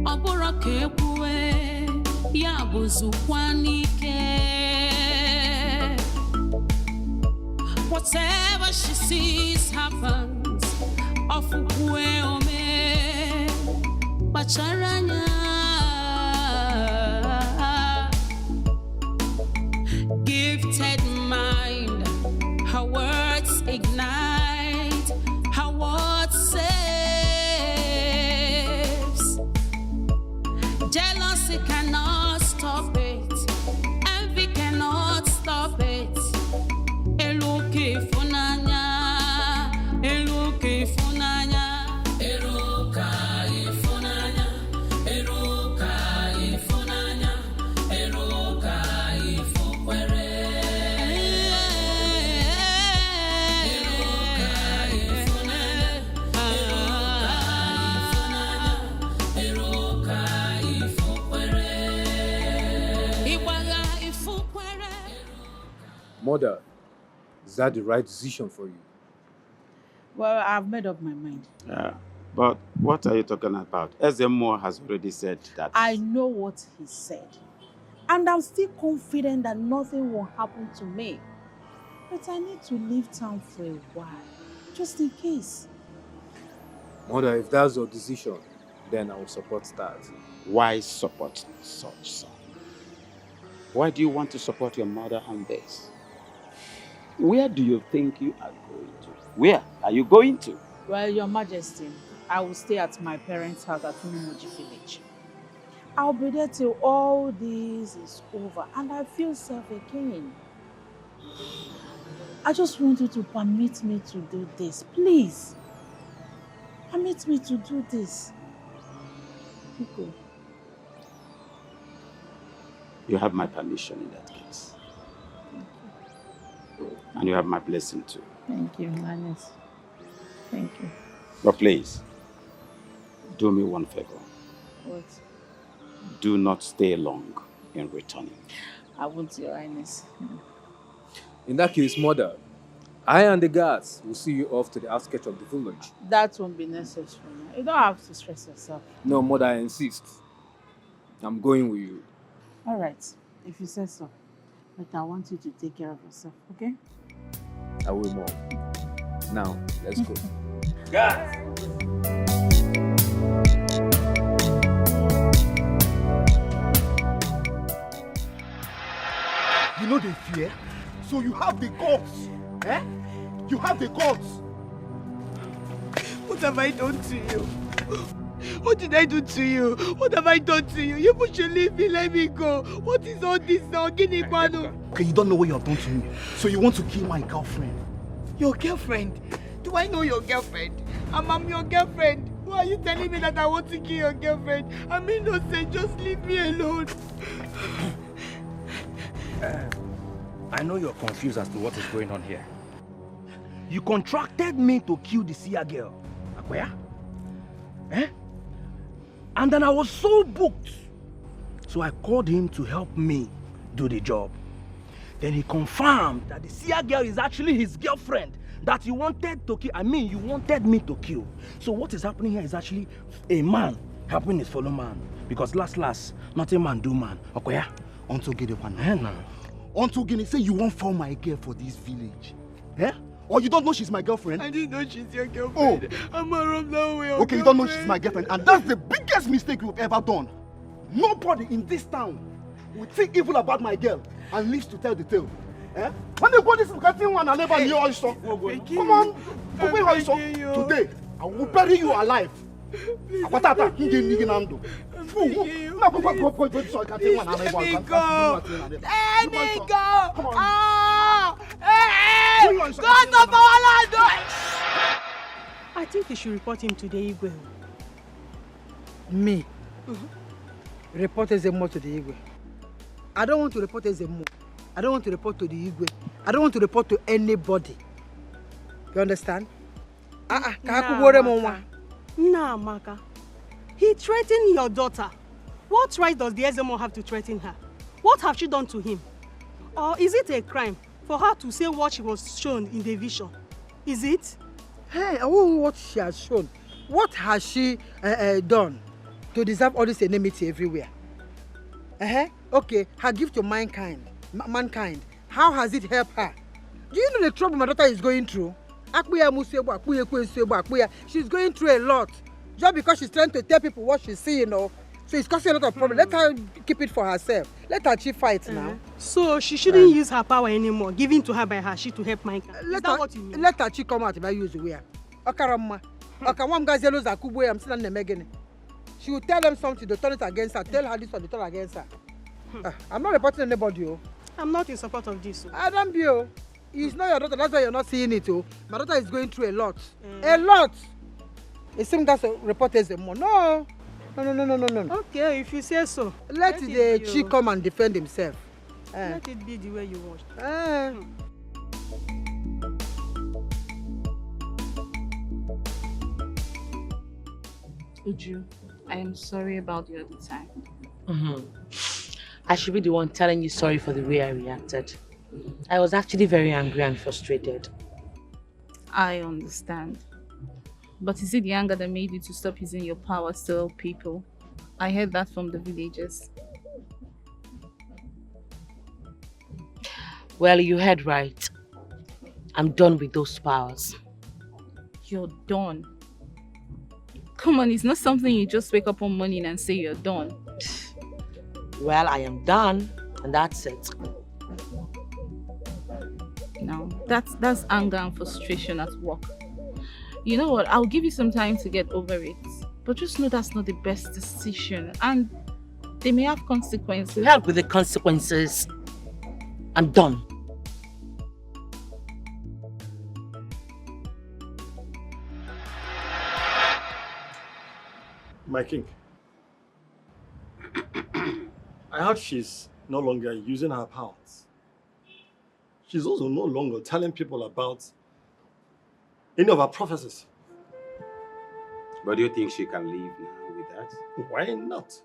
Oburake kwe ya buzukwanike. Whatever she sees happens. Ofukwe ome bacharanya. Gifted mind, her words ignite, her words saves. Jealousy cannot stop it, envy cannot stop it. Eluke funanya, eluke funanya, eruka ifunanya, eruka ifunanya, eruka ifukwere. Mother, is that the right decision for you? Well, I've made up my mind. Yeah, but what are you talking about? Ezemo has already said that. I know what he said. And I'm still confident that nothing will happen to me. But I need to leave town for a while, just in case. Mother, if that's your decision, then I will support that. Why support such son? Why do you want to support your mother on this? Where do you think you are going to? Where are you going to? Well, Your Majesty, I will stay at my parents' house at Nollywood Village. I'll be there till all this is over and I feel safe again. I just want you to permit me to do this, please. Permit me to do this. Pico. You have my permission in that case. And you have my blessing too. Thank you, Highness. Thank you. But please, do me one favor. What? Do not stay long in returning. I won't, Your Highness. In that case, Mother, I and the guards will see you off to the outskirts of the village. That won't be necessary. You don't have to stress yourself. No, Mother, I insist. I'm going with you. All right, if you say so. But I want you to take care of yourself, okay? I will, Mom. Now, let's go. Guys! You know they fear, so you have the guts. Eh? You have the guts. What have I done to you? What did I do to you? What have I done to you? You should leave me, let me go. What is all this now? Okay, you don't know what you have done to me, so you want to kill my girlfriend. Your girlfriend? Do I know your girlfriend? I'm your girlfriend. Why are you telling me that I want to kill your girlfriend? I'm innocent, just leave me alone. I know you're confused as to what is going on here. You contracted me to kill the Seer girl. Where? Eh? And then I was so booked. So I called him to help me do the job. Then he confirmed that the Seer girl is actually his girlfriend that you wanted to kill. You wanted me to kill. So what is happening here is actually a man helping his fellow man. Because last, nothing man do man. Okay? Unto Guinea one. Unto Guinea say you won't fall my girl for this village. Eh? Or you don't know she's my girlfriend? I didn't know she's your girlfriend. Oh. I'm around that way. Okay, you don't know she's my girlfriend. And that's the biggest mistake you've ever done. Nobody in this town would think evil about my girl and lives to tell the tale. Eh? When they go this thing one, I never knew how you saw. Come on, today, I will bury you alive. Let me go. Let me go. Hey! God of our land! I think you should report him to the Igwe. Me? Report Ezemo to the Igwe. I don't want to report Ezemo. I don't want to report to the Igwe. I don't want to report to anybody. You understand? Maka. He threatened your daughter. What right does the Ezemo have to threaten her? What have she done to him? Or is it a crime for her to say what she was shown in the vision. Is it? Hey, I wonder what she has shown. What has she done to deserve all this enmity everywhere? Okay, her gift to mankind. How has it helped her? Do you know the trouble my daughter is going through? She's going through a lot. Just because she's trying to tell people what she's seeing, so it's causing a lot of problems. Let her keep it for herself. Let her achieve fight now. So she shouldn't use her power anymore, given to her by her she to help mankind. Is that what you mean? Let her come out if I use the way. She will tell them something, they turn it against her. Tell her this or they turn against her. I'm not reporting anybody. I'm not in support of this. I don't be. It's not your daughter, that's why you're not seeing it. My daughter is going through a lot. A lot. It seems that's a report as a more. No. Okay, if you say so. Let the chick come and defend himself. Let it be the way you want. Uju, I am sorry about the other time. I should be the one telling you sorry for the way I reacted. I was actually very angry and frustrated. I understand. But is it the anger that made you to stop using your power to help people? I heard that from the villagers. Well, you heard right. I'm done with those powers. You're done? Come on, it's not something you just wake up one morning and say you're done. Well, I am done, and that's it. No, that's anger and frustration at work. You know what? I'll give you some time to get over it. But just know that's not the best decision. And they may have consequences. Help with the consequences. I'm done. My king, I heard she's no longer using her powers. She's also no longer telling people about any of her prophecies. But do you think she can live now with that? Why not?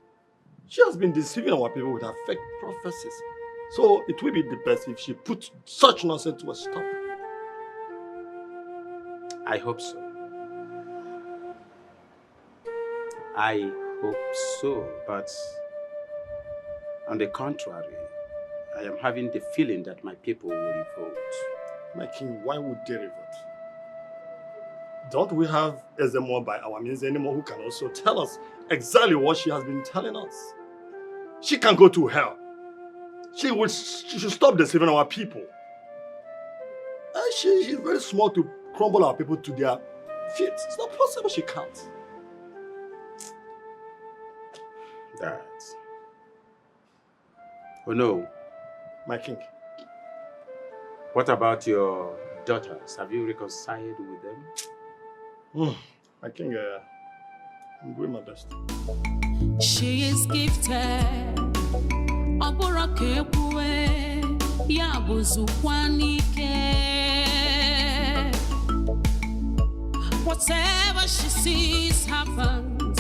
She has been deceiving our people with her fake prophecies. So it will be the best if she puts such nonsense to a stop. I hope so. I hope so, but on the contrary, I am having the feeling that my people will revolt. My king, why would they revolt? Don't we have Ezemo by our means anymore who can also tell us exactly what she has been telling us? She can go to hell. She should stop deceiving our people. She's very smart to crumble our people to their feet. It's not possible she can't. That. Oh no. My king. What about your daughters? Have you reconciled with them? My king, I'm doing my best. She is gifted. Whatever she sees happens.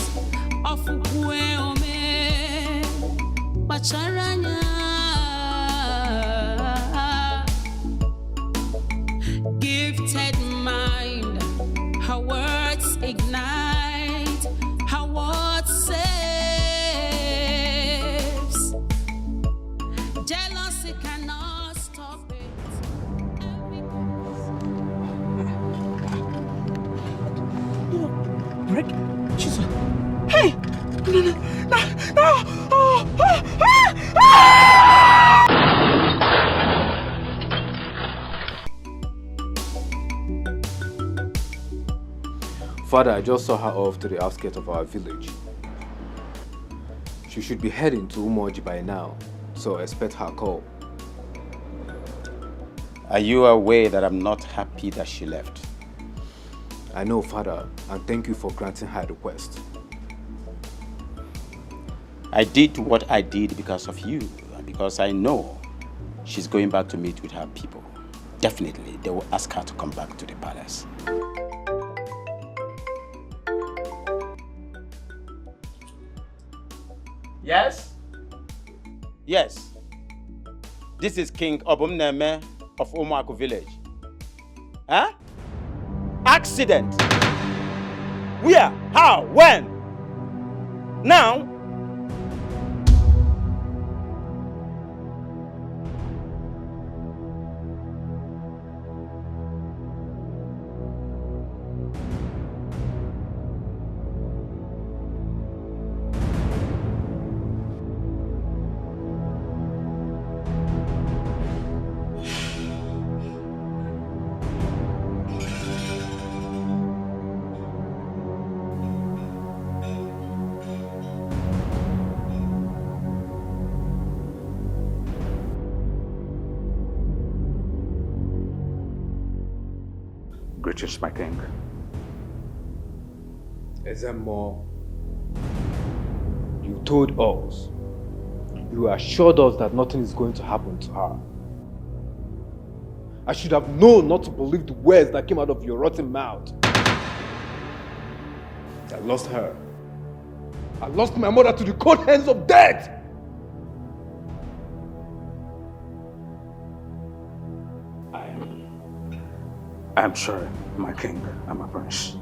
Gifted mind, her words ignite, her words saves. Jealousy cannot stop it. Break? Jesus. Hey! No! Father, I just saw her off to the outskirts of our village. She should be heading to Umoji by now, so expect her call. Are you aware that I'm not happy that she left? I know, Father, and thank you for granting her request. I did what I did because of you, and because I know she's going back to meet with her people. Definitely, they will ask her to come back to the palace. Yes? Yes. This is King Obumneme of Umuaku village. Huh? Accident. Where? How? When? Now? Greetings, my king. Ezemo, you told us, you assured us that nothing is going to happen to her. I should have known not to believe the words that came out of your rotten mouth. I lost her. I lost my mother to the cold hands of death. I'm sorry, my king and my prince.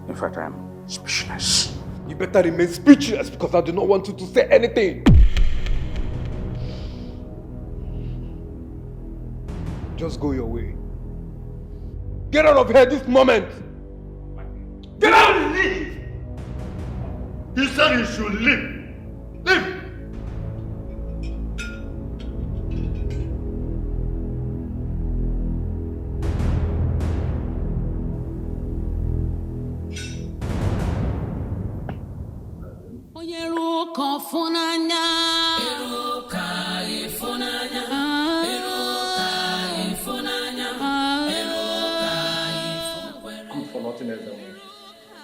In fact, I am speechless. You better remain speechless because I do not want you to say anything. Just go your way. Get out of here this moment! Get out! Leave! He said you should leave. Leave!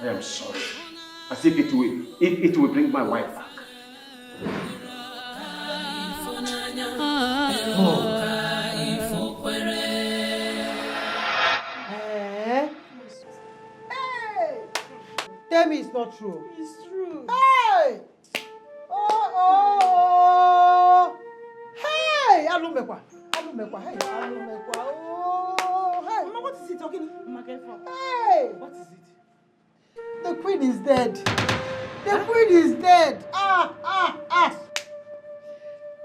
I am sorry. As if it will bring my wife back. Hey! Tell me it's not true. It's true. Hey! Oh! Hey! Alumekwa. Hey, Alumekwa. Oh! Hey! Mama, what is he talking about? Hey! What is it? The queen is dead. The queen is dead.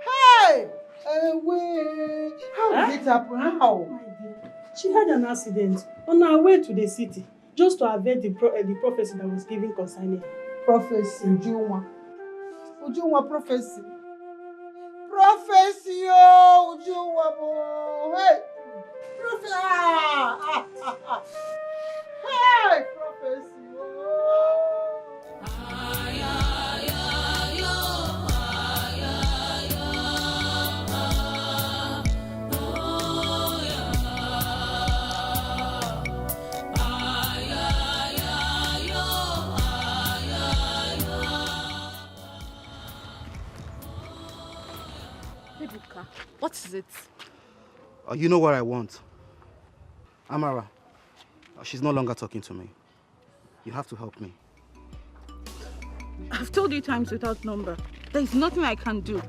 Hey! Away. How did it happen? How? My dear. She had an accident on her way to the city just to avert the prophecy that was given concerning her. Prophecy, Ujunwa. Ujunwa prophecy. Prophecy, oh, Ujunwa. Hey! Prophecy. Hey! Prophecy. What is it? You know what I want. Amara, she's no longer talking to me. You have to help me. I've told you times without number. There is nothing I can do.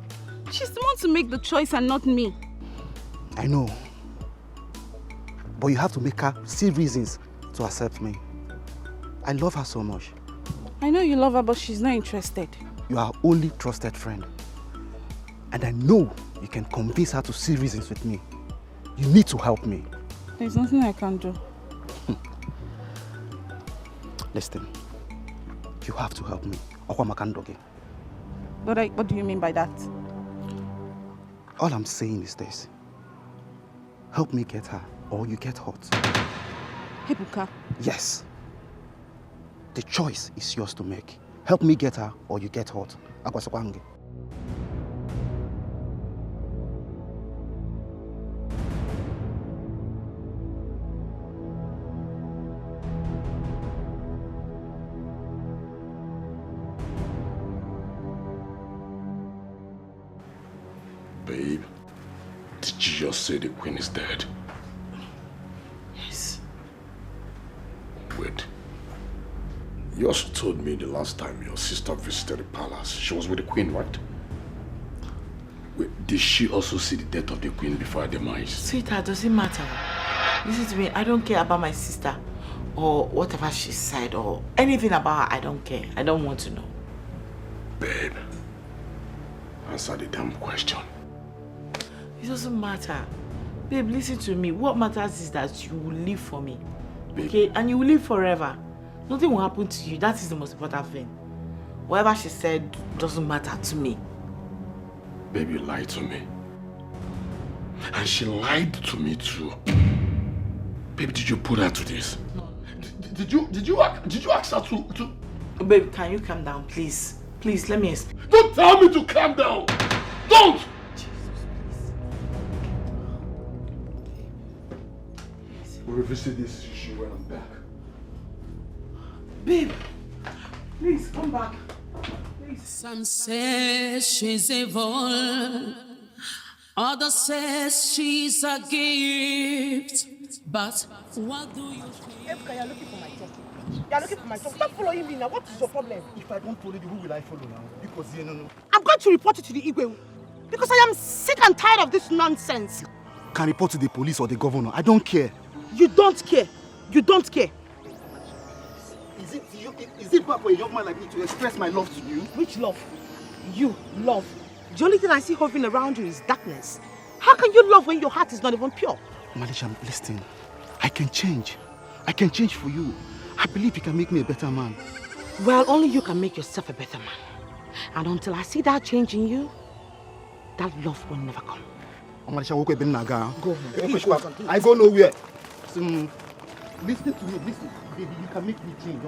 She's the one to make the choice and not me. I know. But you have to make her see reasons to accept me. I love her so much. I know you love her, but she's not interested. You are our only trusted friend. And I know you can convince her to see reasons with me. You need to help me. There's nothing I can do. Listen, you have to help me. What do you mean by that? All I'm saying is this. Help me get her, or you get hurt. Ebuka. Yes. The choice is yours to make. Help me get her, or you get hurt. Agwasokwange. Babe, did you just say the queen is dead? Yes. Wait. You also told me the last time your sister visited the palace, she was with the queen, right? Wait, did she also see the death of the queen before her demise? Sweetheart, does it matter? Listen to me, I don't care about my sister or whatever she said or anything about her. I don't care. I don't want to know. Babe, answer the damn question. It doesn't matter. Babe, listen to me. What matters is that you will live for me. Babe. Okay? And you will live forever. Nothing will happen to you. That is the most important thing. Whatever she said doesn't matter to me. Babe, you lied to me. And she lied to me too. Babe, did you put her to this? No. Did you ask her to... Babe, can you calm down, please? Please, let me explain. Don't tell me to calm down! Don't! We'll revisit this issue when I'm back. Babe, please come back. Please. Some say she's evil, others say she's a gift. But what do you think? Efka, you're looking for my talk. You're looking for my talk. Stop following me now. What is your problem? If I don't follow you, who will I follow now? Because you know. I'm going to report it to the Igwe. Because I am sick and tired of this nonsense. You can report to the police or the governor. I don't care. You don't care. You don't care. Is it bad for a young man like me to express my love to you? Which love? You love. The only thing I see hovering around you is darkness. How can you love when your heart is not even pure? Malisha, listen. I can change. I can change for you. I believe you can make me a better man. Well, only you can make yourself a better man. And until I see that change in you, that love will never come. Malisha, go home. I go nowhere. So, listen to me, listen. Baby, you can make me change.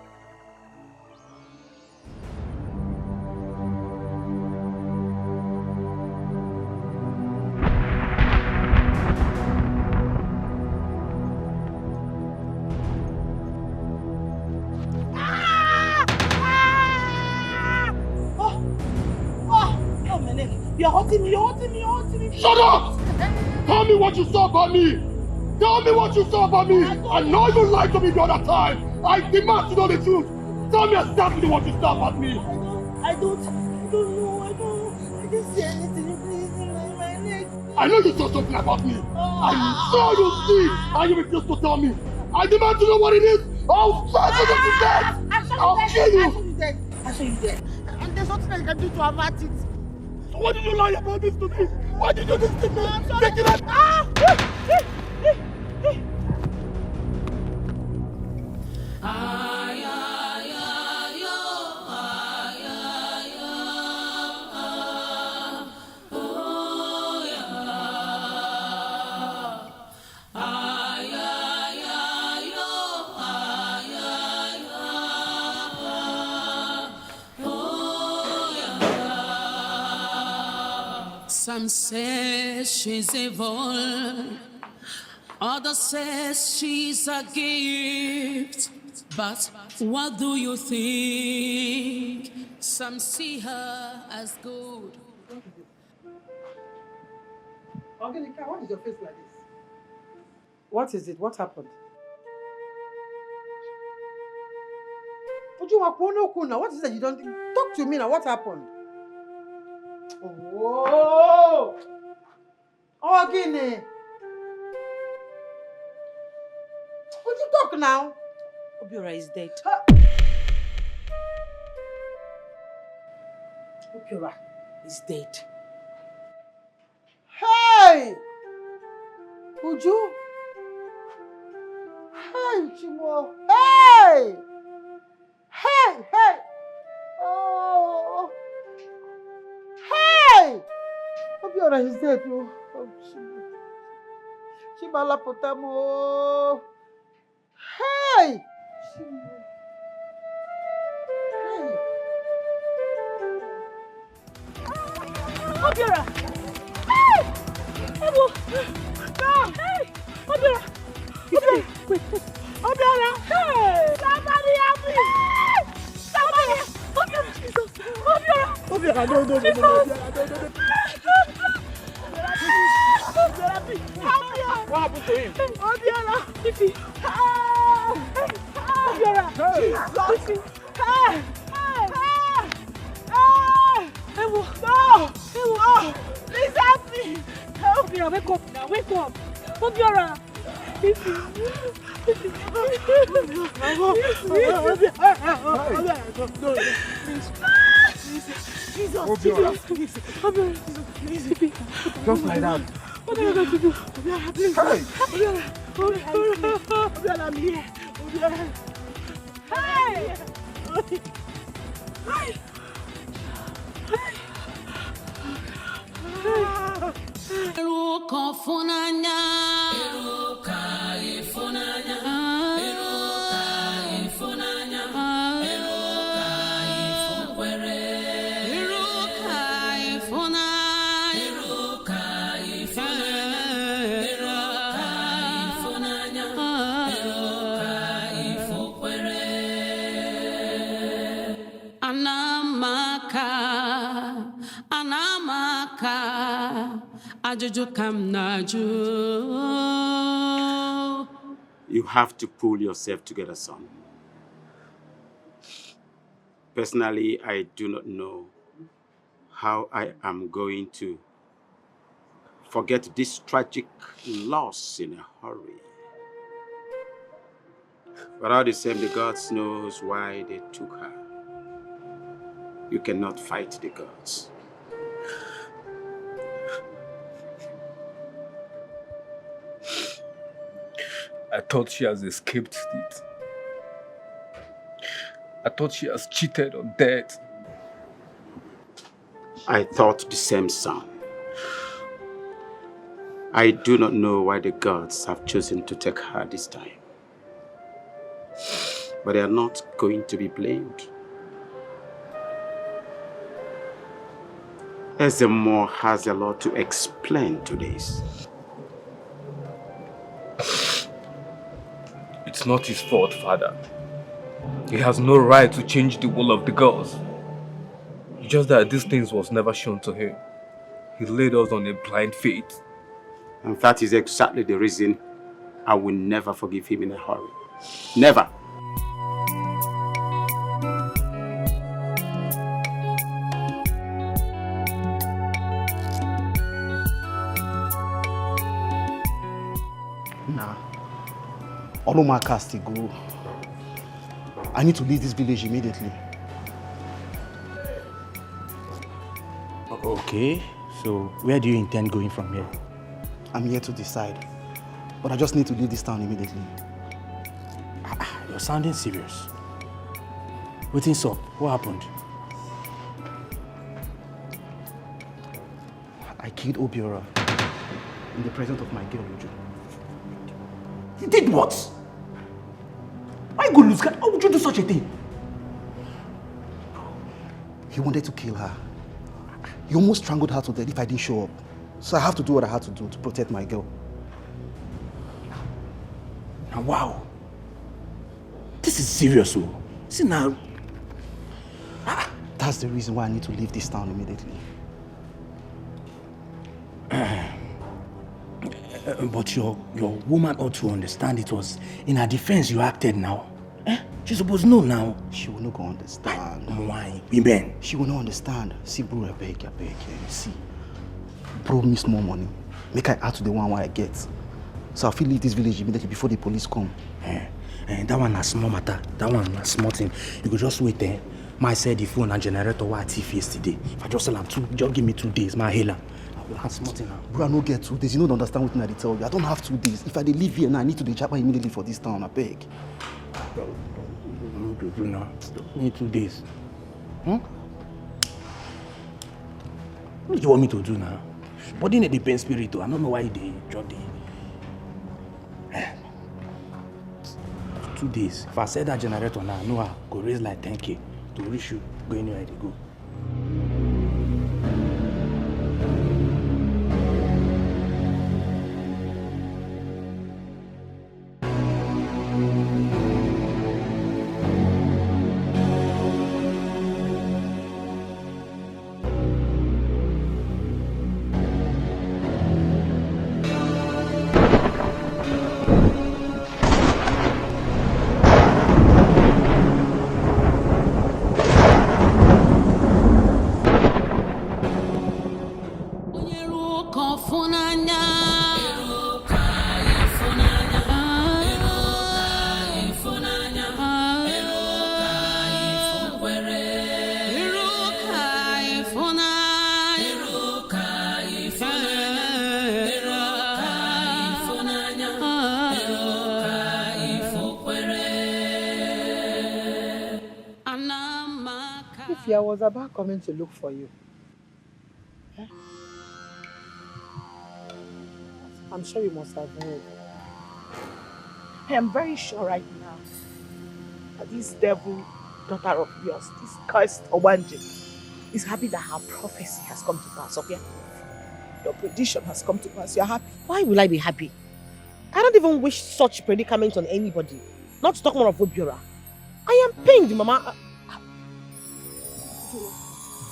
You're hurting me, you're hurting me, you're hurting me. Shut up! Tell me what you saw about me! Tell me what you saw about me! I know you lied to me the other time! I demand to know the truth! Tell me exactly what you saw about me! I don't know, I didn't see anything, please, my leg. I know you saw something about me! I saw you see and you refuse to tell me! I demand to know what it is! I'll try to get you dead! I'll kill you! I saw you dead. And there's nothing I can do to avert it. Why did you lie about this to me? Why did you do this to me? Take it up! Some say she's evil, others say she's a gift. But what do you think? Some see her as good. Angelika, what is your face like this? What is it? What happened? What is it you don't think? Talk to me now. What happened? Whoa! Oh, Guinea! Would you talk now? Obiora is dead. Obiora is dead. Hey! Uju! Hey, Chiwo! Hey! Hey! Hey! Oh! Hey! Obiora is dead. Oh, Chibala Potamo. Hey! Hey! Obiora! Hey! Ebo! No! Hey! Obiora! Obiora! Wait! Obiora! Hey! Somebody help me! Hey! Somebody! Obiora! Jesus! Obiora! Obiora! No! What happened to him? Obiora! Ifi! Obiora! Jesus! Hey! Hey! Hey! Ewo! No! Ewo! Lisa! Obiora, wake up now, wake up. Obiora. Just like that. What are you going to do? Please. Hey! Obiora, I'm here. Obiora. Hey! Eruka ifunanya, eruka ifunanya, eruka ifunanya, eruka ifunkwere, eruka ifunanya, eruka ifunanya, eruka ifunkwere, anamaka. You have to pull yourself together, son. Personally, I do not know how I am going to forget this tragic loss in a hurry. But all the same, the gods knows why they took her. You cannot fight the gods. I thought she has escaped it. I thought she has cheated on death. I thought the same, son. I do not know why the gods have chosen to take her this time. But they are not going to be blamed. Ezemo has a lot to explain to this. It's not his fault, Father. He has no right to change the will of the gods. It's just that these things was never shown to him. He led us on a blind faith. And that is exactly the reason I will never forgive him in a hurry. Never. Nah. All of my cast to go. I need to leave this village immediately. Okay, so where do you intend going from here? I'm here to decide. But I just need to leave this town immediately. You're sounding serious. What's up? What happened? I killed Obiora in the presence of my girl, Uju. You did what? Why go lose? How would you do such a thing? He wanted to kill her. He almost strangled her to death if I didn't show up. So I have to do what I had to do to protect my girl. Now, wow. This is serious, oh. See now. That's the reason why I need to leave this town immediately. But your woman ought to understand it was in her defense you acted now. She's supposed to know now. She will not go understand. Why? Women. She will not understand. See, bro, I beg. See. Bro needs more money. Make I add to the one I get. So I'll leave this village immediately before the police come. That one a small matter. That one a small thing. You could just wait there. My said the phone and generator were at yesterday. If I just sell them just give me 2 days, my hailer. Bro, I no get 2 days. You don't understand what I tell you. I don't have 2 days. If I leave here now, I need to chapa immediately for this town. I beg. Do now. Need 2 days. What do you want me to do now? Body need the pain spirit. I don't know why they drop the 2 days. If I set that generator now, no, I go raise like 10K to reach you. Go anywhere they go. If I was about coming to look for you. Eh? I'm sure you must have heard. I am very sure right now that this devil daughter of yours, this cursed Owanji, is happy that her prophecy has come to pass. Okay? Your prediction has come to pass. You're happy. Why will I be happy? I don't even wish such predicament on anybody. Not to talk more of Obiora. I am pained, Mama.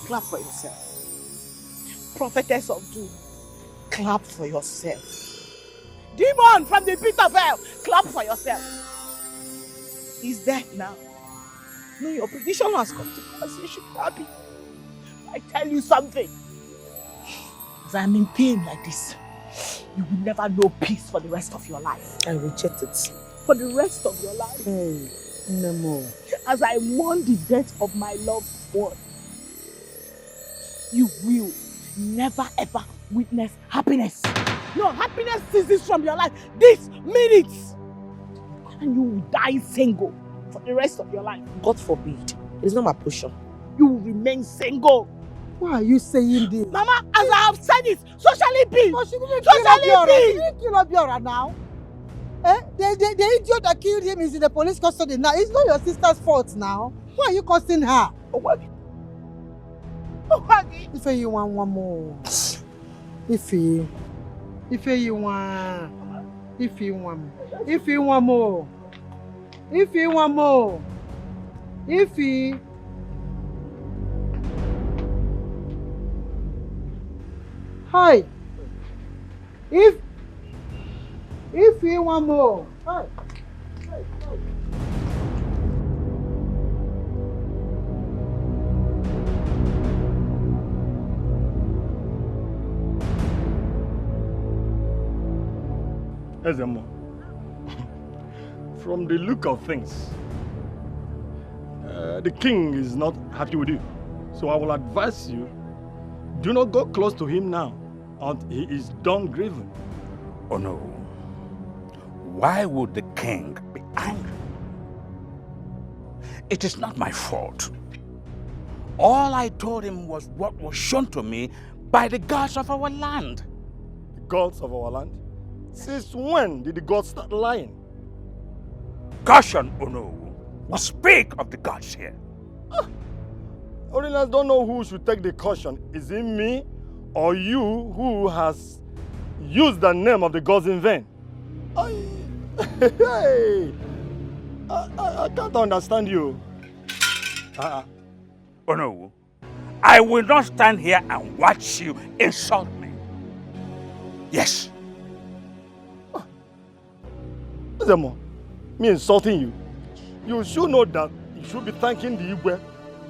Clap for yourself. Prophetess of doom, clap for yourself. Demon from the pit of hell, clap for yourself. He's dead now. No, your prediction has come to pass. You should be happy. I tell you something. As I'm in pain like this, you will never know peace for the rest of your life. I reject it. For the rest of your life. Hey, no more. As I mourn the death of my loved one, you will never ever witness happiness. No, happiness ceases from your life this minute. And you will die single for the rest of your life. God forbid. It is not my portion. You will remain single. Why are you saying this? Mama, as I have said it, so shall it be. No, she didn't so shall kill it be. She didn't kill Obiora now. Eh? The idiot that killed him is in the police custody now. It's not your sister's fault now. Why are you cursing her? If you want one more. If you want more. If you want more. Hi. If you want more. Hi. Ezemo, from the look of things, the king is not happy with you. So I will advise you, do not go close to him now until he is done grieving. Oh no. Why would the king be angry? It is not my fault. All I told him was what was shown to me by the gods of our land. The gods of our land? Since when did the gods start lying? Caution, Ono. We speak of the gods here. Originals don't know who should take the caution. Is it me or you who has used the name of the gods in vain? Hey, I can't understand you. Oh no, I will not stand here and watch you insult me. Yes. Zemo, me insulting you? You should know that you should be thanking the Igwe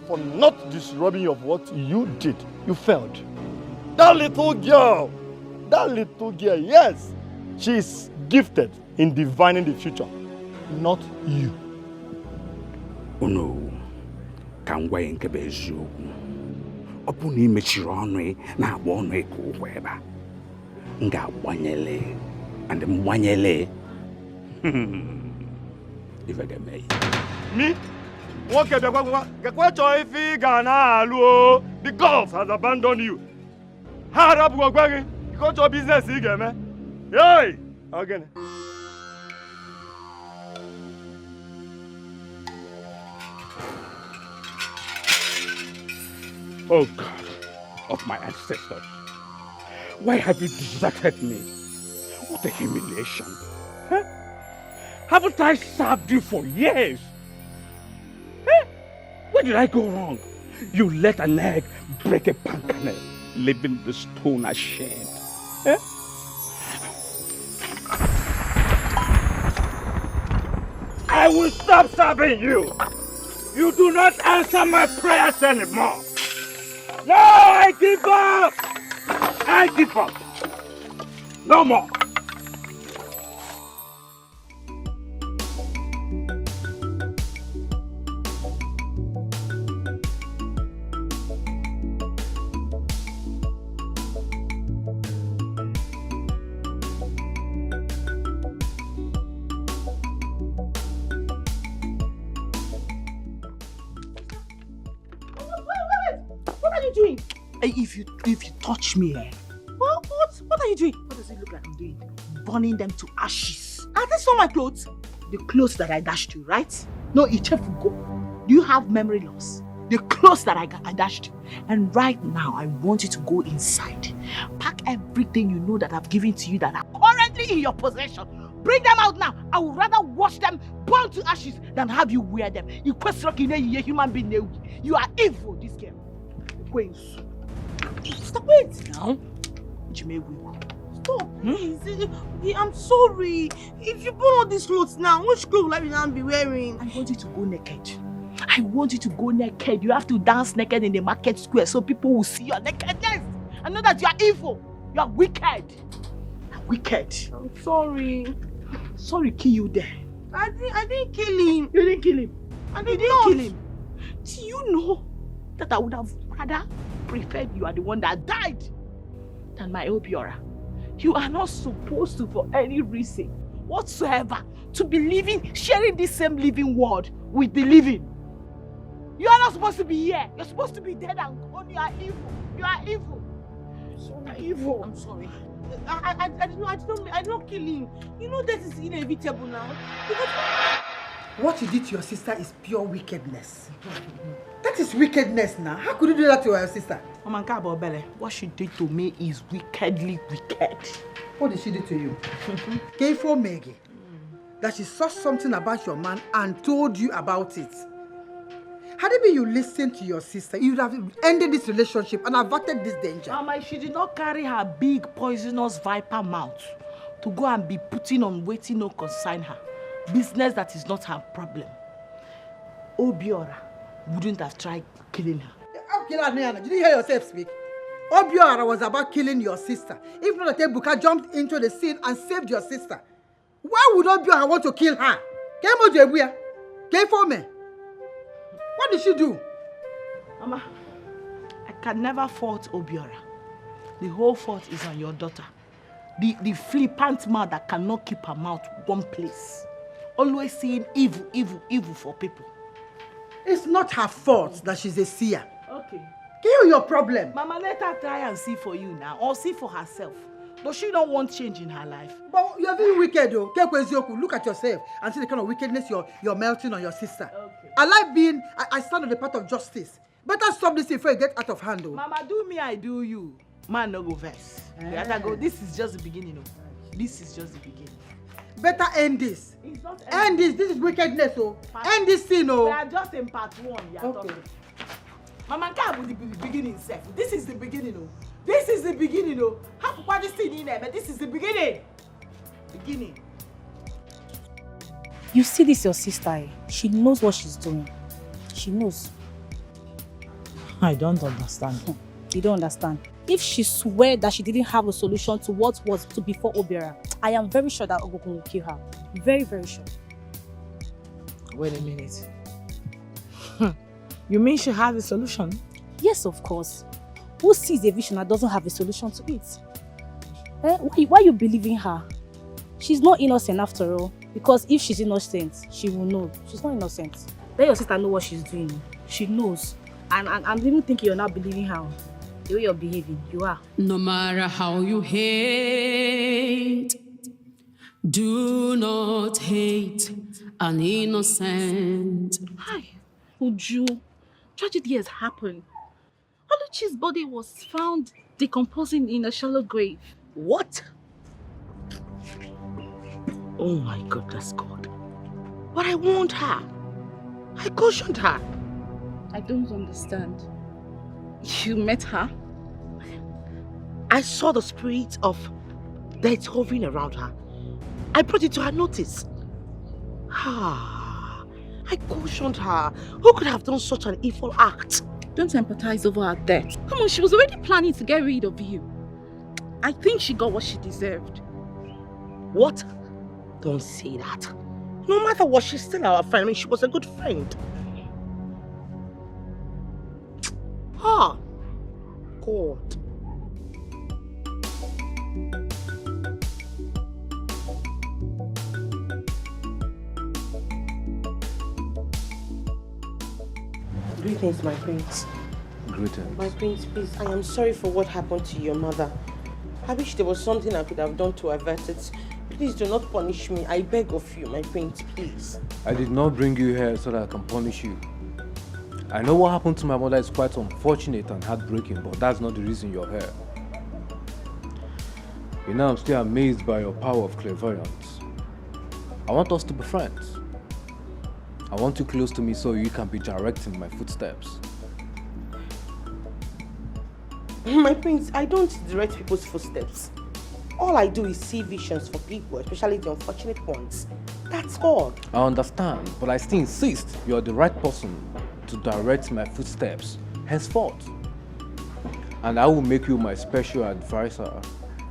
for not disrobing you of what you did. You failed. That little girl, yes, she is gifted in divining the future, not you. Oh no, can we nkebe eziokwu? Opu na imechiri ọnụ na agba ọnụ eke ụkwụ ebe a. Nga gbanyele and mwanyele. If I get me. Me? What can the gods has abandoned you. Hard up, you got your business again, man. Hey! Again. Oh God of my ancestors, why have you deserted me? What a humiliation. Huh? Haven't I served you for years? Huh? Where did I go wrong? You let an egg break a pancake, leaving the stone ashamed. Huh? I will stop serving you. You do not answer my prayers anymore. No, I give up. I give up. No more. If you touch me, what are you doing? What does it look like I'm doing? Burning them to ashes. Are these not my clothes? The clothes that I dashed you, right? No, Ichefugo. Do you have memory loss? The clothes that I dashed you. And right now, I want you to go inside. Pack everything you know that I've given to you that are currently in your possession. Bring them out now. I would rather wash them, burn to ashes, than have you wear them. You a human being. You are evil, this girl. Stop it now. Stop, please. I'm sorry. If you put all these clothes now, which clothes will I now be wearing? I want you to go naked. I want you to go naked. You have to dance naked in the market square so people will see your nakedness. I know that you are evil. You are wicked. You're wicked. I'm sorry. Sorry, kill you there. I didn't kill him. You didn't kill him. I didn't kill him. Do you know that I would have rather preferred you are the one that died than my Obiora? You are not supposed to, for any reason whatsoever, to be living, sharing this same living world with the living. You are not supposed to be here. You're supposed to be dead and gone. You are evil. You are evil. You are evil. I'm sorry. I don't kill him. You know that is inevitable now. What you did to your sister is pure wickedness. That is wickedness now. How could you do that to your sister? Mama Nkabobele, what she did to me is wickedly wicked. What did she do to you? K4 Maggie. That she saw something about your man and told you about it. Had it been you listened to your sister, you would have ended this relationship and averted this danger. Mama, she did not carry her big poisonous viper mouth to go and be putting on waiting no consign her. Business that is not her problem. Obiora wouldn't have tried killing her. Did you hear yourself speak? Obiora was about killing your sister. If not that Ebuka jumped into the scene and saved your sister. Why would Obiora want to kill her? What did she do? Mama, I can never fault Obiora. The whole fault is on your daughter. The flippant mouth that cannot keep her mouth one place. Always saying evil, evil, evil for people. It's not her fault that she's a seer. Okay. Kill your problem. Mama, let her try and see for you now, or see for herself. Does she not want change in her life? But you're very wicked though. Look at yourself and see the kind of wickedness you're melting on your sister. Okay. I stand on the path of justice. Better stop this before you get out of hand though. Mama, do me, I do you. Man, no go vex. Go. This is just the beginning. This is just the beginning. Better end this. End this. This is wickedness, oh. End this scene, oh. We are just in part 1. Okay. Mama, can't be the beginning, self. This is the beginning, oh. This is the beginning, oh. How about this thing in there? But this is the beginning. Beginning. You see this, your sister, eh? She knows what she's doing. She knows. I don't understand. You don't understand. If she swears that she didn't have a solution to what was to before Obiora, I am very sure that Ogogun will kill her. Very, very sure. Wait a minute. You mean she has a solution? Yes, of course. Who sees a vision that doesn't have a solution to it? Why are you believing her? She's not innocent after all. Because if she's innocent, she will know. She's not innocent. Let your sister know what she's doing. She knows. And I'm even thinking you're not believing her. The way you're behaving, you are. No matter how you hate, do not hate an innocent. Hi, Uju. Tragedy has happened. Oluchi's body was found decomposing in a shallow grave. What? Oh my goodness, God. But I warned her. I cautioned her. I don't understand. You met her? I saw the spirit of death hovering around her. I brought it to her notice. I cautioned her. Who could have done such an evil act? Don't empathize over her death. Come on, she was already planning to get rid of you. I think she got what she deserved. What? Don't say that. No matter what, she's still our friend. I mean, she was a good friend. God. Greetings, my prince. greetings. My prince, please, I am sorry for what happened to your mother. I wish there was something I could have done to avert it. Please do not punish me. I beg of you, my prince, please. I did not bring you here so that I can punish you. I know what happened to my mother is quite unfortunate and heartbreaking, but that's not the reason you're here. You know, I'm still amazed by your power of clairvoyance. I want us to be friends. I want you close to me so you can be directing my footsteps. My prince, I don't direct people's footsteps. All I do is see visions for people, especially the unfortunate ones. That's all. I understand, but I still insist you're the right person to direct my footsteps henceforth. And I will make you my special advisor.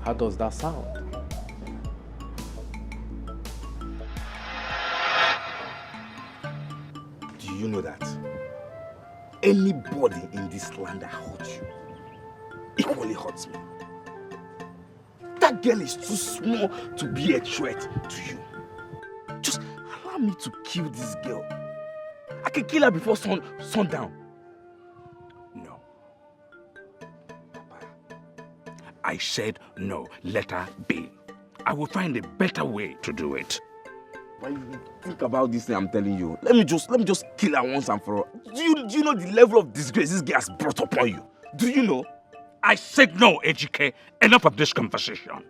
How does that sound? Do you know that anybody in this land that hurts you equally hurts me? That girl is too small to be a threat to you. Just allow me to kill this girl. I can kill her before sundown. No. Papa, I said no. Let her be. I will find a better way to do it. When you think about this thing I'm telling you, let me just kill her once and for all. Do you know the level of disgrace this girl has brought upon you? Do you know? I said no, Ejike. Enough of this conversation.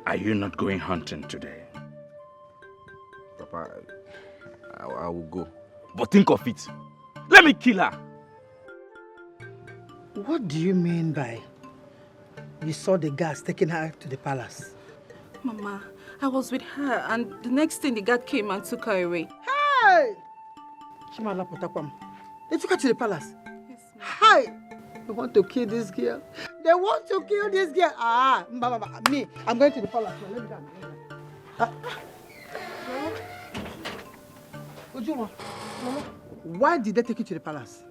Are you not going hunting today? Papa, I will go. But think of it. Let me kill her. What do you mean by you saw the guards taking her to the palace? Mama, I was with her and the next thing the guard came and took her away. Hey! Chimala Potakwam. They took her to the palace. Yes, Hi! They want to kill this girl. They want to kill this girl. Ah, me, I'm going to the palace. Let me down. Why did they take you to the palace?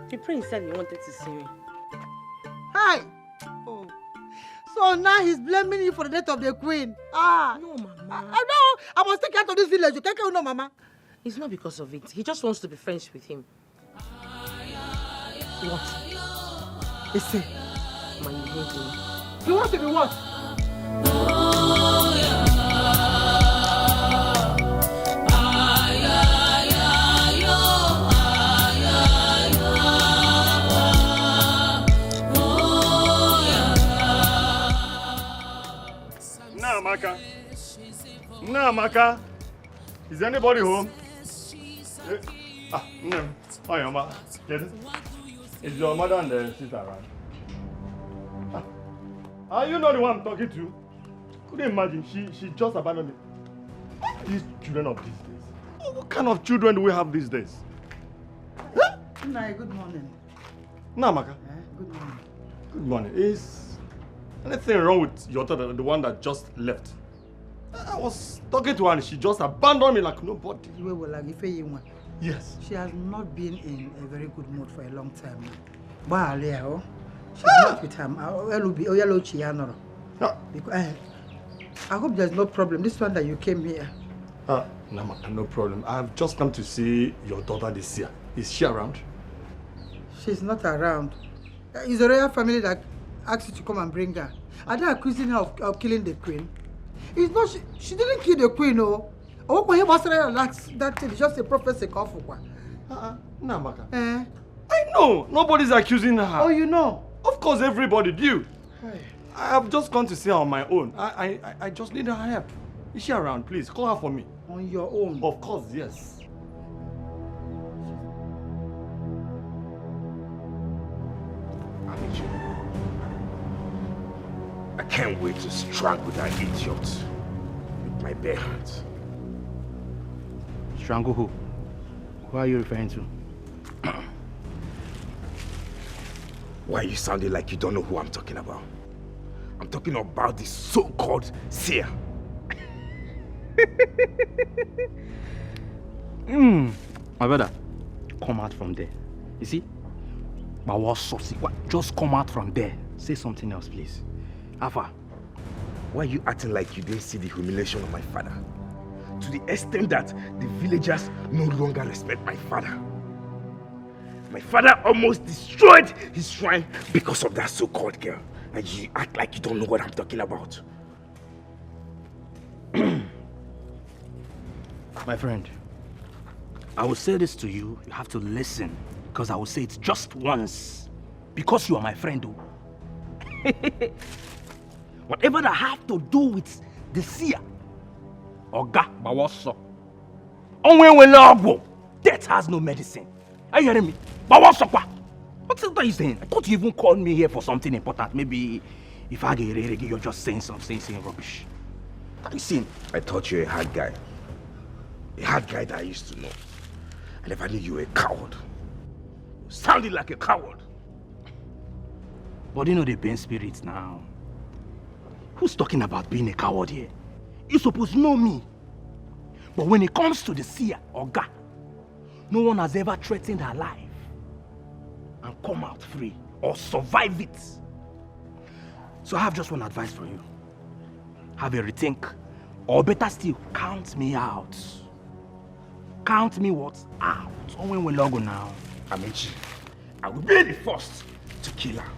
The prince said he wanted to see me. Hi! Oh. So now he's blaming you for the death of the queen. Ah! No, Mama. I know. I must take her out of this village. You can't no, Mama. It's not because of it. He just wants to be friends with him. What? Listen. Man, you hate me. You want to be what? Namaka. Is anybody home? No. Hi, Oma. Is your mother and the sister around? Are you not the one I'm talking to? Couldn't imagine. She just abandoned me. These children of these days. What kind of children do we have these days? Nai, good morning. Namaka. Good morning. Good morning. Is anything wrong with your daughter, the one that just left? I was talking to her and she just abandoned me like nobody. Yes. She has not been in a very good mood for a long time. She's not with him. I hope there's no problem. This one that you came here. No problem. I've just come to see your daughter this year. Is she around? She's not around. It's a royal family that asked you to come and bring her. Are they accusing her of killing the queen? It's not. She didn't kill the queen, no. Oh, when he was that thing, it's just a prophecy. Namaka. I know. Nobody's accusing her. Oh, you know? Of course, everybody do. I have just gone to see her on my own. I just need her help. Is she around? Please, call her for me. On your own? Of course, yes. I can't wait to strangle that idiot with my bare hands. Strangle who? Who are you referring to? Why are you sounding like you don't know who I'm talking about? I'm talking about the so-called Seer. My brother, come out from there. You see? My war saucy. Just come out from there. Say something else, please. Alpha. Why are you acting like you didn't see the humiliation of my father? to the extent that the villagers no longer respect my father. My father almost destroyed his shrine because of that so-called girl. And you act like you don't know what I'm talking about. My friend, I will say this to you. You have to listen, because I will say it just once. Because you are my friend, though. Whatever that have to do with the Seer, Oga Bawaso, death has no medicine. Are you hearing me? Bawaso, what are you saying? I thought you even called me here for something important. Maybe if I get ready, you're just saying something, saying rubbish. What are you saying? I thought you were a hard guy. A hard guy that I used to know. I never knew you were a coward. You sounded like a coward. But you know the pain spirits now. Who's talking about being a coward here? You're supposed to know me. But when it comes to the Seer, Oga, no one has ever threatened her life and come out free or survive it. So I have just one advice for you. Have a rethink, or better still, count me out. Count me what? Out. So when we log on now, Amici, I will be the first to kill her,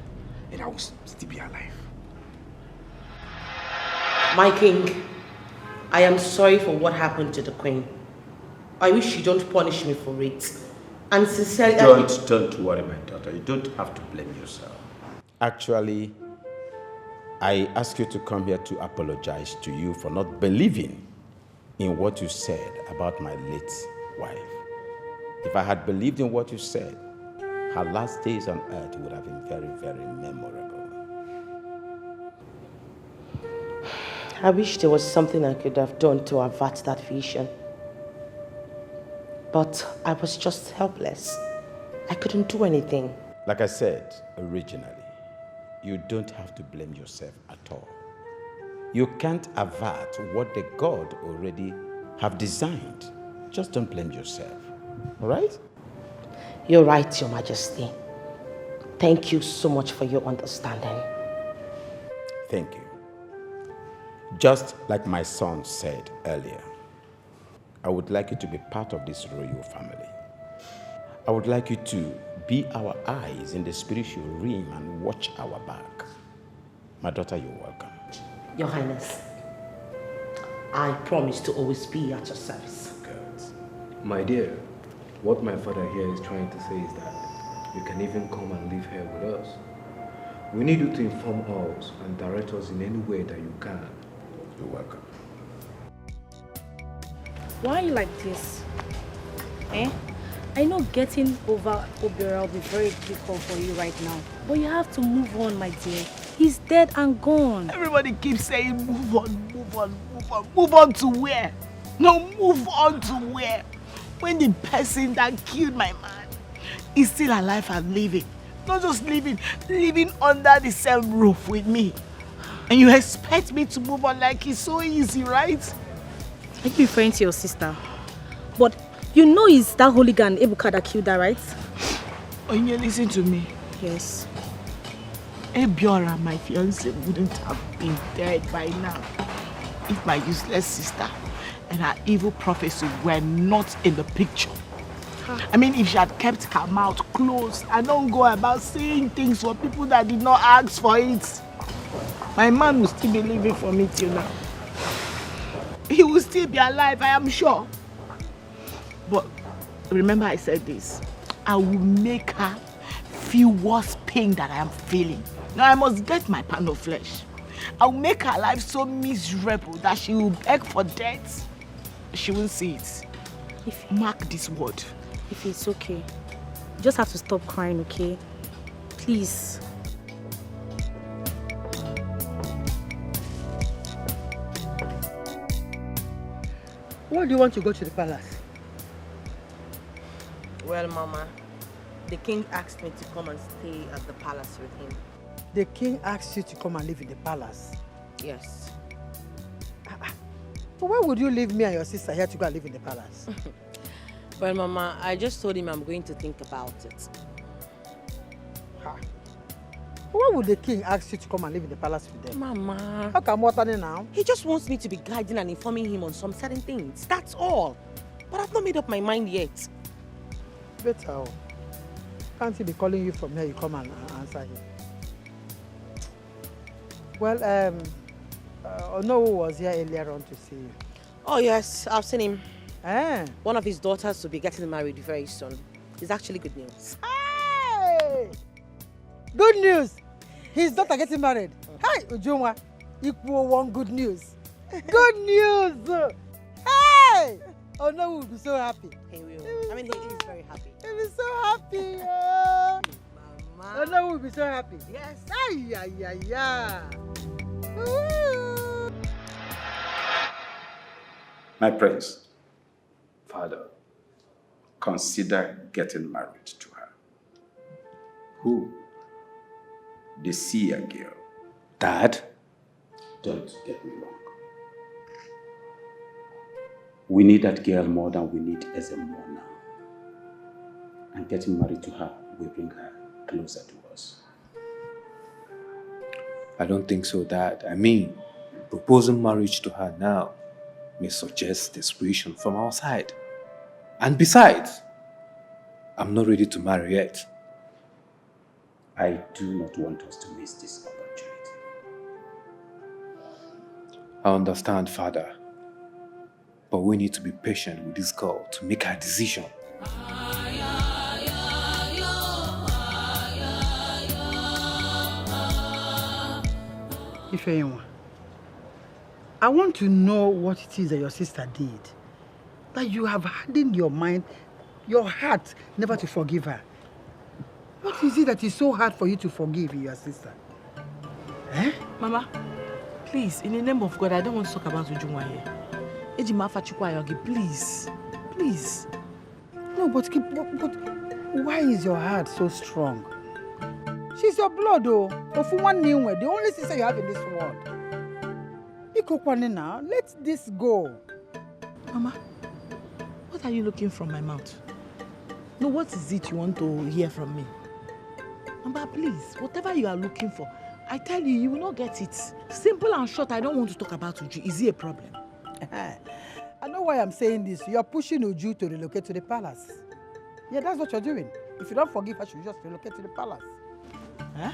and I will still be alive. My king, I am sorry for what happened to the queen. I wish you don't punish me for it. And sincerely... Don't worry, my daughter. You don't have to blame yourself. Actually, I ask you to come here to apologize to you for not believing in what you said about my late wife. If I had believed in what you said, her last days on earth would have been very, very memorable. I wish there was something I could have done to avert that vision. But I was just helpless. I couldn't do anything. Like I said originally, you don't have to blame yourself at all. You can't avert what the God already have designed. Just don't blame yourself. All right? You're right, Your Majesty. Thank you so much for your understanding. Thank you. Just like my son said earlier, I would like you to be part of this royal family. I would like you to be our eyes in the spiritual realm and watch our back. My daughter, you're welcome. Your Highness, I promise to always be at your service. My dear, what my father here is trying to say is that you can even come and live here with us. We need you to inform us and direct us in any way that you can. You're welcome. Why are you like this? Eh? I know getting over Obera will be very difficult for you right now. But you have to move on, my dear. He's dead and gone. Everybody keeps saying move on, move on, move on. Move on to where? No, move on to where? When the person that killed my man is still alive and living. Not just living under the same roof with me. And you expect me to move on like it's so easy, right? Are you referring to your sister? But you know it's that hooligan Ebuka that killed her, right? Oh, you listen to me. Yes. Ebiora, my fiancé, wouldn't have been dead by now if my useless sister and her evil prophecy were not in the picture. I mean, if she had kept her mouth closed and don't go about saying things for people that did not ask for it, my man will still be living for me till now. He will still be alive, I am sure. But remember I said this. I will make her feel worse pain that I am feeling. Now I must get my pound of flesh. I will make her life so miserable that she will beg for death. She won't see it. Mark this word. If it's okay, you just have to stop crying, okay? Please. Why do you want to go to the palace? Well, Mama, the king asked me to come and stay at the palace with him. The king asked you to come and live in the palace? Yes. So why would you leave me and your sister here to go and live in the palace? Well, Mama, I just told him I'm going to think about it. Why would the king ask you to come and live in the palace with them? Mama. How come what now? He just wants me to be guiding and informing him on some certain things. That's all. But I've not made up my mind yet. Better. Can't he be calling you from here? You come and answer him. Well, Onowu was here earlier on to see you. Oh yes, I've seen him. One of his daughters will be getting married very soon. It's actually good news. Hey! Good news! His daughter getting married. Hey, Ujunwa, equal one good news. Good news! Hey! Onowu will be so happy. He will. I mean, he is very happy. He'll be so happy. Mama. Onowu will be so happy. Yes. Ay, ay, ay, ay. My prince, father, consider getting married to her. Who? The Seer girl. Dad? Don't get me wrong. We need that girl more than we need Ezemo now. And getting married to her will bring her closer to us. I don't think so, Dad. I mean, proposing marriage to her now may suggest desperation from our side. And besides, I'm not ready to marry yet. I do not want us to miss this opportunity. I understand, Father. But we need to be patient with this girl to make her decision. Ifeyinwa, I want to know what it is that your sister did. That you have hardened your mind, your heart, never to forgive her. What is it that is so hard for you to forgive your sister? Mama, please, in the name of God, I don't want to talk about Ujunwa here. Ejimafa Chukwayogi, please. Please. No, but why is your heart so strong? She's your blood, though. The only sister you have in this world. Now, let this go. Mama, what are you looking from my mouth? No, what is it you want to hear from me? Mama, please, whatever you are looking for, I tell you, you will not get it. Simple and short, I don't want to talk about Uju. Is it a problem? I know why I'm saying this. You are pushing Uju to relocate to the palace. Yeah, that's what you're doing. If you don't forgive her, she'll just relocate to the palace. Huh?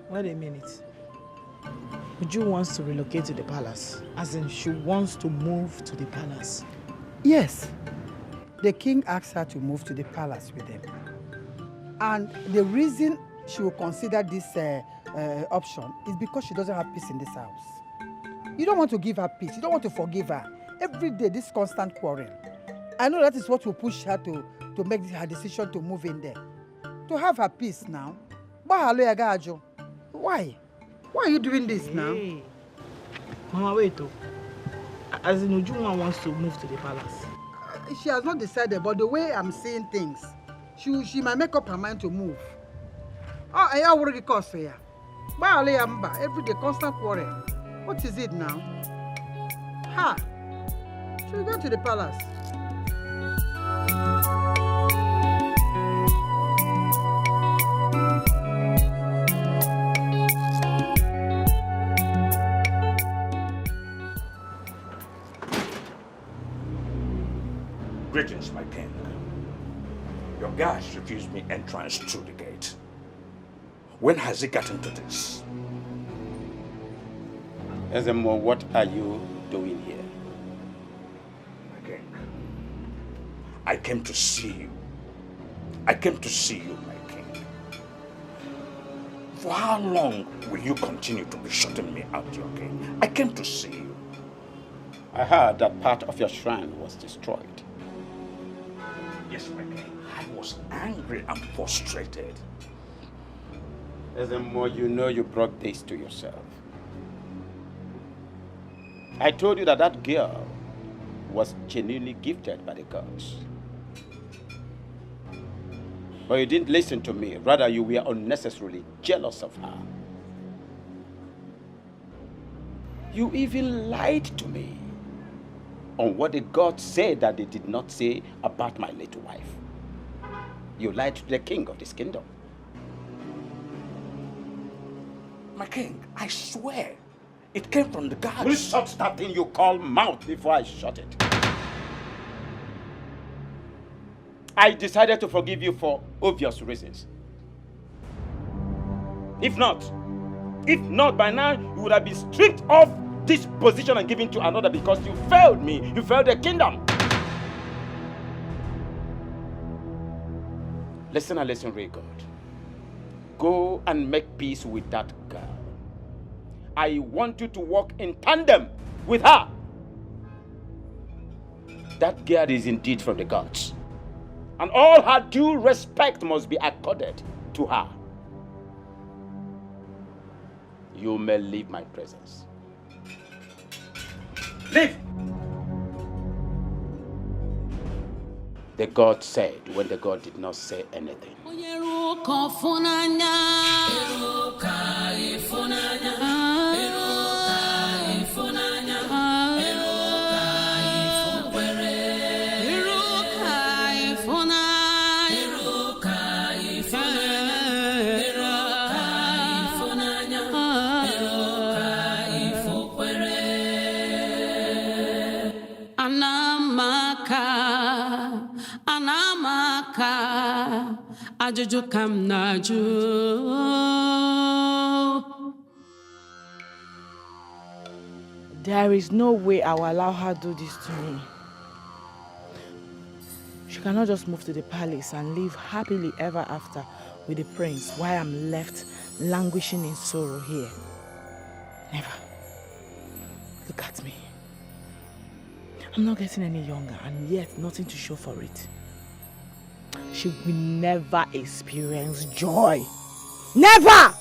Wait a minute. Uju wants to relocate to the palace. As in, she wants to move to the palace. Yes. The king asked her to move to the palace with him. And the reason she will consider this option is because she doesn't have peace in this house. You don't want to give her peace. You don't want to forgive her. Every day, this constant quarrel. I know that is what will push her to make her decision to move in there. To have her peace now. Why? Why are you doing this now? Mama, wait. As in, Ujunwa wants to move to the palace. She has not decided, but the way I'm seeing things, she might make up her mind to move. Oh, I already caused for you. Every day, constant quarrel. What is it now? Ha! Should we go to the palace? Greetings, my king. Your guards refused me entrance through the gate. When has he gotten to this? Ezemo, what are you doing here? My king, I came to see you. I came to see you, my king. For how long will you continue to be shutting me out, your king? I came to see you. I heard that part of your shrine was destroyed. Yes, my king. I was angry and frustrated. Ezemo, you know you brought this to yourself. I told you that that girl was genuinely gifted by the gods. But you didn't listen to me. Rather, you were unnecessarily jealous of her. You even lied to me on what the gods said that they did not say about my little wife. You lied to the king of this kingdom. My king, I swear, it came from the guards. Will you shut that thing you call mouth before I shut it? I decided to forgive you for obvious reasons. If not by now, you would have been stripped off this position and given to another because you failed me. You failed the kingdom. Listen and listen real good. Go and make peace with that girl. I want you to walk in tandem with her. That girl is indeed from the gods. And all her due respect must be accorded to her. You may leave my presence. Leave! The God said when the God did not say anything. Ajuju kam naju. There is no way I will allow her to do this to me. She cannot just move to the palace and live happily ever after with the prince while I'm left languishing in sorrow here. Never. Look at me. I'm not getting any younger and yet nothing to show for it. She will never experience joy. Never!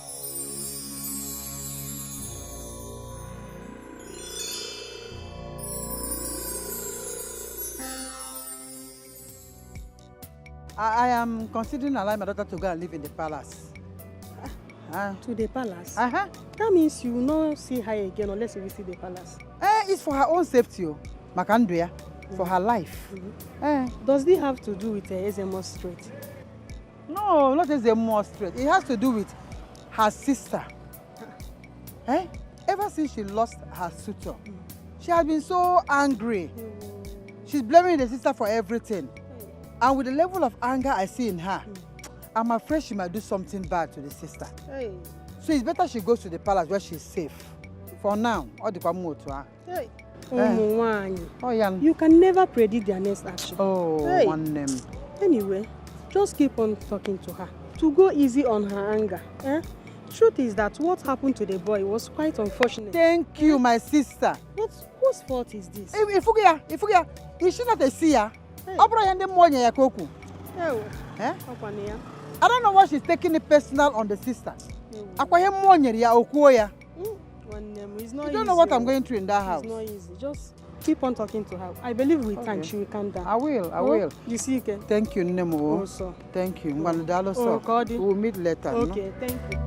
I am considering allowing my daughter to go and live in the palace. To the palace? Uh-huh. That means you will not see her again unless you visit the palace. It's for her own safety, Makanduya, for her life. Does this have to do with Ezemo Street? No, not Ezemo Street. It has to do with her sister. Ever since she lost her suitor, she has been so angry. She's blaming the sister for everything. And with the level of anger I see in her, I'm afraid she might do something bad to the sister. So it's better she goes to the palace where she's safe. For now, all the Kwamu to her. You can never predict their next action. One name. Anyway, just keep on talking to her. To go easy on her anger. Truth is that what happened to the boy was quite unfortunate. Thank you, my sister. But whose fault is this? Ifugia, is she not a seer? I don't know why she's taking it personal on the sister. It's not you don't know what I'm going through in that house. It's not easy. Just keep on talking to her. I believe with time she will calm down. I will. You see, okay? Thank you, Nemo. Also. Thank you. We'll meet later. Okay, thank you.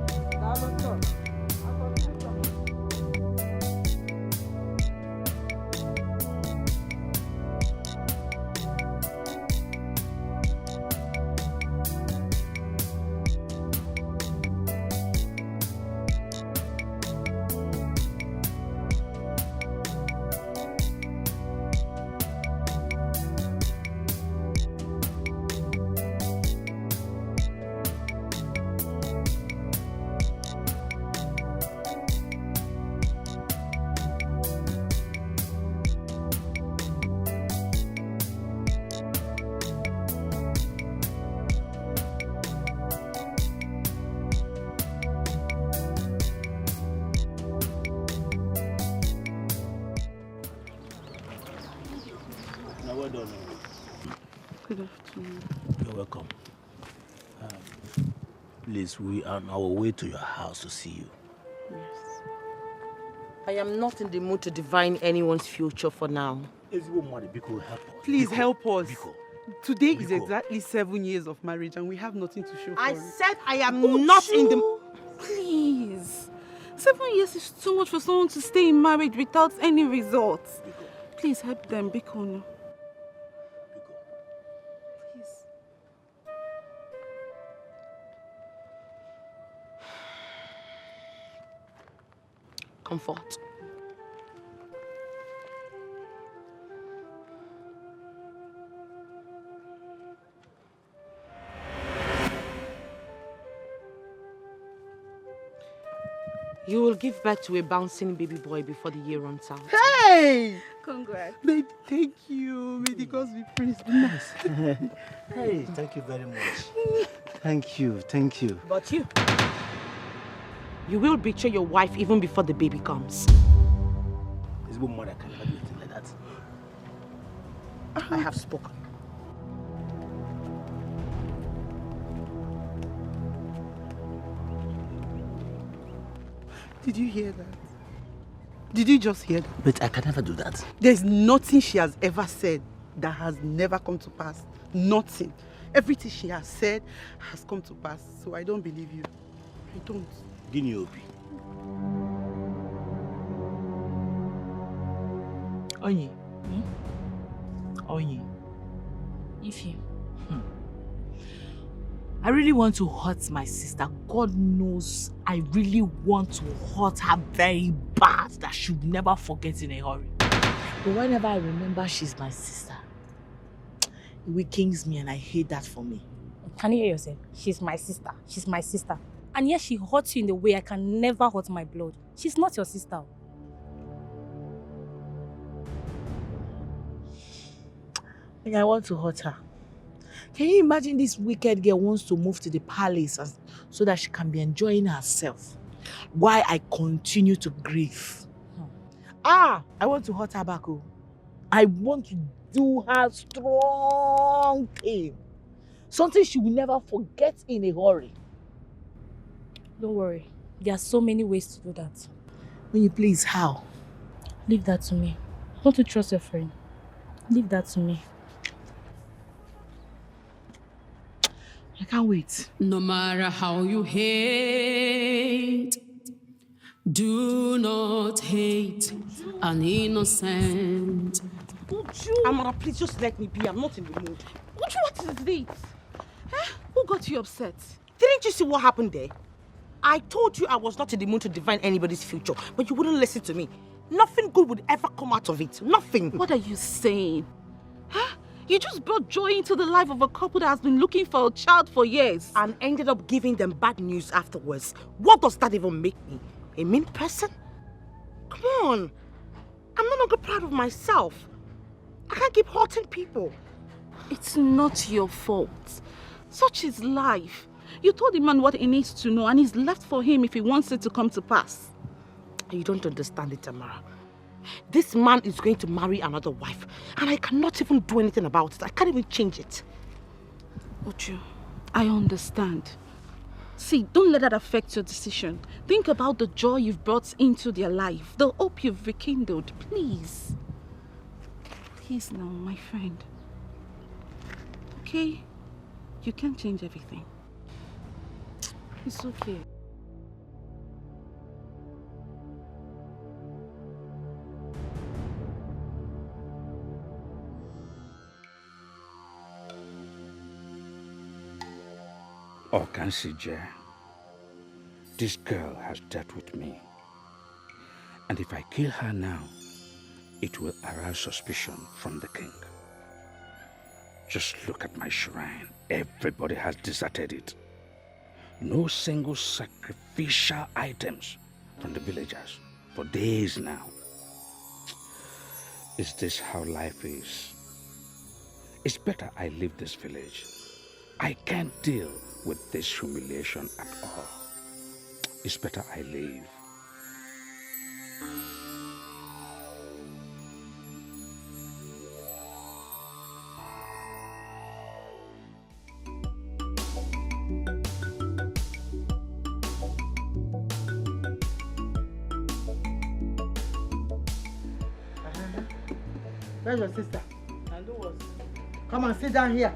Good afternoon. You're welcome. Please, we are on our way to your house to see you. Yes. I am not in the mood to divine anyone's future for now. Help us. Please help us. Today is exactly 7 years of marriage and we have nothing to show for it. I said I am not in the... Please. 7 years is too much for someone to stay in marriage without any results. Please help them, Bikono. Comfort. You will give birth to a bouncing baby boy before the year runs out. Hey! Congrats. Babe, thank you. May the gods be praised. Nice. Hey, thank you very much. Thank you, thank you. But you will betray your wife even before the baby comes. This woman can never do anything like that. I have spoken. Did you hear that? Did you just hear that? But I can never do that. There's nothing she has ever said that has never come to pass. Nothing. Everything she has said has come to pass. So I don't believe you. I don't. Gini Obi. Onyi. Onyi. Ify. I really want to hurt my sister. God knows I really want to hurt her very bad that she would never forget in a hurry. But whenever I remember she's my sister, it weakens me and I hate that for me. Can you hear yourself? She's my sister. She's my sister. And yet she hurts you in the way I can never hurt my blood. She's not your sister. I want to hurt her. Can you imagine this wicked girl wants to move to the palace so that she can be enjoying herself while I continue to grieve? I want to hurt her back. I want to do her strong pain. Something she will never forget in a hurry. Don't worry. There are so many ways to do that. Will you please, how? Leave that to me. Don't you trust your friend? Leave that to me. I can't wait. No matter how you hate, do not hate an innocent. Amara, please just let me be. I'm not in the mood. What is this? Who got you upset? Didn't you see what happened there? I told you I was not in the mood to divine anybody's future, but you wouldn't listen to me. Nothing good would ever come out of it. Nothing. What are you saying? You just brought joy into the life of a couple that has been looking for a child for years. And ended up giving them bad news afterwards. What does that even make me? A mean person? Come on. I'm no longer proud of myself. I can't keep hurting people. It's not your fault. Such is life. You told the man what he needs to know and he's left for him if he wants it to come to pass. You don't understand it, Tamara. This man is going to marry another wife and I cannot even do anything about it. I can't even change it. Uju, I understand. See, don't let that affect your decision. Think about the joy you've brought into their life, the hope you've rekindled. Please. Please now, my friend. Okay? You can't change everything. It's okay. Okansije, this girl has dealt with me. And if I kill her now, it will arouse suspicion from the king. Just look at my shrine. Everybody has deserted it. No single sacrificial items from the villagers for days now. Is this how life is? It's better I leave this village. I can't deal with this humiliation at all. It's better I leave. Where's your sister? Come and sit down here.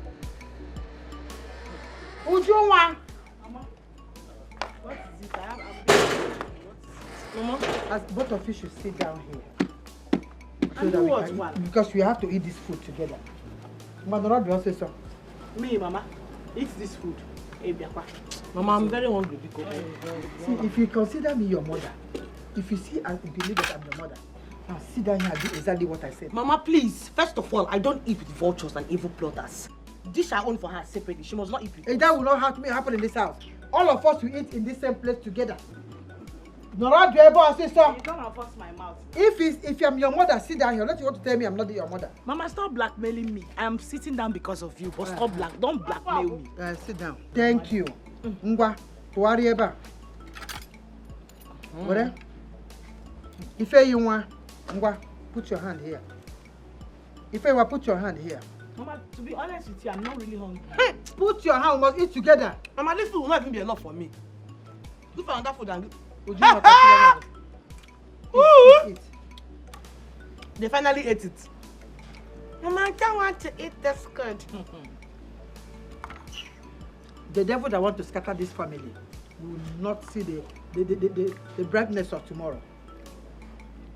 Ujunwa! Mama, what is it? Mama, as both of you should sit down here. And who was what? Because we have to eat this food together. Mama, don't say so. Me, Mama, eat this food. Mama, I'm very hungry because see, if you consider me your mother, If you see and believe that I'm your mother, now sit down here and do exactly what I said. Mama, please. First of all, I don't eat with vultures and evil plotters. Dish I own for her separately. She must not eat with us. That will not happen in this house. All of us will eat in this same place together. Nora, do ever say so? You don't force my mouth. If I'm your mother, sit down here. Unless you want to tell me I'm not your mother. Mama, stop blackmailing me. I am sitting down because of you. But don't blackmail me. Sit down. Thank you. Ngwa, tuwari eba. What? If you want, Ngwa, put your hand here. If you want, put your hand here. Mama, to be honest with you, I'm not really hungry. Hey, put your hand. We must eat together. Mama, this food will not even be enough for me. Look for another food and eat. They finally ate it. Mama, I don't want to eat this good. The devil that wants to scatter this family will not see the brightness of tomorrow.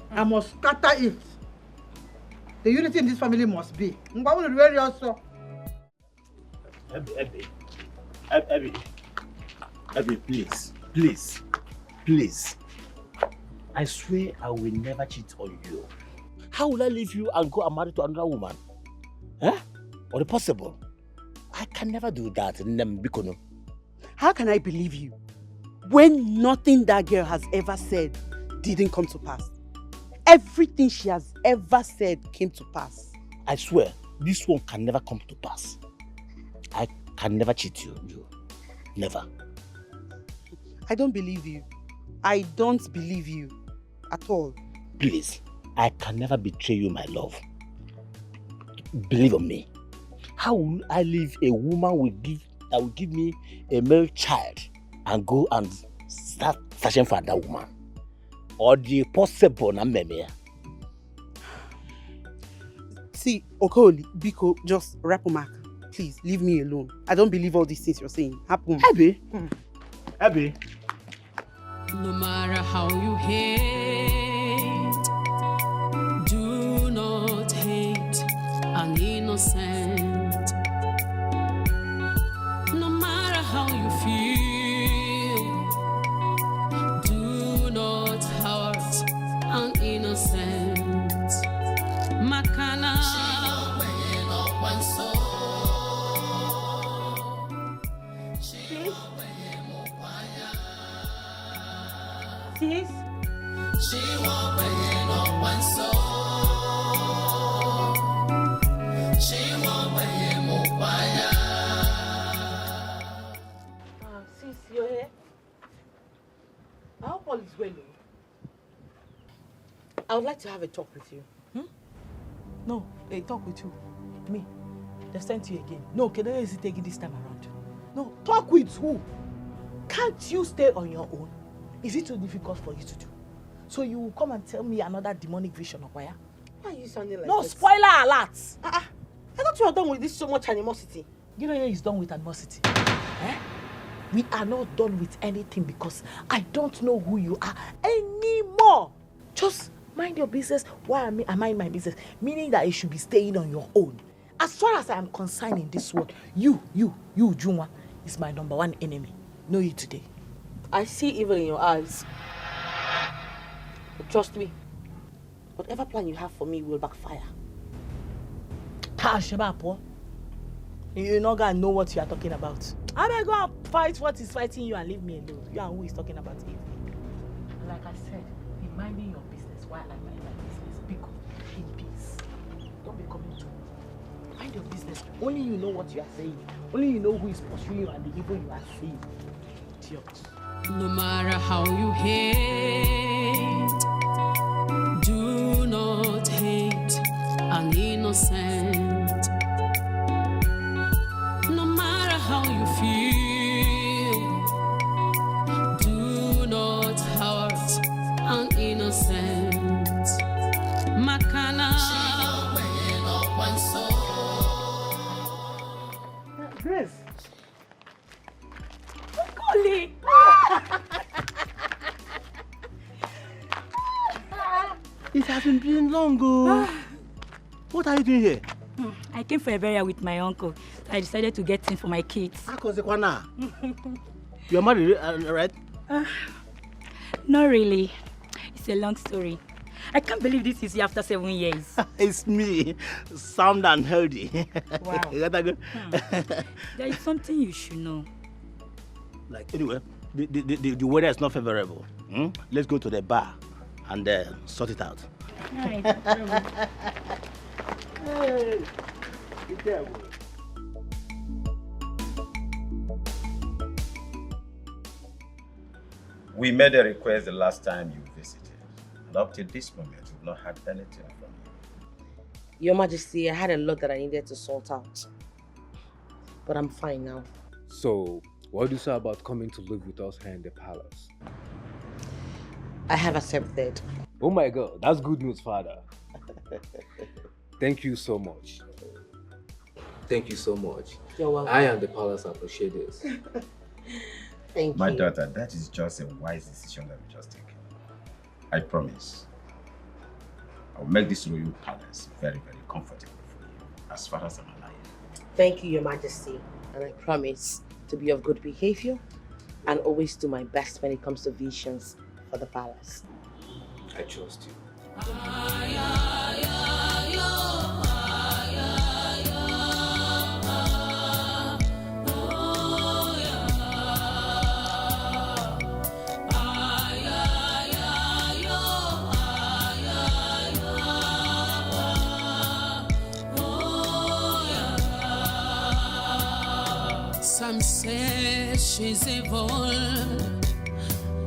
I must scatter it. The unity in this family must be. Abby, please. I swear I will never cheat on you. How will I leave you and go and marry to another woman? Huh? Or the possible? I can never do that. How can I believe you when nothing that girl has ever said didn't come to pass? Everything she has ever said came to pass. I swear, this one can never come to pass. I can never cheat you. Never. I don't believe you. I don't believe you at all. Please, I can never betray you, my love. Believe on me. How will I leave a woman that will give me a male child and go and start searching for that woman? Or the possible na. See, Okoli, Biko, just wrap mark. Please, leave me alone. I don't believe all these things you're saying. Happen. Abby. No matter how you hate, do not hate an innocent. No matter how you feel, do not hurt an innocent. Makana. Sis? She won't bring no one so. She won't bring no fire. Sis, you're here? I hope all is well. I would like to have a talk with you. No, a talk with you. Me. They sent you again. No, can I take it this time around? No, talk with who? Can't you stay on your own? Is it too difficult for you to do? So you will come and tell me another demonic vision of where? Why are you sounding like No, this? spoiler alert! I thought you were done with this so much animosity. You know he's done with animosity. We are not done with anything because I don't know who you are anymore. Just mind your business. Why am I mind my business? Meaning that you should be staying on your own. As far as I am concerned in this world, you, Juma, is my number one enemy. Know you today. I see evil in your eyes. But trust me, whatever plan you have for me will backfire. You're not gonna know what you are talking about. I'm gonna go and fight what is fighting you and leave me alone. You and who is talking about evil. And like I said, be minding your business while I mind my business. Because in peace. Don't be coming to me. Mind your business. Only you know what you are saying. Only you know who is pursuing you and the evil you are seeing. Idiot. No matter how you hate, do not hate an innocent. No matter how you feel, do not hurt an innocent. Makana. Grace. Collie. It hasn't been long ago. What are you doing here? I came for a burial with my uncle. I decided to get things for my kids. You are married, right? Not really. It's a long story. I can't believe this is you after 7 years. It's me, sound and healthy. Wow. Is that good? There is something you should know. Like, anyway, the weather is not favorable. Let's go to the bar and sort it out. Right. Hey, be careful. We made a request the last time you visited. And up to this moment, we've not had anything from you. Your Majesty, I had a lot that I needed to sort out. But I'm fine now. So, what do you say about coming to live with us here in the palace? I have accepted. Oh my God, that's good news, Father. Thank you so much. Thank you so much. You're welcome. I and the palace appreciate this. Thank My you. daughter, that is just a wise decision that we just taken. I promise. I will make this royal palace very, very comfortable for you, as far as I'm alive. Thank you, Your Majesty. And I promise to be of good behavior and always do my best when it comes to visions for the palace. I trust you. Some say she's evil,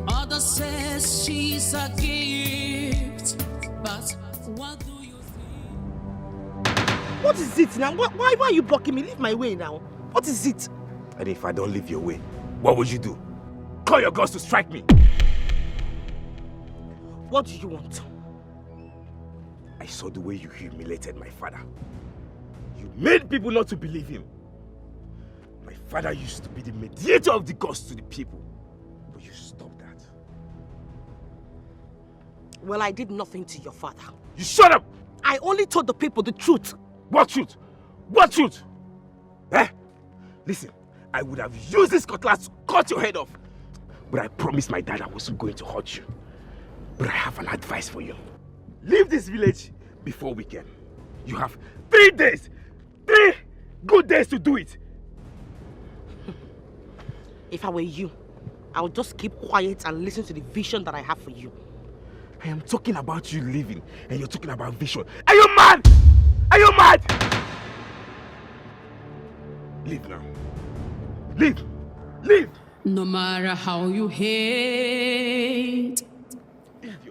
others say she's a gift. But what do you think? What is it now? Why are you blocking me? Leave my way now. What is it? And if I don't leave your way, what would you do? Call your gods to strike me. What do you want? I saw the way you humiliated my father. You made people not to believe him. My father used to be the mediator of the gods to the people. But you stopped that. Well, I did nothing to your father. You shut up! I only told the people the truth. What truth? What truth? Eh? Listen, I would have used this cutlass to cut your head off. But I promised my dad I wasn't going to hurt you. But I have an advice for you. Leave this village before weekend. You have 3 days. 3 good days to do it. If I were you, I would just keep quiet and listen to the vision that I have for you. I am talking about you living, and you're talking about vision. Are you mad? Are you mad? Leave now. Leave. Leave. No matter how you hate,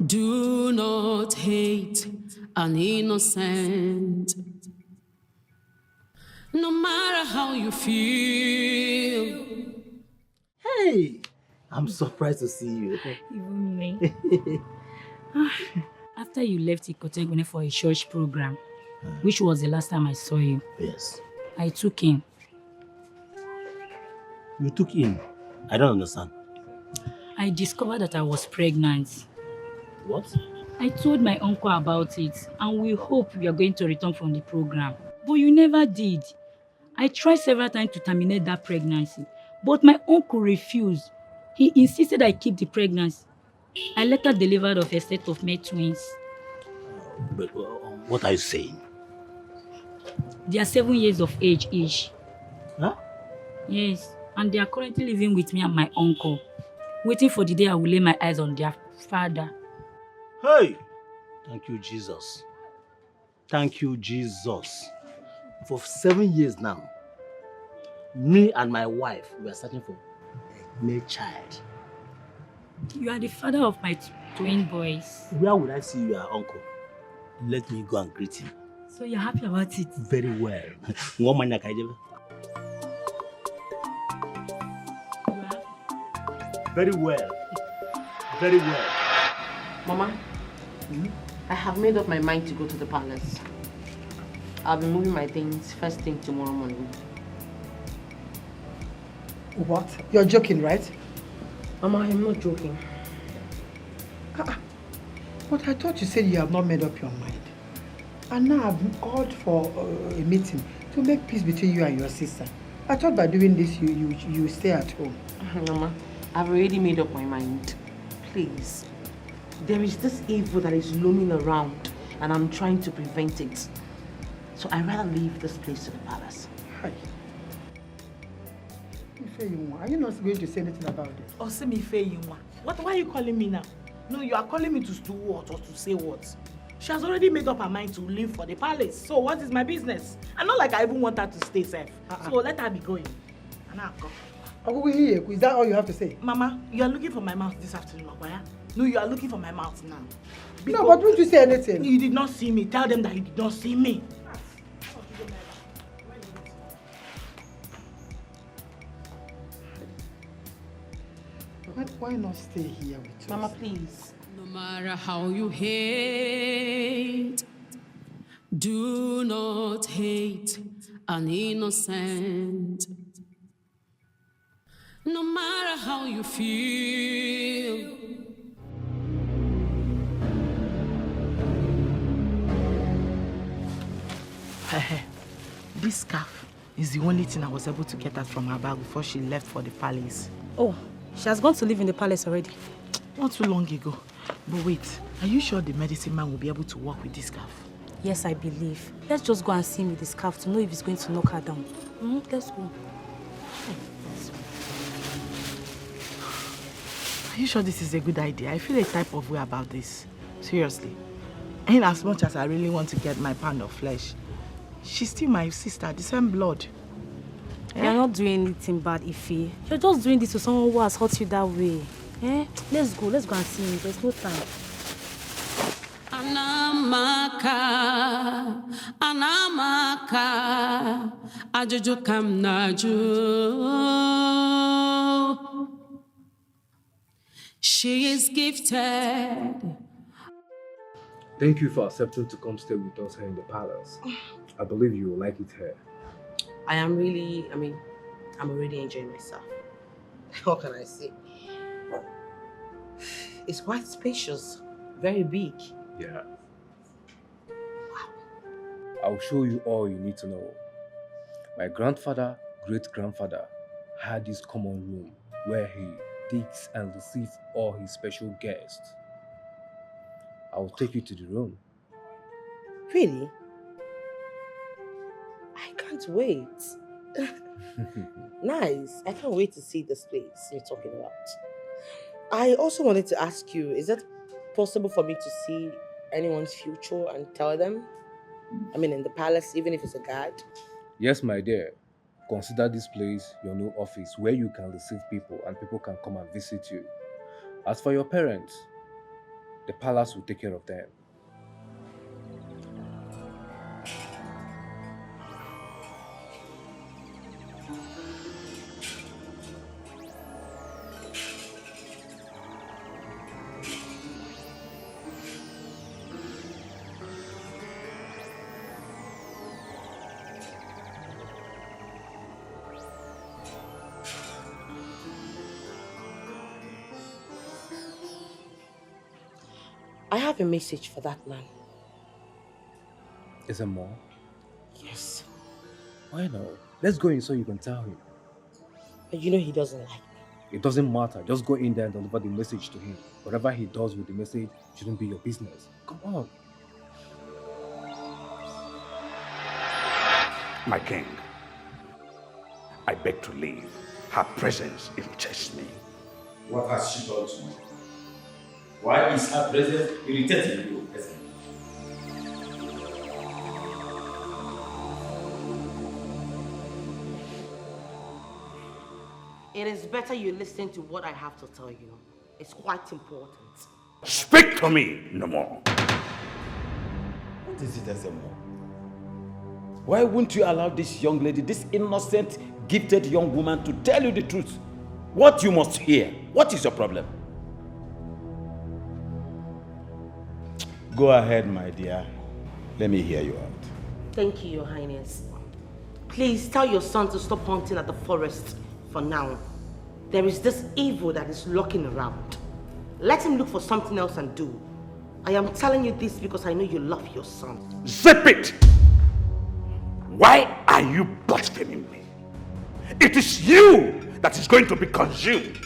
do not hate an innocent. No matter how you feel. Hey, I'm surprised to see you. Even me. After you left Ikotegune for a church program, which was the last time I saw you, Yes. I took him. You took him? I don't understand. I discovered that I was pregnant. What? I told my uncle about it, and we hope we are going to return from the program. But you never did. I tried several times to terminate that pregnancy, but my uncle refused. He insisted I keep the pregnancy. I later delivered of a set of male twins. But what are you saying? They are 7 years of age each. Huh? Yes, and they are currently living with me and my uncle, waiting for the day I will lay my eyes on their father. Hey! Thank you, Jesus. Thank you, Jesus. For 7 years now, me and my wife were searching for a male child. You are the father of my twin boys. Where would I see your uncle? Let me go and greet him. So you're happy about it? Very well. One man Very well. Very well. Mama, I have made up my mind to go to the palace. I'll be moving my things first thing tomorrow morning. What? You're joking, right? Mama, I'm not joking. But I thought you said you have not made up your mind. And now I've called for a meeting to make peace between you and your sister. I thought by doing this you stay at home. Mama, I've already made up my mind. Please. There is this evil that is looming around and I'm trying to prevent it. So I'd rather leave this place to the palace. Hi. Are you not going to say anything about it? Oh, say me Ifeyinwa. Why are you calling me now? No, you are calling me to do what or to say what? She has already made up her mind to leave for the palace. So what is my business? And not like I even want her to stay safe. So let her be going. And I'll go. Is that all you have to say? Mama, you are looking for my mouth this afternoon, Ogbaya? No, you are looking for my mouth now. No, but don't you say anything? You did not see me. Tell them that you did not see me. Why not stay here with us? Mama, please. No matter how you hate, do not hate an innocent. No matter how you feel. This scarf is the only thing I was able to get out from her bag before she left for the palace. Oh, she has gone to live in the palace already. Not too long ago. But wait, are you sure the medicine man will be able to work with this scarf? Yes, I believe. Let's just go and see him with the scarf to know if he's going to knock her down. Let's go. Are you sure this is a good idea? I feel a type of way about this. Seriously. And as much as I really want to get my pound of flesh, she's still my sister, the same blood. You're not doing anything bad, Ife. You're just doing this to someone who has hurt you that way. Let's go and see him. There's no time. Anamaka, ajojo kam naju. She is gifted. Thank you for accepting to come stay with us here in the palace. I believe you will like it here. I'm already enjoying myself. What can I say? It's quite spacious, very big. Yeah. I'll show you all you need to know. My grandfather, great-grandfather, had this common room where he takes and receives all his special guests. I will take you to the room. Really? I can't wait. Nice. I can't wait to see this place you're talking about. I also wanted to ask you, is it possible for me to see anyone's future and tell them? I mean, in the palace, even if it's a guard? Yes, my dear. Consider this place your new office where you can receive people and people can come and visit you. As for your parents, the palace will take care of them. I have a message for that man. Is there more? Yes. Why not? Let's go in so you can tell him. But you know he doesn't like me. It doesn't matter. Just go in there and deliver the message to him. Whatever he does with the message shouldn't be your business. Come on. My king, I beg to leave. Her presence irritates me. What has she done to you? Why is her presence irritating you, Esme? It is better you listen to what I have to tell you. It's quite important. Speak to me no more. What is it, Esme? Why wouldn't you allow this young lady, this innocent, gifted young woman to tell you the truth? What you must hear? What is your problem? Go ahead, my dear. Let me hear you out. Thank you, Your Highness. Please tell your son to stop hunting at the forest for now. There is this evil that is lurking around. Let him look for something else and do. I am telling you this because I know you love your son. Zip it! Why are you blaspheming me? It is you that is going to be consumed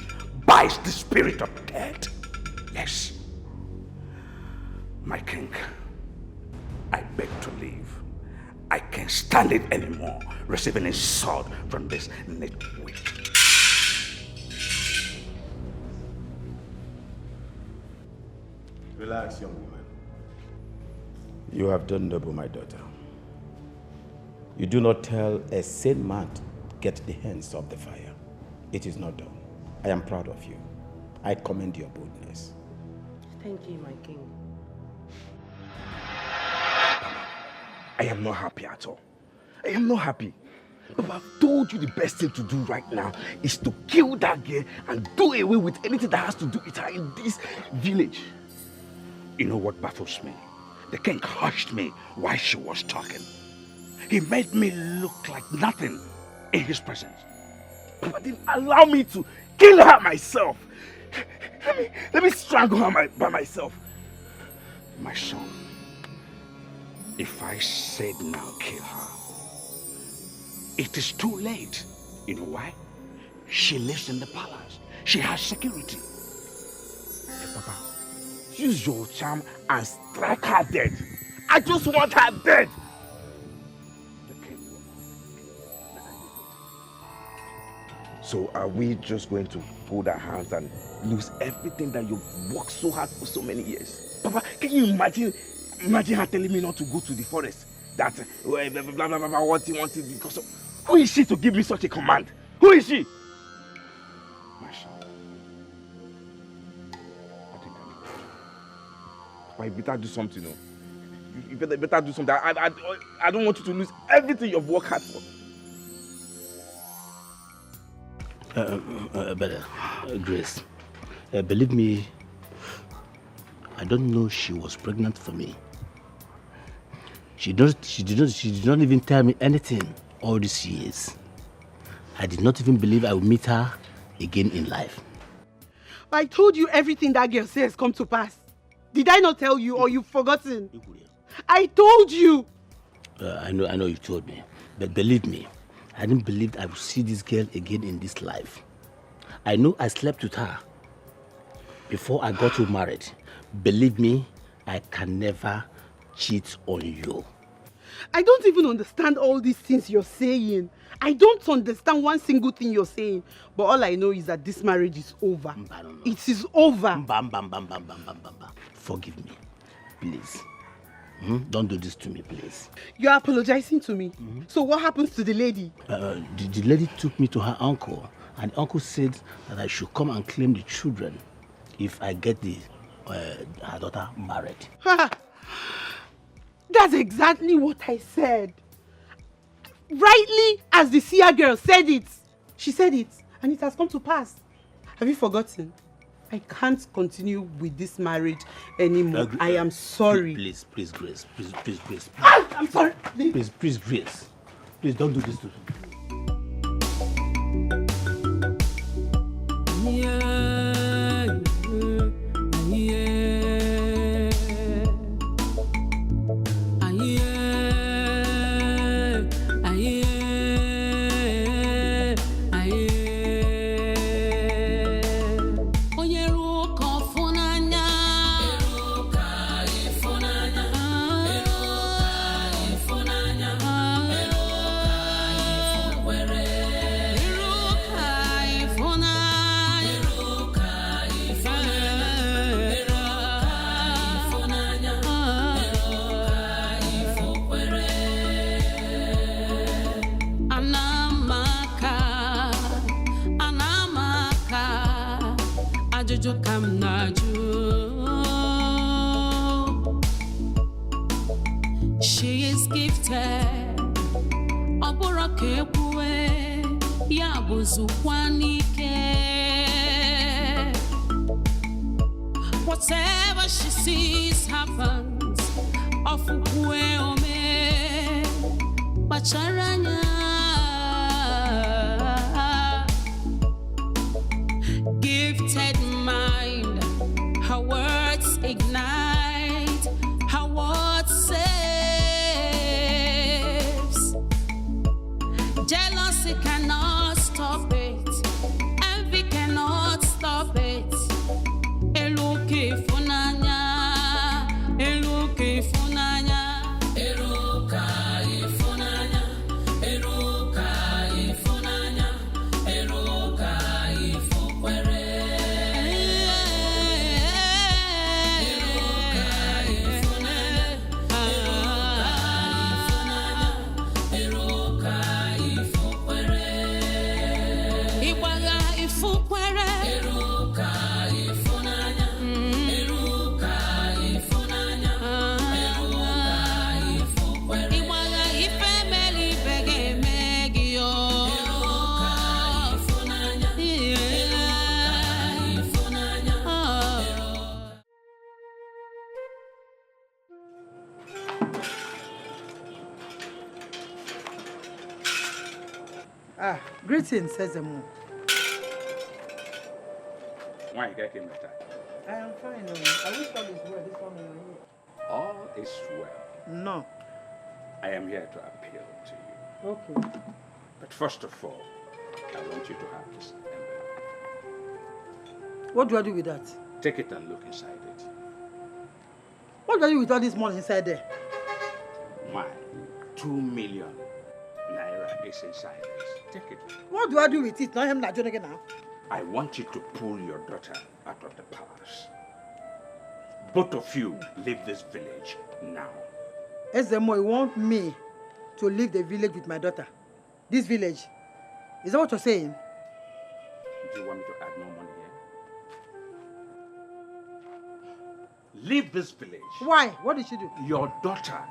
by the spirit of death. Yes. My king, I beg to leave. I can't stand it anymore, receiving insult from this nitwit. Relax, young woman. You have done noble, my daughter. You do not tell a sane man to get the hands off the fire. It is not done. I am proud of you. I commend your boldness. Thank you, my king. I am not happy at all. I am not happy. But I've told you the best thing to do right now is to kill that girl and do away with anything that has to do with her in this village. You know what baffles me? The king hushed me while she was talking. He made me look like nothing in his presence. But didn't allow me to kill her myself. Let me strangle her by myself. My son, if I said now kill her, it is too late. You know why? She lives in the palace. She has security. Hey, Papa, use your charm and strike her dead. I just want her dead. So are we just going to fold our hands and lose everything that you've worked so hard for so many years? Papa, can you imagine her telling me not to go to the forest? That blah, blah, blah, blah, blah, what he wanted because of... Who is she to give me such a command? Who is she? My son, I think I know. Papa, you better do something, no? You better do something. I don't want you to lose everything you've worked hard for. Grace, believe me, I don't know she was pregnant for me. She did not even tell me anything all these years. I did not even believe I would meet her again in life. I told you everything that girl says come to pass. Did I not tell you or you've forgotten? I told you. I know you told me, but believe me, I didn't believe I would see this girl again in this life. I know I slept with her before I got you married. Believe me, I can never cheat on you. I don't even understand all these things you're saying. I don't understand one single thing you're saying. But all I know is that this marriage is over. It is over. Forgive me, please. Don't do this to me, please. You're apologizing to me. So what happens to the lady? The lady took me to her uncle, and the uncle said that I should come and claim the children if I get her daughter married. That's exactly what I said. Rightly as the Seer girl said it. She said it, and it has come to pass. Have you forgotten? I can't continue with this marriage anymore. I am sorry. Please, Grace. Please, Grace. I'm sorry. Please, Grace. Please don't do this to me. She is gifted. Oborake buwe ya buzukwanike. Whatever she sees happens. Ofukwe ome bacharanya. Gifted mind, her words ignite, her words saves. Jealousy cannot stop it, envy cannot stop it. Eluke funanya, Greetings, Ezemo. Why you came later? I am fine. I wish all is well. This one you are here. All is well. No. I am here to appeal to you. Okay. But first of all, I want you to have this envelope. What do I do with that? Take it and look inside it. What do I do with all this money inside there? My 2 million naira is inside this. Take it. What do I do with it? Now I'm not doing it now. I want you to pull your daughter out of the palace. Both of you leave this village now. Ezemo, you want me to leave the village with my daughter? This village? Is that what you're saying? Do you want me to add more money here? Leave this village. Why? What did she do? Your daughter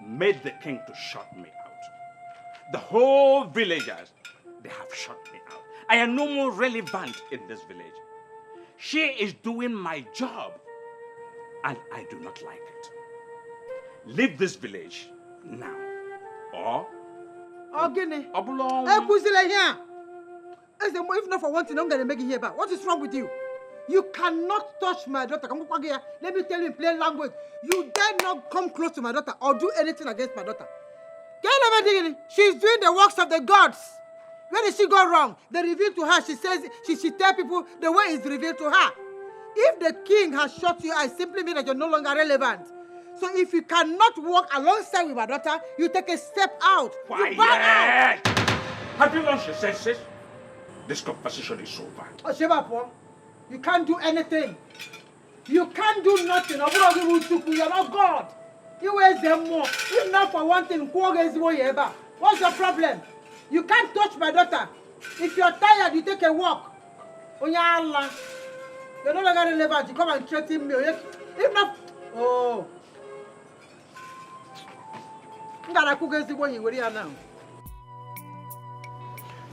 made the king to shut me out. The whole villagers, they have shut me out. I am no more relevant in this village. She is doing my job, and I do not like it. Leave this village now, or... Ogene. Ekuzile here. Ezemo, if not for one thing, I'm going to make it here back. What is wrong with you? You cannot touch my daughter. Let me tell you in plain language. You dare not come close to my daughter or do anything against my daughter. She's doing the works of the gods. Where did she go wrong? They revealed to her. She says she tell people the way is revealed to her. If the king has shot you, I simply mean that you're no longer relevant. So if you cannot walk alongside with my daughter, you take a step out. Quiet! Have you lost your senses? This conversation is over. Oshebapo, you can't do anything. You can't do nothing. You're not God. You wear them more. If not for one thing, what's your problem? You can't touch my daughter. If you're tired, you take a walk. You're no longer relevant. You come and threaten me. If not, oh.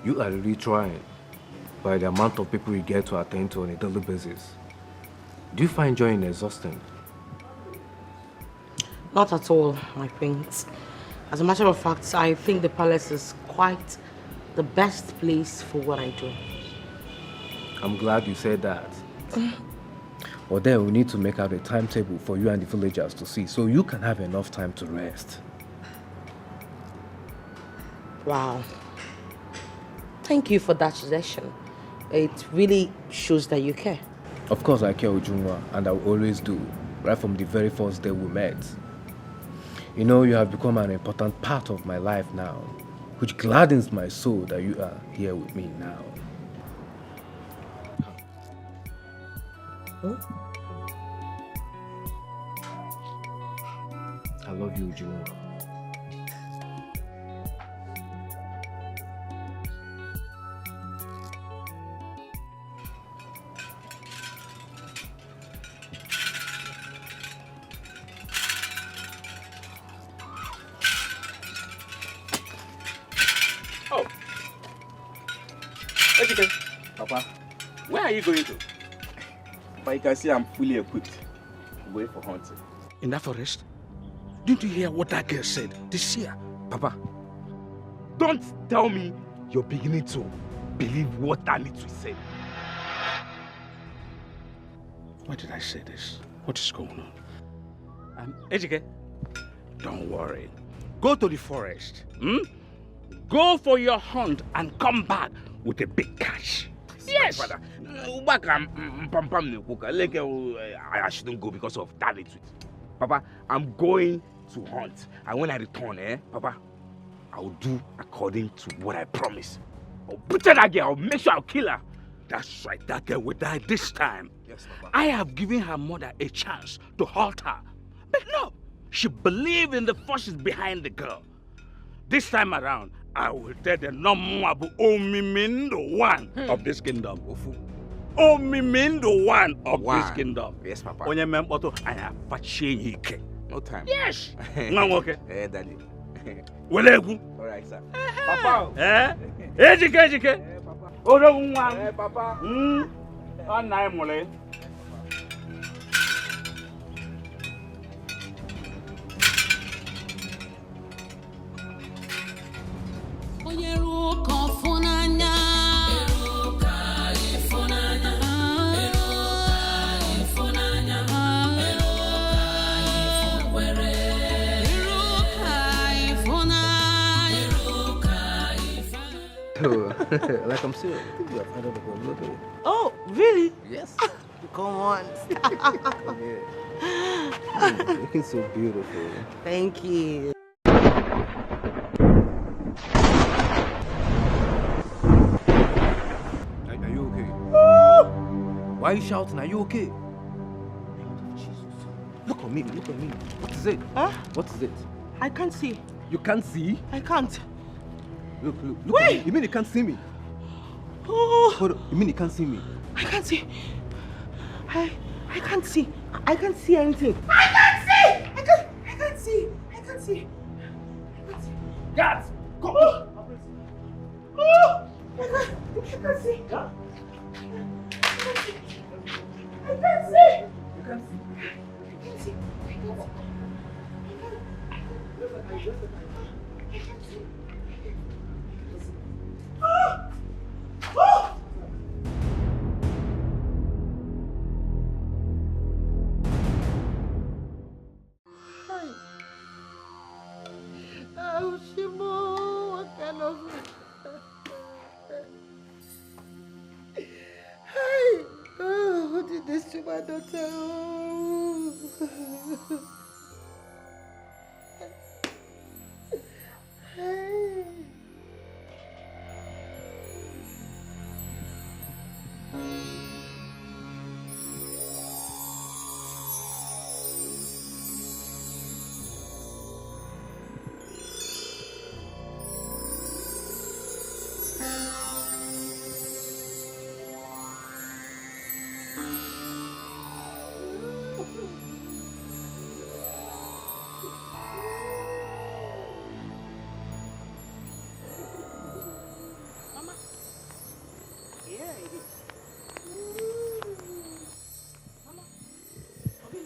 You are really trying by the amount of people you get to attend to on a daily basis. Do you find joy in exhausting? Not at all, my prince. As a matter of fact, I think the palace is quite the best place for what I do. I'm glad you said that. But then we need to make out a timetable for you and the villagers to see so you can have enough time to rest. Wow. Thank you for that suggestion. It really shows that you care. Of course I care, Ujunwa, and I will always do, right from the very first day we met. You know, you have become an important part of my life now, which gladdens my soul that you are here with me now. Huh? I love you, Ujunwa. Papa, where are you going to? But you can see I'm fully equipped. I'm going for hunting. In that forest? Didn't you hear what that girl said? The Seer. Papa, don't tell me you're beginning to believe what Anitwi said. Why did I say this? What is going on? Ejike, don't worry. Go to the forest. Go for your hunt and come back with a big catch. Yes! Father, I shouldn't go because of that. Papa, I'm going to hunt. And when I return, Papa, I'll do according to what I promised. I'll butcher that girl. I'll make sure I'll kill her. That's right. That girl will die this time. Yes, Papa. I have given her mother a chance to halt her. But no, she believed in the forces behind the girl. This time around, I will tell the Nomabu Omimin the one of this kingdom. Omimin the one of this kingdom. Yes, Papa. Onye mempoto aya fachi hike. No time. Yes. Nwangoke. Daddy. Welegu. All right, sir. Papa. Ejike. Papa. Odo nwa. Papa. Anai mole. Like I'm serious. I think you have had it before. Look at it. Oh, really? Yes. Come on. Yeah. Looking so beautiful. Thank you. Are you okay? Why are you shouting? Are you okay? Look at me. Look at me. What is it? Huh? What is it? I can't see. You can't see? I can't. Look at me. You mean you can't see me? Oh. Hold on. You mean you can't see me? I can't see. I can't see. I can't see anything. I can't see! I can't see! I can't see! Guards! Come on! Oh! I can't see! I can't see! You can't see. Oh, Shimo, what kind of... Hey! Oh, who did this to my daughter? Oh. Hey!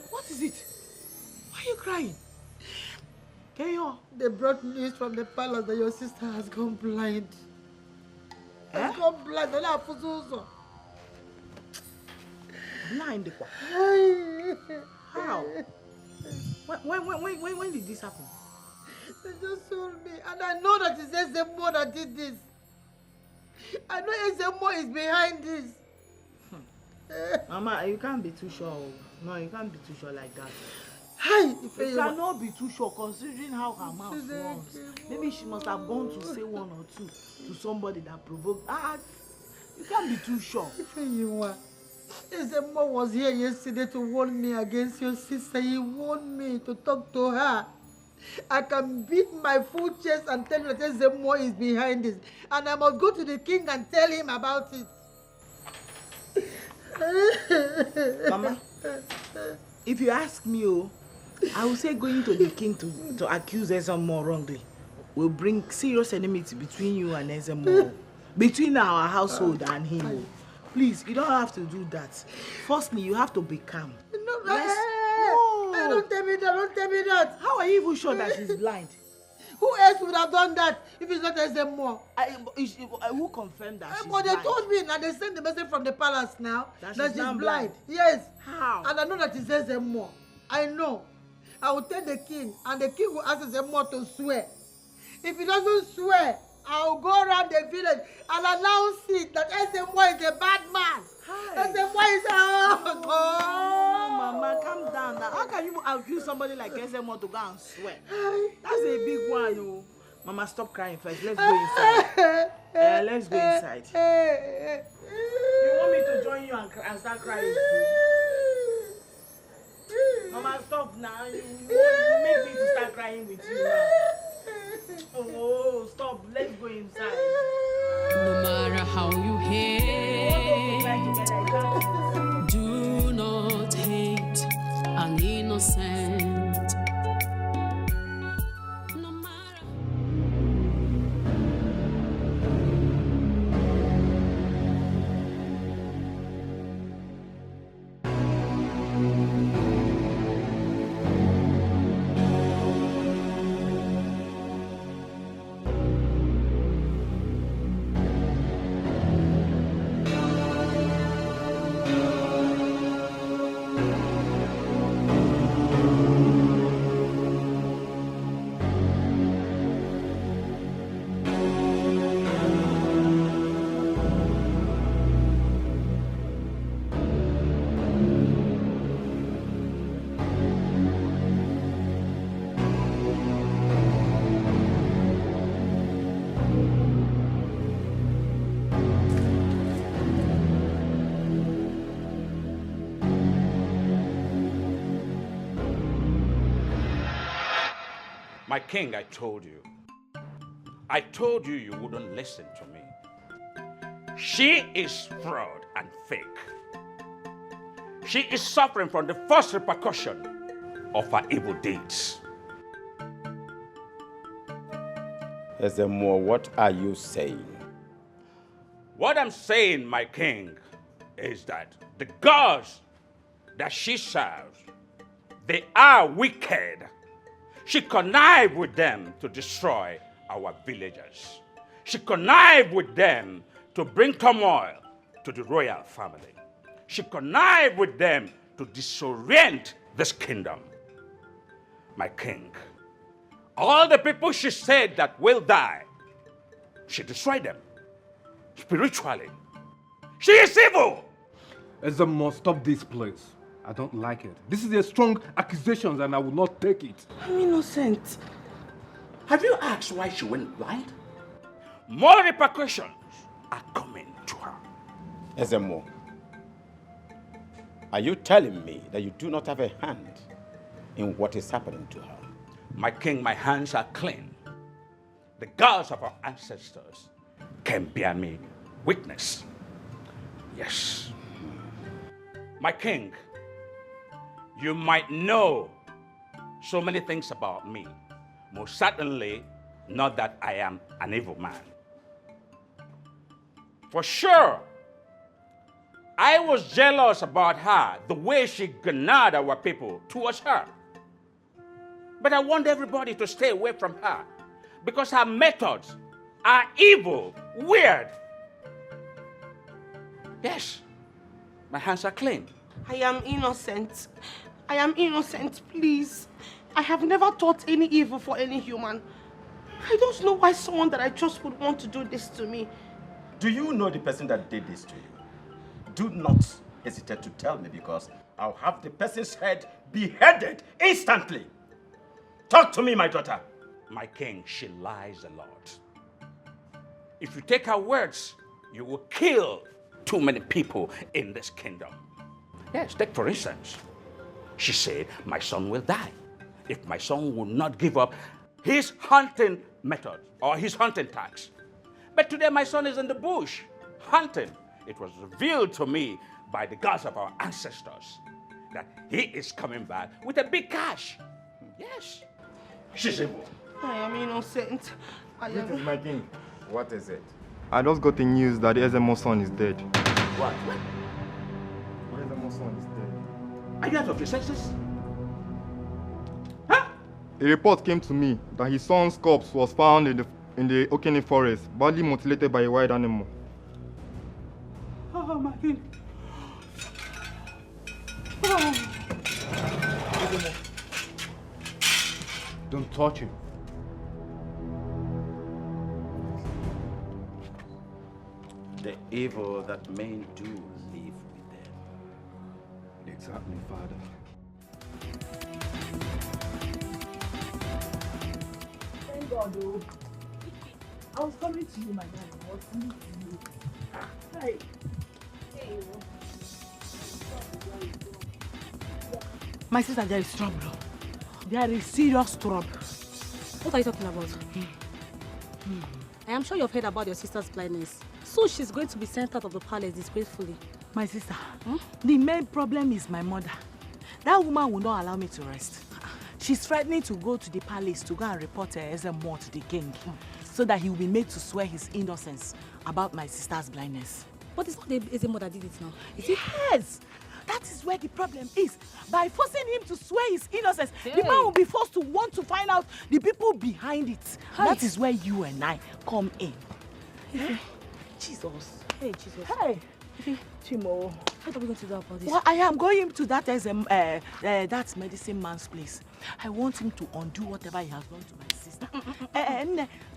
What is it? Why are you crying? Kenyo, they brought news from the palace that your sister has gone blind. Has gone blind. Blind? How? When did this happen? They just told me, and I know that it's Ezemo that did this. I know Ezemo is behind this. Mama, you can't be too sure. No, you can't be too sure like that. Hi, you cannot be too sure considering how her mouth runs. Maybe she must have gone to say one or two to somebody that provoked. You can't be too sure. Ezemo was here yesterday to warn me against your sister. He warned me to talk to her. I can beat my full chest and tell you that Ezemo is behind this. And I must go to the king and tell him about it. Mama, if you ask me, I will say going to the king to accuse Ezemo wrongly will bring serious enmity between you and Ezemo, between our household and him. Please, you don't have to do that. Firstly, you have to be calm. No. Don't tell me that. Don't tell me that. How are you even sure that she's blind? Who else would have done that if it's not Ezemo? Who confirmed that she's but blind? they told me now. They sent the message from the palace now that she's now blind. Yes. How? And I know that it's Ezemo. I know. I will tell the king, and the king will ask Ezemo to swear. If he doesn't swear, I will go around the village and announce it that Ezemo is a bad man. Ezemo is Mama, calm down now. How can you accuse somebody like Ezemo to go and swear? That's a big one, oh. Mama, stop crying first. Let's go inside. Let's go inside. You want me to join you and start crying too? Mama, stop now. You make me to start crying with you now. Oh, stop. Let's go inside. No matter how you hate, do not hate an innocent. My king, I told you. I told you you wouldn't listen to me. She is fraud and fake. She is suffering from the first repercussion of her evil deeds. Ezemo, what are you saying? What I'm saying, my king, is that the gods that she serves, they are wicked. She connived with them to destroy our villagers. She connived with them to bring turmoil to the royal family. She connived with them to disorient this kingdom. My king, all the people she said that will die, she destroyed them spiritually. She is evil. Ezemo, stop this, please. I don't like it. This is a strong accusation and I will not take it. I'm innocent. Have you asked why she went blind? More repercussions are coming to her. Ezemo, are you telling me that you do not have a hand in what is happening to her? My king, my hands are clean. The gods of our ancestors can bear me witness. Yes. My king, you might know so many things about me. Most certainly not that I am an evil man. For sure, I was jealous about her, the way she garnered our people towards her. But I want everybody to stay away from her because her methods are evil, weird. Yes, my hands are clean. I am innocent. I am innocent, please. I have never thought any evil for any human. I don't know why someone that I trust would want to do this to me. Do you know the person that did this to you? Do not hesitate to tell me because I'll have the person's head beheaded instantly. Talk to me, my daughter. My king, she lies a lot. If you take her words, you will kill too many people in this kingdom. Yes, take for instance. She said, my son will die if my son will not give up his hunting method or his hunting tax. But today my son is in the bush hunting. It was revealed to me by the gods of our ancestors that he is coming back with a big cash. Yes, she's evil. I am innocent. Greetings, my king. What is it? I just got the news that the Ezemo's son is dead. What? The Ezemo's son is dead. Are you out of your senses? A report came to me that his son's corpse was found in the Okene forest, badly mutilated by a wild animal. Oh, my king. Don't touch him. The evil that men do live with them. Exactly, Father. Thank God, though. I was coming to you, my dad. I was coming to you. Hey. Hey. My sister, there is trouble. There is serious trouble. What are you talking about? I am sure you've heard about your sister's blindness. So she's going to be sent out of the palace disgracefully. My sister, the main problem is my mother. That woman will not allow me to rest. She's threatening to go to the palace to go and report Ezemo to the king so that he will be made to swear his innocence about my sister's blindness. But it's not the Ezemo that did it now. Yes! That is where the problem is. By forcing him to swear his innocence, the man will be forced to want to find out the people behind it. That is where you and I come in. Jesus. Hey, Jesus. Hey. Chimo. What are we going to do about this? Well, I am going to that that medicine man's place. I want him to undo whatever he has done to my sister.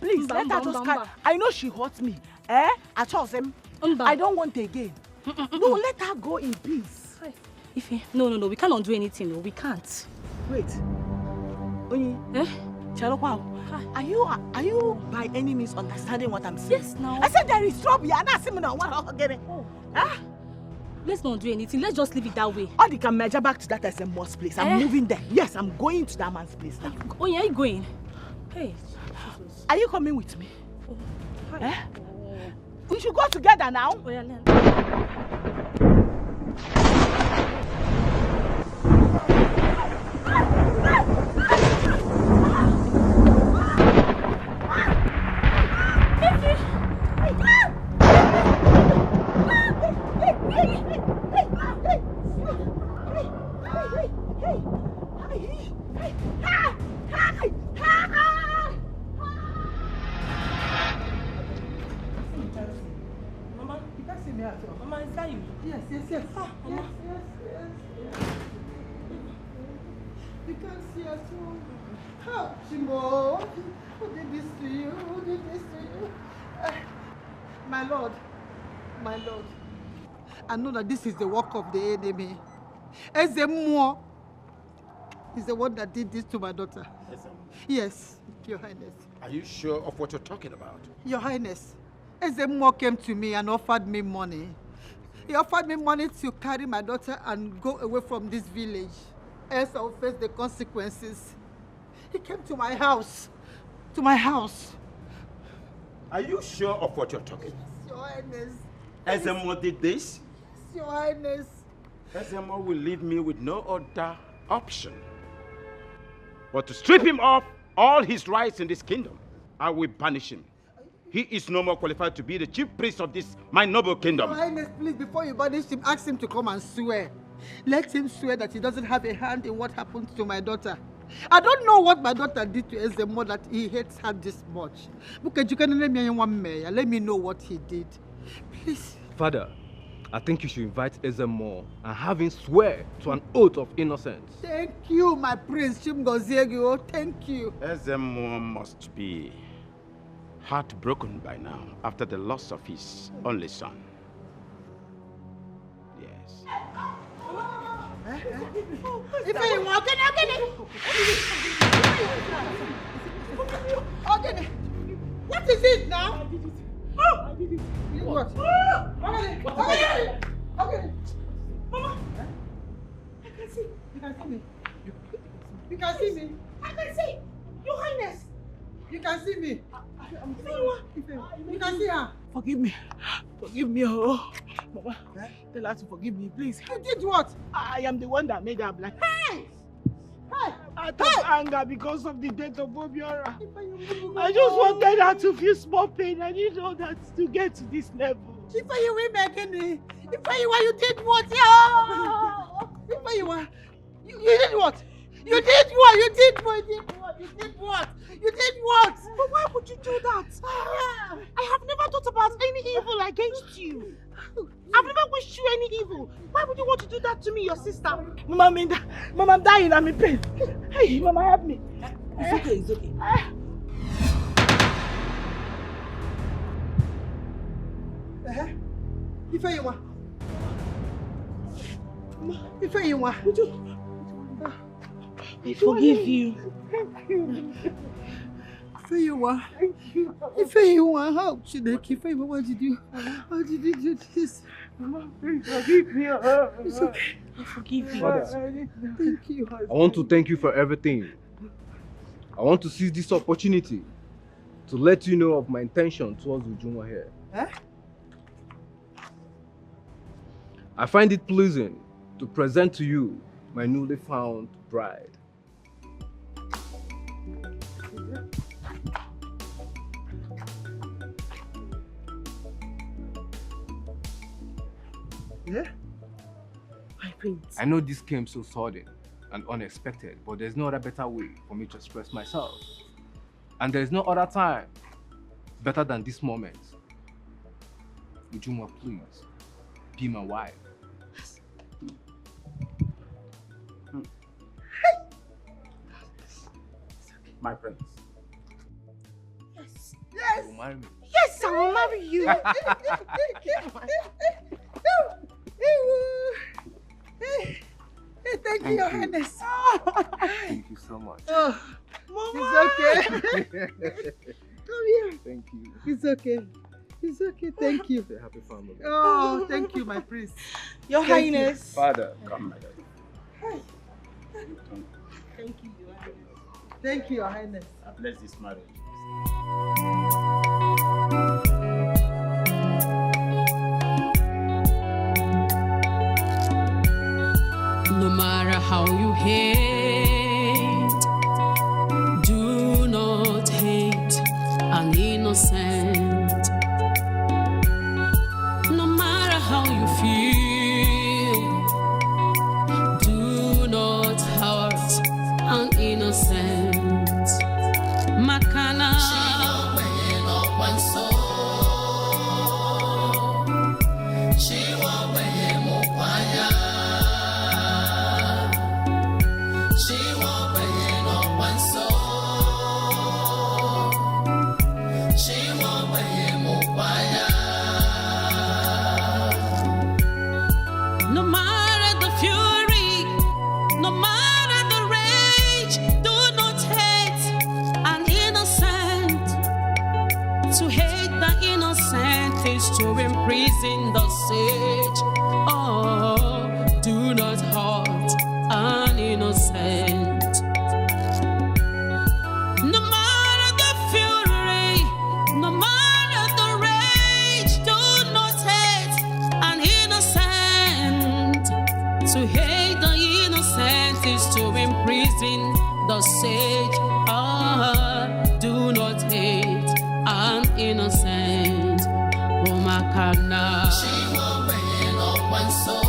Please, let her just carry. I know she hurt me. I chose him. I don't want again. No, let her go in peace. Ife, no, we can't undo anything. No, we can't. Wait. Onyi, Chalopao, are you by any means understanding what I'm saying? Yes, now. I said there is trouble. You're not seeing now. Let's not do anything. Let's just leave it that way. Or they can measure back to that SMO's place. I'm moving there. Yes, I'm going to that man's place now. Oh, yeah, are you going? Hey, Jesus. Are you coming with me? Eh? We should go together now. Oh, yeah, Mama, you can't see me at all. Mama, is that you? Yes. Yes. You can't see at all. How, Chimo? Who did this to you? My lord, I know that this is the work of the enemy. Ezemo is the one that did this to my daughter. Yes, Your Highness. Are you sure of what you're talking about? Your Highness, Ezemo came to me and offered me money. He offered me money to carry my daughter and go away from this village, else I will face the consequences. He came to my house. Are you sure of what you're talking about? Your Highness. Ezemo did this? Your Highness. Ezemo will leave me with no other option but to strip him of all his rights in this kingdom. I will banish him. He is no more qualified to be the chief priest of this my noble kingdom. Your Highness, please, before you banish him, ask him to come and swear. Let him swear that he doesn't have a hand in what happened to my daughter. I don't know what my daughter did to Ezemo that he hates her this much. Let me know what he did. Please. Father, I think you should invite Ezemo and have him swear to an oath of innocence. Thank you, my prince. Chimgoziegio. Thank you. Ezemo must be heartbroken by now after the loss of his only son. Yes. What is it now? I did it. What? Okay. Mama, I can see. You can see me. You can see me. I can see. Your Highness. You can see me. You can see her. Forgive me. Oh, Mama. Tell her to forgive me, please. You did what? I am the one that made her black. Hey! Out of anger because of the death of Obiora. I just wanted her to feel small pain. I didn't know that to get to this level. If you were making me, if you did what? If you did what? You did what? But why would you do that? I have never thought about any evil against you. I've never wished you any evil. Why would you want to do that to me, your sister? Mama, I'm dying. I'm in pain. Hey, Mama, help me. It's okay. If you want. I forgive you. Thank you. If you want, how should I keep you? What did you do this? Mama, please forgive me. It's okay. I forgive you. Father, Thank you. I want to thank you for everything. I want to seize this opportunity to let you know of my intention towards Ujunwa here. I find it pleasing to present to you my newly found bride. Yeah? My prince. I know this came so sudden and unexpected, but there's no other better way for me to express myself. And there's no other time better than this moment. Ujunwa, please, be my wife. My prince. Yes. Yes. You will marry me. Yes, I will marry you. Thank you, Your Highness. Thank you so much. Oh, Mama. it's okay. Come here. Thank you. It's okay. It's okay. Thank you. Say happy family. Oh, thank you, my prince. Your Thank you. Highness. Father, Come, my daughter. Thank you, Your Highness. Thank you, Your Highness. Bless this marriage. No matter how you hate, do not hate an innocent. No matter how you feel, do not hurt an innocent. Makana no matter the fury, no matter the rage, do not hate an innocent. To hate the innocent is to imprison the sage. Oh, do not hurt an innocent. No matter the fury, no matter the rage, do not hate an innocent. To hate the innocent is to imprison the sage. Ah, do not hate an innocent. Oh, Makana. She won't win up one soul.